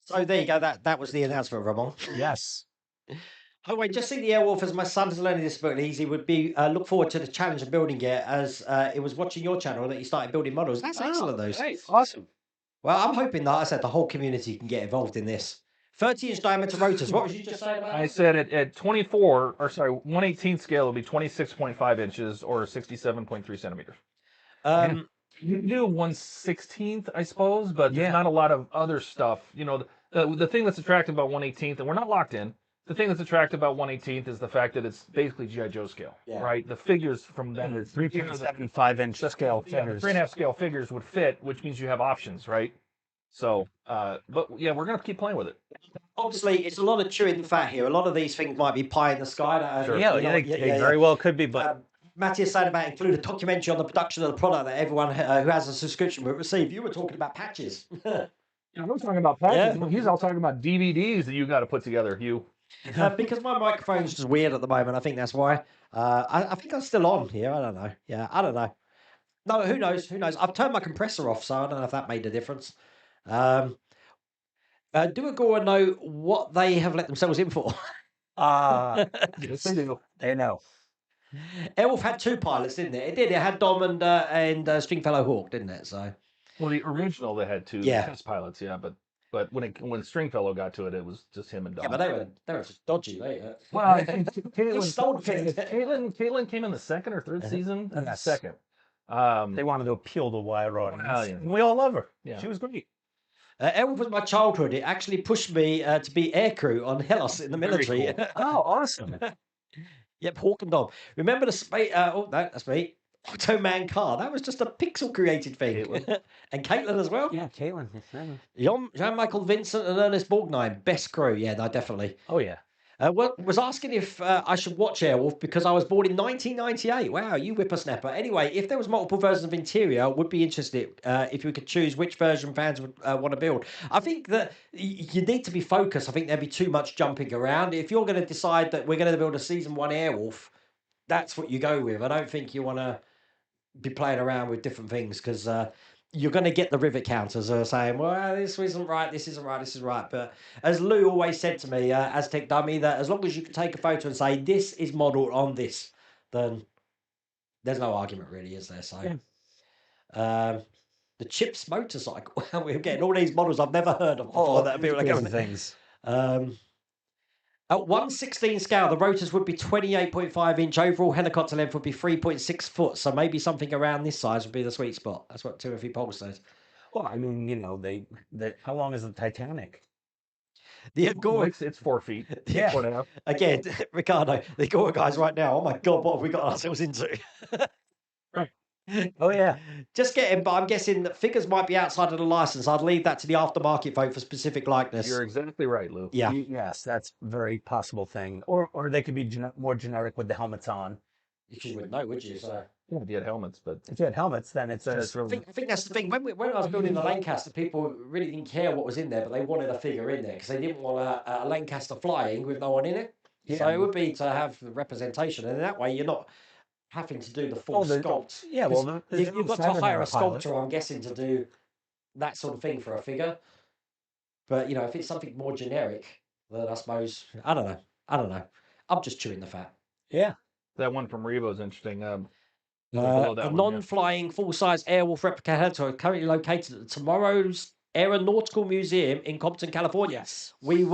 So there you go. That was the announcement, Ramon. Yes. Oh wait, just see the Airwolf as my son's learning disabilities. He would be look forward to the challenge of building it as it was watching your channel that you started building models. That's excellent, those. Nice. Awesome. Well, I'm hoping that I said the whole community can get involved in this. 30-inch diameter rotors. What was you just saying about? I said at 24, or sorry, 1/18 scale will be 26.5 inches or 67.3 centimeters. You can do 1/16, I suppose, but there's not a lot of other stuff. You know, the thing that's attractive about 1/18, and we're not locked in. The thing that's attractive about 1/18 is the fact that it's basically GI Joe scale, right? The figures from that, And 3.75-inch scale yeah, the figures. 3.5 scale figures would fit, which means you have options, right? So, but yeah, we're gonna keep playing with it. Obviously, it's a lot of chewing the fat here. A lot of these things might be pie in the sky. Sure. Yeah, you know, they very well could be, but Matthias said about include a documentary on the production of the product that everyone who has a subscription will receive. You were talking about patches. Yeah, we're talking about patches. Yeah. He's all talking about DVDs that you got to put together. Because my microphone's just weird at the moment. I think that's why. I think I'm still on here. I don't know. Yeah, I don't know. No, who knows? Who knows? I've turned my compressor off, so I don't know if that made a difference. Do Agora know what they have let themselves in for? Yes, they do. they know. Airwolf had two pilots, didn't it? It did. It had Dom and Stringfellow Hawk, didn't it? So Well, the original they had two Yeah. test pilots, yeah, but when Stringfellow got to it, it was just him and Dom. yeah, but they were just dodgy. Well, I think He stole things. Caitlin came in the second or third season. Yes. Second. They wanted to appeal to a wider audience. Well, yeah. And we all love her. Yeah. She was great. Airwolf was my childhood. It actually pushed me to be aircrew on Hellas in the Very military. cool. Oh, awesome. Yep, Hawk and Dom. Remember the space? Oh, no, that's me. Automan car. That was just a pixel created thing. And Caitlin as well. Yeah, Caitlin. Jean-Michael Vincent and Ernest Borgnine. Best crew. Yeah, no, definitely. Oh, yeah. Was asking if I should watch Airwolf because I was born in 1998. Wow, you whippersnapper. Anyway, if there was multiple versions of interior, I would be interested if you could choose which version fans would want to build. I think that you need to be focused. I think there'd be too much jumping around. If you're going to decide that we're going to build a season 1 Airwolf, that's what you go with. I don't think you want to be playing around with different things because you're going to get the rivet counters saying, well, this isn't right, this isn't right, this is right. But as Lou always said to me, Aztec Dummy, that as long as you can take a photo and say, this is modelled on this, then there's no argument really, is there? So, the Chips motorcycle. We're getting all these models I've never heard of before that people are going things. At 1/16 scale, the rotors would be 28.5 inch. Overall helicopter length would be 3.6 foot. So maybe something around this size would be the sweet spot. That's what Timothy Paul says. Well, I mean, you know, how long is the Titanic? The Agora, It's 4 feet. Yeah. 4.5. again, Ricardo, the Agora guys right now. Oh my God, what have we got ourselves into? Oh, yeah. Just getting, but I'm guessing that figures might be outside of the license. I'd leave that to the aftermarket vote for specific likeness. You're exactly right, Lou. Yeah. Yes, that's a very possible thing. Or they could be more generic with the helmets on. You wouldn't know, would you? So. Yeah, if you had helmets, but If you had helmets, then it's just I think that's the thing. When I was building the Lancaster, people really didn't care what was in there, but they wanted a figure in there because they didn't want a Lancaster flying with no one in it. So it would be to have the representation, and that way you're not having to do the full sculpt. Yeah, well, You've got to hire a sculptor, I'm guessing, to do that sort of thing for a figure. But you know, if it's something more generic, then I suppose I don't know. I'm just chewing the fat. Yeah. that one from Revo is interesting. A below that one, yeah. non-flying full-size Airwolf replica helicopter currently located at tomorrow's Aeronautical Museum in Compton, California. Yes. We've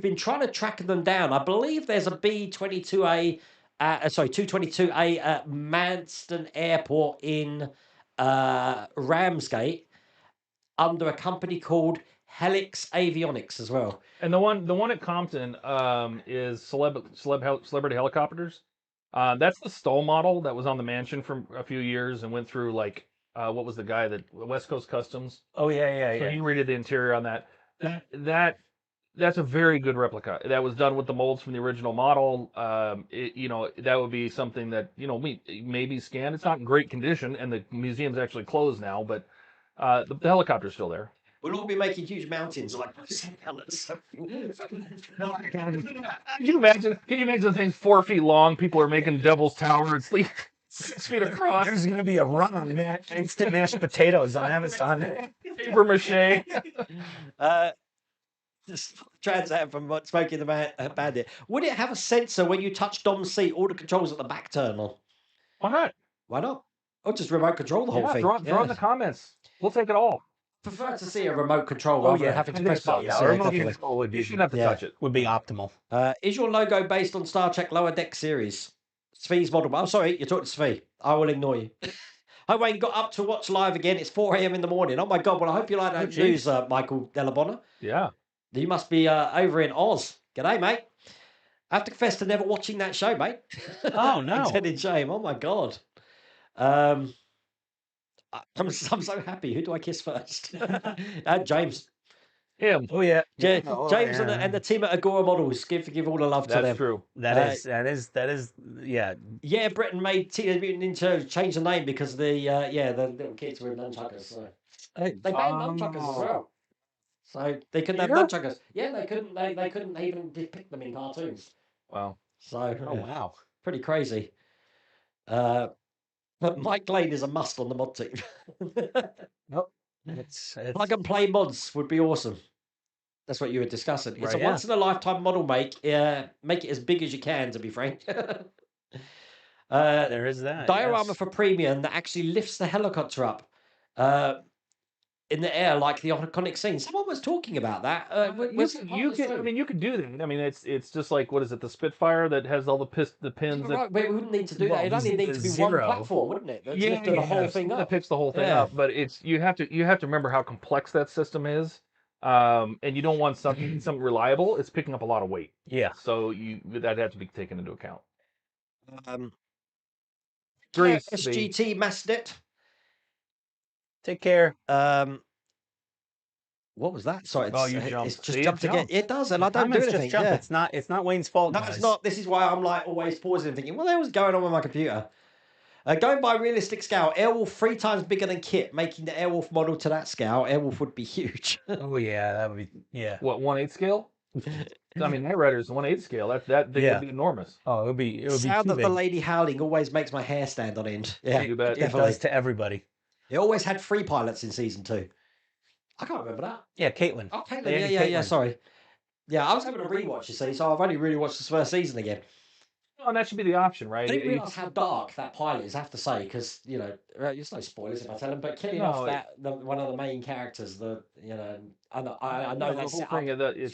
been trying to track them down. I believe there's a B-22A, 222A at Manston Airport in Ramsgate. under a company called Helix Avionics as well. And the one at Compton is Celebrity Helicopters. That's the Stoll model that was on the mansion for a few years and went through like what was the guy that West Coast Customs. Oh yeah, So yeah. he redid the interior on that. That's a very good replica. That was done with the molds from the original model. That would be something that maybe scanned. It's not in great condition, and the museum's actually closed now, but the helicopter's still there. We'll all be making huge mountains like pellets. Can you imagine? Can you imagine the thing's 4 feet long? People are making Devil's Tower. It's like 6 feet across. There's gonna be a run on instant mashed potatoes on Amazon. Paper mache. Just Trans Am from Smoking the Bandit. Would it have a sensor when you touch Dom's seat? All the controls at the back turn on. Why not? Why not? Or just remote control the whole thing. Draw in the comments. We'll take it all. Prefer to see a remote control rather than having to press buttons. Yeah, Yeah, remote definitely. control would You be shouldn't have to touch it. would be optimal. Is your logo based on Star Trek Lower Deck series? Svi's model. I'm sorry, you're talking to Svi. I will ignore you. Hi Wayne, got up to watch live again. It's 4 a.m. in the morning. Oh my God, well I hope you like that news, Michael Delabonna. Yeah. You must be over in Oz. G'day, mate. I have to confess to never watching that show, mate. Oh no. It's in shame. Oh my God. I'm so happy. Who do I kiss first? James. Him. Oh yeah. James yeah. and the team at Agora Models. Give all the love to them. That's true. That is yeah. Yeah, Britain made Teenage Mutant Ninja Turtles change the name because the little kids were nunchuckers. So they banned nunchuckers as well. So they couldn't have nunchuckers. Yeah, they couldn't. They couldn't even depict them in cartoons. Wow. So Oh wow. pretty crazy. But Mike Lane is a must on the mod team. Nope. It's Plug and play mods would be awesome. That's what you were discussing. It's Right, a yeah. once in a lifetime model make. Make it as big as you can, to be frank. there is that. Diorama yes. for premium that actually lifts the helicopter up in the air like the iconic scene. Someone was talking about that. You could do that. I mean, it's just like, what is it? The Spitfire that has all the pins. Right, we wouldn't need to do that. It'd only need to be one platform, wouldn't it? That's lifted the whole thing That up. picks the whole thing Yeah. up. But you have to remember how complex that system is. And you don't want something reliable. It's picking up a lot of weight. Yeah. So that has to be taken into account. Greece, SGT Massnet. Take care. What was that? Sorry, Oh, you jumped. it's just See, it jumped again. jumped. It does, and I don't do Comments anything. just jump. Yeah. It's not Wayne's fault. No, guys. it's not. This is why I'm like always pausing and thinking, what the hell is going on with my computer? Going by realistic scale, Airwolf 3 times bigger than Kit, making the Airwolf model to that scale. Airwolf would be huge. Oh yeah, that would be yeah. What 1/8 scale? I mean, that Rider's 1/8 scale. That thing Yeah. would be enormous. Oh, it would be Sound too of big. the lady howling always makes my hair stand on end. Yeah, You bet. It definitely. does to everybody. It always had 3 pilots in season 2. I can't remember that. Yeah, Caitlin. Oh, Caitlin. They Yeah, added yeah. Caitlin. Sorry. Yeah, I was having a rewatch, you see, so I've only really watched the first season again. Oh, and that should be the option, right? I didn't realise how dark that pilot is, I have to say, because, there's no spoilers if I tell them, but killing off one of the main characters, I know that's the whole set thing up. of that is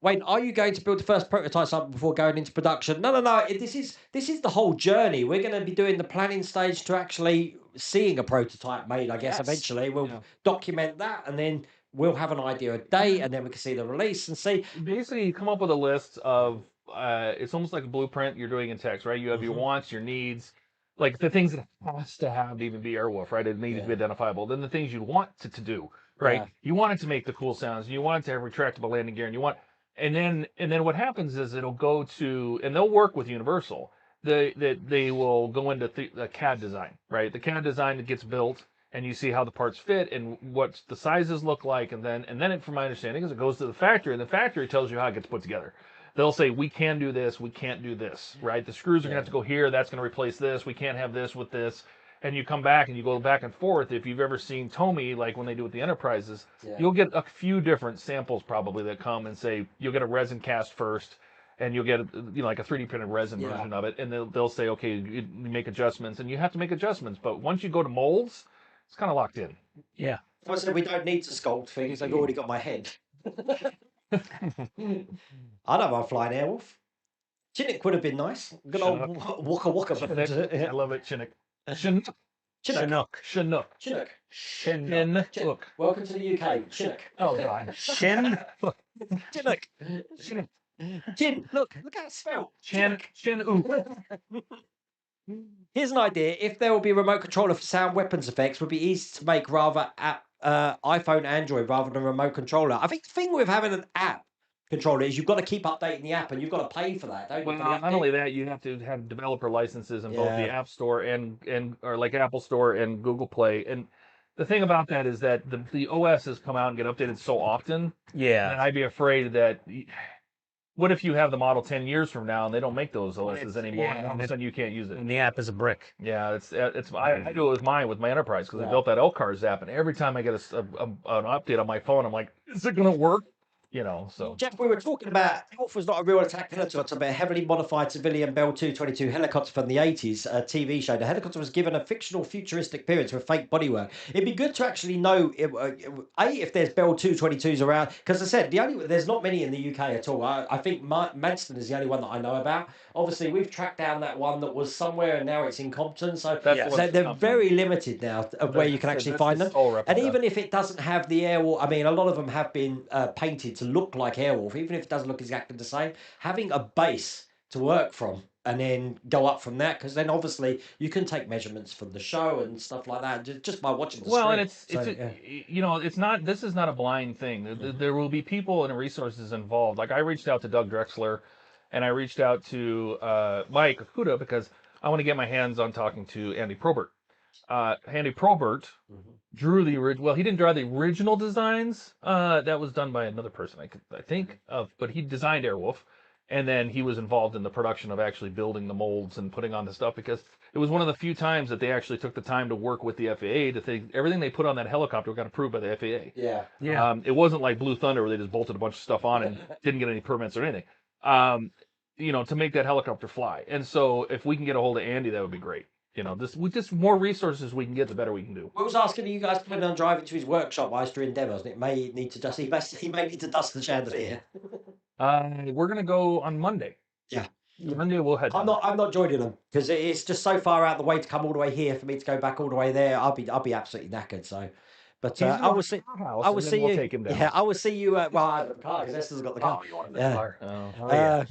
Wayne, are you going to build the first prototypes up before going into production? No. This is the whole journey. We're going to be doing the planning stage to actually seeing a prototype made, I guess, Yes. eventually. We'll document that, and then we'll have an idea of date, and then we can see the release and see. Basically, you come up with a list of it's almost like a blueprint you're doing in text, right? You have your wants, your needs, like the things that it has to have to even be Airwolf, right? It needs to be identifiable. Then the things you want it to do, right? Yeah. You want it to make the cool sounds, you want it to have retractable landing gear, and then what happens is it'll go to, and they'll work with Universal. They will go into the CAD design, right? The CAD design that gets built, and you see how the parts fit and what the sizes look like, and then it, from my understanding, is it goes to the factory, and the factory tells you how it gets put together. They'll say, we can do this, we can't do this, right? The screws are going to have to go here, that's going to replace this, we can't have this with this. And you come back and you go back and forth. If you've ever seen Tomy, like when they do with the Enterprises, you'll get a few different samples probably that come and say, you'll get a resin cast first, and you'll get like a 3D printed resin version of it, and they'll say, okay, you make adjustments, and you have to make adjuststents. But once you go to molds, it's kind of locked in. Yeah. I said we don't need to sculpt things. I've already got my head. I don't mind flying Airwolf. Chinook would have been nice. Good old waka waka. I love it, Chinook. Chinook. Chinook. Chinook. Chinook. Shin. Look. Welcome to the UK. Chinook. Oh god. Shin. Chinook. Chinook. Chin. Look how it's spelled. Chinook. Here's an idea. If there will be a remote controller for sound weapons effects, would be easy to make rather iPhone, Android rather than remote controller. I think the thing with having an app controller is you've got to keep updating the app and you've got to pay for that, don't you? Well, for the not update? only that, you have to have developer licenses in both the Yeah. App Store and or like Apple Store and Google Play. And the thing about that is that the OS has come out and get updated so often, and Yeah. I'd be afraid that what if you have the model 10 years from now and they don't make those OSs It's- anymore, yeah, and all of a sudden you can't use it? And the app is a brick. Yeah, I do it with mine with my enterprise because I built that Elcars app, and every time I get an update on my phone, I'm like, is it gonna work? So Jeff, we were talking about Elf was not a real attack helicopter, but a heavily modified civilian Bell 222 helicopter from the 80s, a TV show. The helicopter was given a fictional futuristic appearance with fake bodywork. It'd be good to actually know, if there's Bell 222s around, because I said, there's not many in the UK at all. I think Manston is the only one that I know about. Obviously, we've tracked down that one that was somewhere, and now it's in Compton. So, That's so what's they're Compton. very limited now of where you can actually find them. And even if it doesn't have the Airwolf, I mean, a lot of them have been painted to look like Airwolf, even if it doesn't look exactly the same. Having a base to work from and then go up from that, because then obviously you can take measurements from the show and stuff like that just by watching the Well, screen. and it's not. This is not a blind thing. There will be people and resources involved. Like I reached out to Doug Drexler, and I reached out to Mike Okuda because I want to get my hands on talking to Andy Probert. Andy Probert drew the original. Well, he didn't draw the original designs. That was done by another person, I think. But he designed Airwolf, and then he was involved in the production of actually building the molds and putting on the stuff because it was one of the few times that they actually took the time to work with the FAA to think everything they put on that helicopter got approved by the FAA. Yeah. It wasn't like Blue Thunder where they just bolted a bunch of stuff on and didn't get any permits or anything. To make that helicopter fly. And so if we can get a hold of Andy, that would be great. With more resources we can get, the better we can do. I was asking, are you guys planning on driving to his workshop whilst you're in demos? And it may need to dust. He may need to dust the chandelier. We're gonna go on Monday. Yeah. Monday we'll head. I'm not joining them because it's just so far out the way to come all the way here for me to go back all the way there. I'll be absolutely knackered. So, but I will see. I will see you. Take him down. Yeah, I will see you. Well, I have the car because Esther's got the car. Oh, you wanted the Yeah. car. Oh. yeah.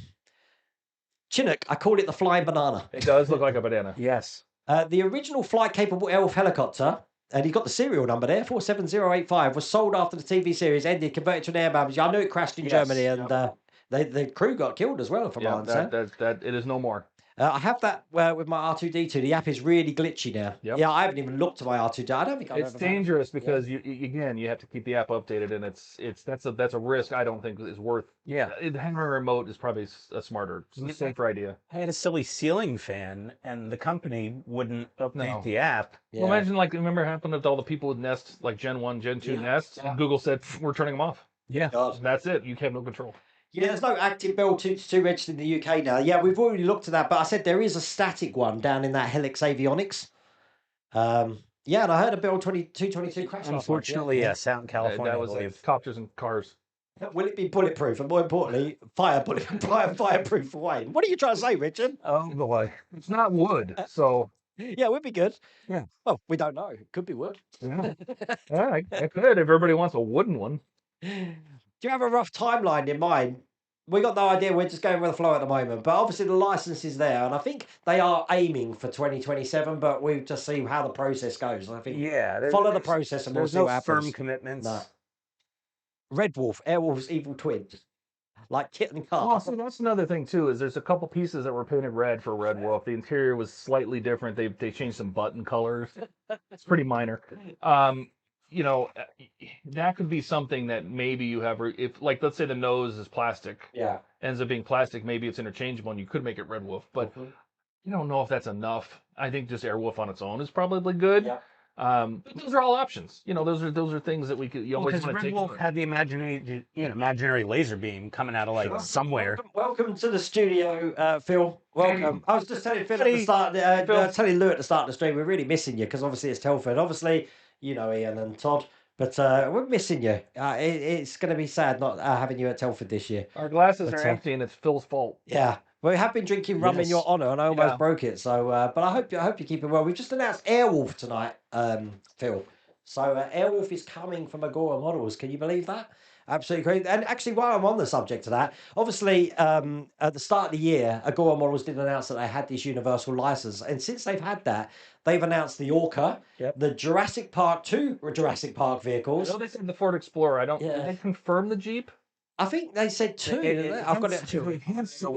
Chinook. I call it the flying banana. It does look like a banana. Yes. The original flight-capable Elf helicopter, and you've got the serial number there, 47085, was sold after the TV series ended, converted to an air ambulance. I knew it crashed in Germany, and the crew got killed as well, from what I understand. that it is no more. I have that with my R2D2. The app is really glitchy now. Yep. Yeah, I haven't even looked at my R2D2. I don't think I've It's ever had it. dangerous because you have to keep the app updated, and that's a risk I don't think is worth. Yeah. Having a remote is probably a smarter, safer idea. I had a silly ceiling fan, and the company wouldn't update No. the app. Yeah. Well, imagine remember what happened to all the people with Nest, like Gen 1, Gen 2 Nests, and Google said, we're turning them off. Yeah. God. That's it. You have no control. Yeah, there's no active Bell 222 registered in the UK now. Yeah, we've already looked at that, but I said there is a static one down in that Helix Avionics. Yeah, and I heard a Bell 222 crash last night. Unfortunately, yes, out in California, that I was believe. copters and cars. Will it be bulletproof? And more importantly, fireproof for Wayne. What are you trying to say, Richard? Oh boy. It's not wood, so Yeah, it would be good. Yeah. Well, we don't know. It could be wood. yeah, I could if everybody wants a wooden one. Do you have a rough timeline in mind? We got no idea. We're just going with the flow at the moment. But obviously the license is there. And I think they are aiming for 2027, but we'll just see how the process goes. I think Yeah. follow the process and we'll There's see no what happens. firm commitments. No. Red Wolf, Airwolf's evil twin. Like Kit and Kat. Oh, so that's another thing too. Is there's a couple pieces that were painted red for Red Wolf. The interior was slightly different. They changed some button colors. It's pretty minor. That could be something that maybe you have. If let's say the nose is plastic, Yeah. ends up being plastic. Maybe it's interchangeable, and you could make it Red Wolf. But you don't know if that's enough. I think just Airwolf on its own is probably good. Yeah. But those are all options. Those are things that we could. You always Because want to Red take. Wolf had the imaginary laser beam coming out of somewhere. Welcome to the studio, Phil. Welcome. I was just telling Phil at the start, telling Lou at the start of the stream, we're really missing you because obviously it's Telford. Obviously, Ian and Todd, but we're missing you. It's going to be sad not having you at Telford this year. Our glasses But, are empty, and it's Phil's fault. Yeah. We have been drinking rum in Yes. your honour, and I almost Yeah. broke it. So, but I hope you're keeping well. We've just announced Airwolf tonight, Phil. So Airwolf is coming from Agora Models. Can you believe that? Absolutely great. And actually, while I'm on the subject of that, obviously, at the start of the year, Agora Models did announce that they had this universal license, and since they've had that, they've announced the Orca, Yep. the Jurassic Park 2 Jurassic Park I vehicles. know they said the Ford Explorer. I don't. Yeah. Did they confirm the Jeep? I think they said 2. I've got it. Hints to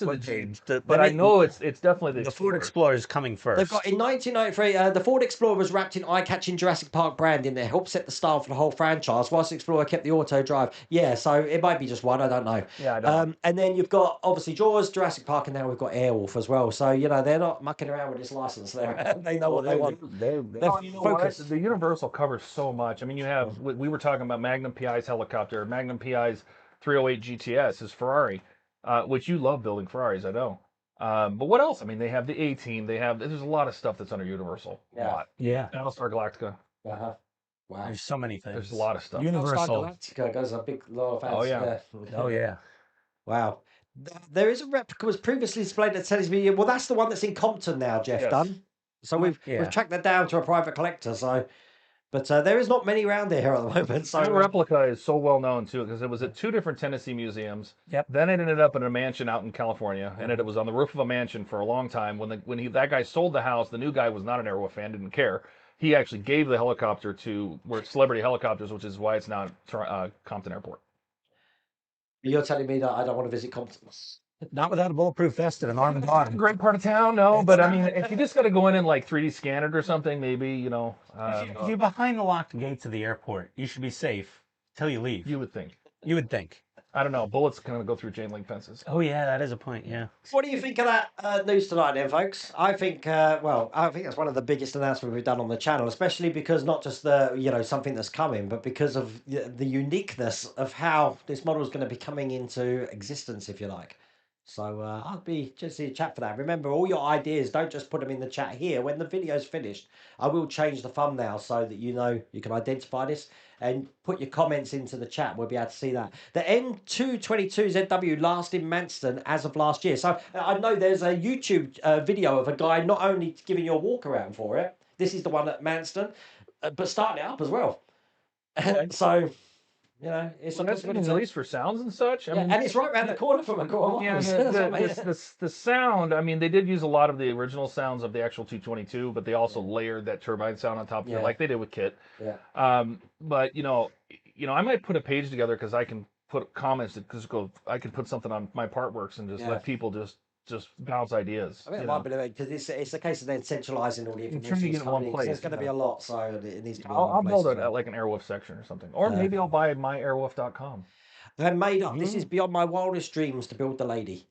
the Jeep, changed, but They I made- know it's definitely The Ford Explorer is coming first. They've got in 1993, the Ford Explorer was wrapped in eye-catching Jurassic Park branding that helped set the style for the whole franchise, whilst the Explorer kept the auto drive. Yeah, so it might be just one, I don't know. Yeah, I don't know. And then you've got obviously Jaws, Jurassic Park, and now we've got Airwolf as well. So you know they're not mucking around with this license. They know what they want. They're Well, you know what? focused. The Universal covers so much. I mean, you have we were talking about Magnum PI's helicopter, Magnum PI's 308 GTS is Ferrari, which you love building Ferraris, I know. But what else? I mean, they have the A-Team. There's a lot of stuff that's under Universal. Yeah. A lot. Yeah. Battlestar Galactica. Uh-huh. Wow. There's so many things. There's a lot of stuff. Universal. Galactica goes a big lot of fans. Oh, yeah. Oh yeah. Wow. There is a replica was previously displayed at Tennis Museum. Well, that's the one that's in Compton now, Jeff Yes. Dunn. So we've Yeah. tracked that down to a private collector. So, but there is not many around here at the moment. So That replica is so well known too because it was at 2 different Tennessee museums. Yep. Then it ended up in a mansion out in California, and it was on the roof of a mansion for a long time. That guy sold the house, the new guy was not an Airwolf fan, didn't care. He actually gave the helicopter to Celebrity Helicopters, which is why it's now Compton Airport. you're telling me that I don't want to visit Compton. Not without a bulletproof vest and an arm and arm. Great part of town, no, but I mean, if you just got to go in and like 3D scan it or something, maybe If you're behind the locked gates of the airport, you should be safe till you leave. you would think. You would think. I don't know. Bullets kind of go through chain link fences. Oh yeah, that is a point. Yeah. What do you think of that news tonight, then, folks? I think, I think that's one of the biggest announcements we've done on the channel, especially because not just something that's coming, but because of the uniqueness of how this model is going to be coming into existence, if you like. So I'll be just in chat for that. Remember, all your ideas, don't just put them in the chat here. When the video's finished, I will change the thumbnail so that you can identify this and put your comments into the chat. We'll be able to see that. The M222ZW last in Manston as of last year. So I know there's a YouTube video of a guy not only giving you a walk around for it. This is the one at Manston, but starting it up as well. So... it's Well, that's at least for sounds and such. I mean, and it's right around the corner from Agora yeah, Models. the sound. I mean, they did use a lot of the original sounds of the actual 222, but they also layered that turbine sound on top of it, like they did with Kit. Yeah. But I might put a page together because I can put comments I can put something on my Partworks and just let people just bounce ideas. I mean, it might be because it's a case of then centralising all the trying to information. get it in one place, There's going to be a lot, so it needs to be. I'll build it it like an Airwolf section or something, or maybe I'll buy myairwolf.com. And made up. This is beyond my wildest dreams to build the lady.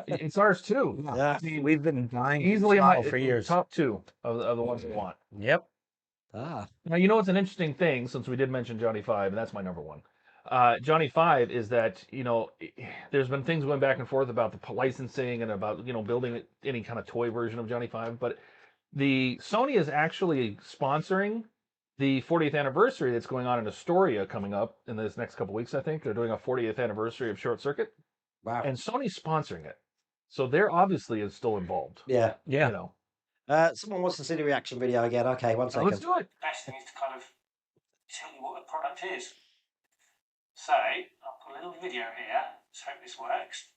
It's ours too. Yeah. We've been dying Easily for years. top 2 of the ones we want. Yep. Ah. Now, it's an interesting thing, since we did mention Johnny 5, and that's my number 1. Johnny 5 is that, there's been things going back and forth about the licensing and about, building any kind of toy version of Johnny 5, but the Sony is actually sponsoring the 40th anniversary that's going on in Astoria coming up in this next couple weeks, I think. They're doing a 40th anniversary of Short Circuit, Wow. and Sony's sponsoring it. So they're obviously still involved. Yeah. Yeah. Someone wants to see the reaction video again. Okay, one So second. let's do it. Best thing is to kind of tell you what the product is. So, I'll put a little video here. Let's hope this works.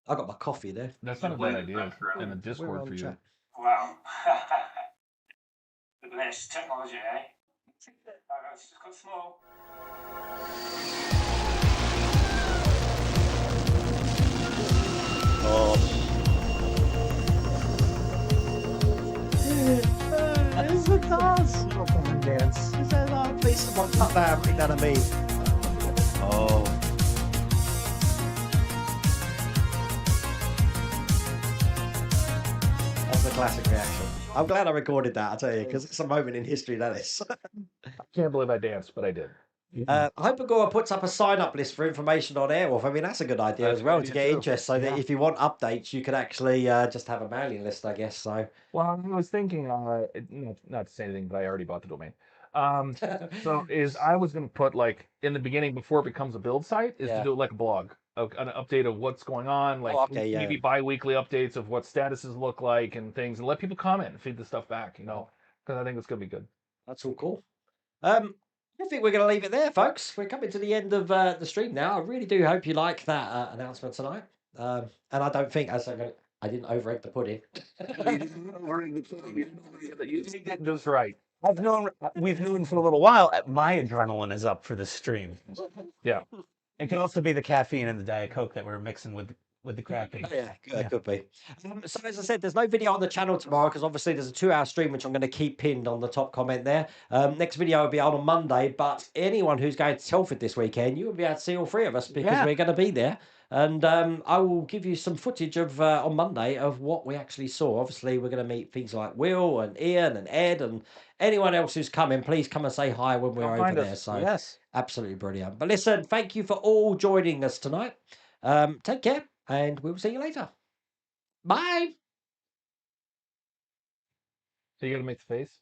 I got my coffee there. That's not a bad idea in a Discord for you. Wow. The best technology, eh? Oh, it's just got small. It's a dance. Dance. He says, "Oh, please, someone cut that and bring that to me." Oh. That's a classic reaction. I'm glad I recorded that, I tell you, because it's a moment in history, that is. I can't believe I danced, but I did. I hope Agora puts up a sign-up list for information on Airwolf. I mean, that's a good idea That's as a well good to idea get too. interest, so that if you want updates, you could actually just have a mailing list, I guess. So Well, I was thinking, not to say anything, but I already bought the domain. So I was gonna put like in the beginning before it becomes a build site is Yeah. to do it like a blog, an update of what's going on, like okay, yeah. maybe bi-weekly updates of what statuses look like and things, and let people comment and feed the stuff back, because I think it's gonna be good. That's all cool. I think we're going to leave it there, folks. We're coming to the end of the stream now. I really do hope you like that announcement tonight. And I don't think, I didn't over-egg the pudding. You did just right. We've known for a little while. My adrenaline is up for this stream. Yeah. It could also be the caffeine and the Diet Coke that we're mixing with the cracking. Yeah, could be. So as I said, there's no video on the channel tomorrow because obviously there's a 2-hour stream which I'm going to keep pinned on the top comment there. Next video will be out on Monday, but anyone who's going to Telford this weekend, you will be able to see all 3 of us because we're going to be there. And I will give you some footage of on Monday of what we actually saw. Obviously, we're going to meet things like Will and Ian and Ed and anyone else who's coming. Please come and say hi when we're over there. So Yes. absolutely brilliant. But listen, thank you for all joining us tonight. Take care. And we'll see you later. Bye. So you gotta make the face.